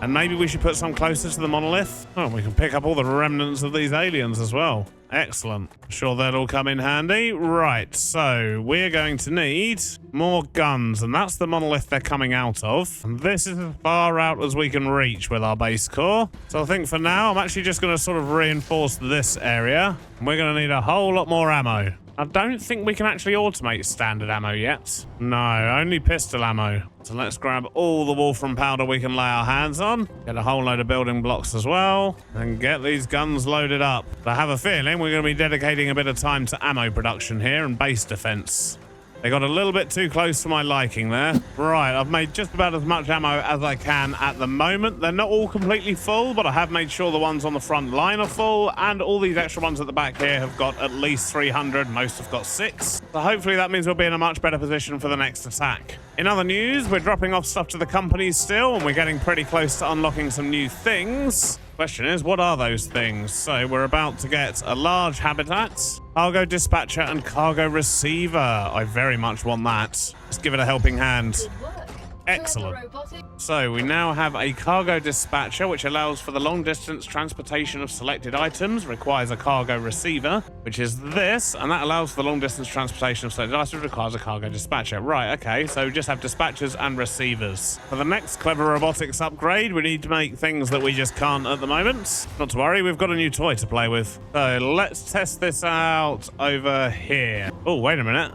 Speaker 1: And maybe we should put some closer to the monolith. Oh, we can pick up all the remnants of these aliens as well. Excellent. Sure, that'll come in handy. Right, so we're going to need more guns, and that's the monolith they're coming out of. And this is as far out as we can reach with our base core. So I think for now, I'm actually just going to sort of reinforce this area. And we're going to need a whole lot more ammo. I don't think we can actually automate standard ammo yet. No, only pistol ammo. So let's grab all the Wolfram powder we can lay our hands on. Get a whole load of building blocks as well. And get these guns loaded up. I have a feeling we're going to be dedicating a bit of time to ammo production here and base defense. They got a little bit too close for my liking there. Right, I've made just about as much ammo as I can at the moment. They're not all completely full, but I have made sure the ones on the front line are full, and all these extra ones at the back here have got at least 300. Most have got 6. So hopefully that means we'll be in a much better position for the next attack. In other news, we're dropping off stuff to the companies still, and we're getting pretty close to unlocking some new things. Question is, what are those things? So we're about to get a large habitat, cargo dispatcher, and cargo receiver. I very much want that. Let's give it a helping hand.
Speaker 2: Good work.
Speaker 1: Excellent.
Speaker 2: Clever robotic.
Speaker 1: So we now have a cargo dispatcher, which allows for the long-distance transportation of selected items, requires a cargo receiver, which is this, and that allows for the long-distance transportation of selected items, requires a cargo dispatcher. Right, okay, so we just have dispatchers and receivers. For the next clever robotics upgrade, we need to make things that we just can't at the moment. Not to worry, we've got a new toy to play with. So let's test this out over here. Oh, wait a minute.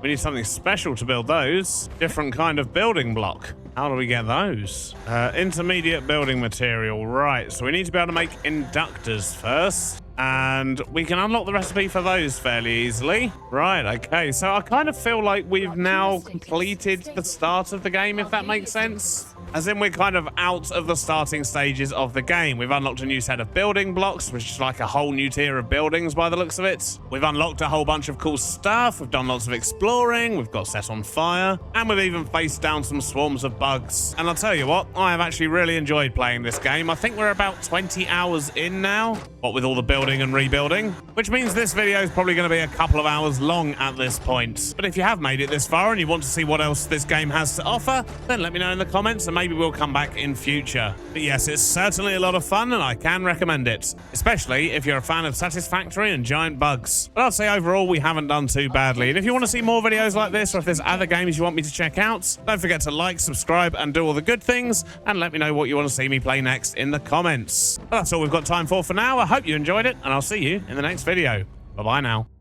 Speaker 1: We need something special to build those. Different kind of building block. How do we get those? Intermediate building material. Right, so we need to be able to make inductors first. And we can unlock the recipe for those fairly easily. Right, okay. So I kind of feel like we've now completed the start of the game, if that makes sense. As in, we're kind of out of the starting stages of the game. We've unlocked a new set of building blocks, which is like a whole new tier of buildings by the looks of it. We've unlocked a whole bunch of cool stuff. We've done lots of exploring. We've got set on fire. And we've even faced down some swarms of bugs. And I'll tell you what, I have actually really enjoyed playing this game. I think we're about 20 hours in now, what with all the building and rebuilding, which means this video is probably going to be a couple of hours long at this point. But if you have made it this far and you want to see what else this game has to offer, then let me know in the comments and maybe we'll come back in future. But yes, it's certainly a lot of fun and I can recommend it, especially if you're a fan of Satisfactory and giant bugs. But I'd say overall we haven't done too badly. And if you want to see more videos like this, or if there's other games you want me to check out, don't forget to like, subscribe and do all the good things, and let me know what you want to see me play next in the comments. But that's all we've got time for now. I hope you enjoyed it and I'll see you in the next video. Bye bye now.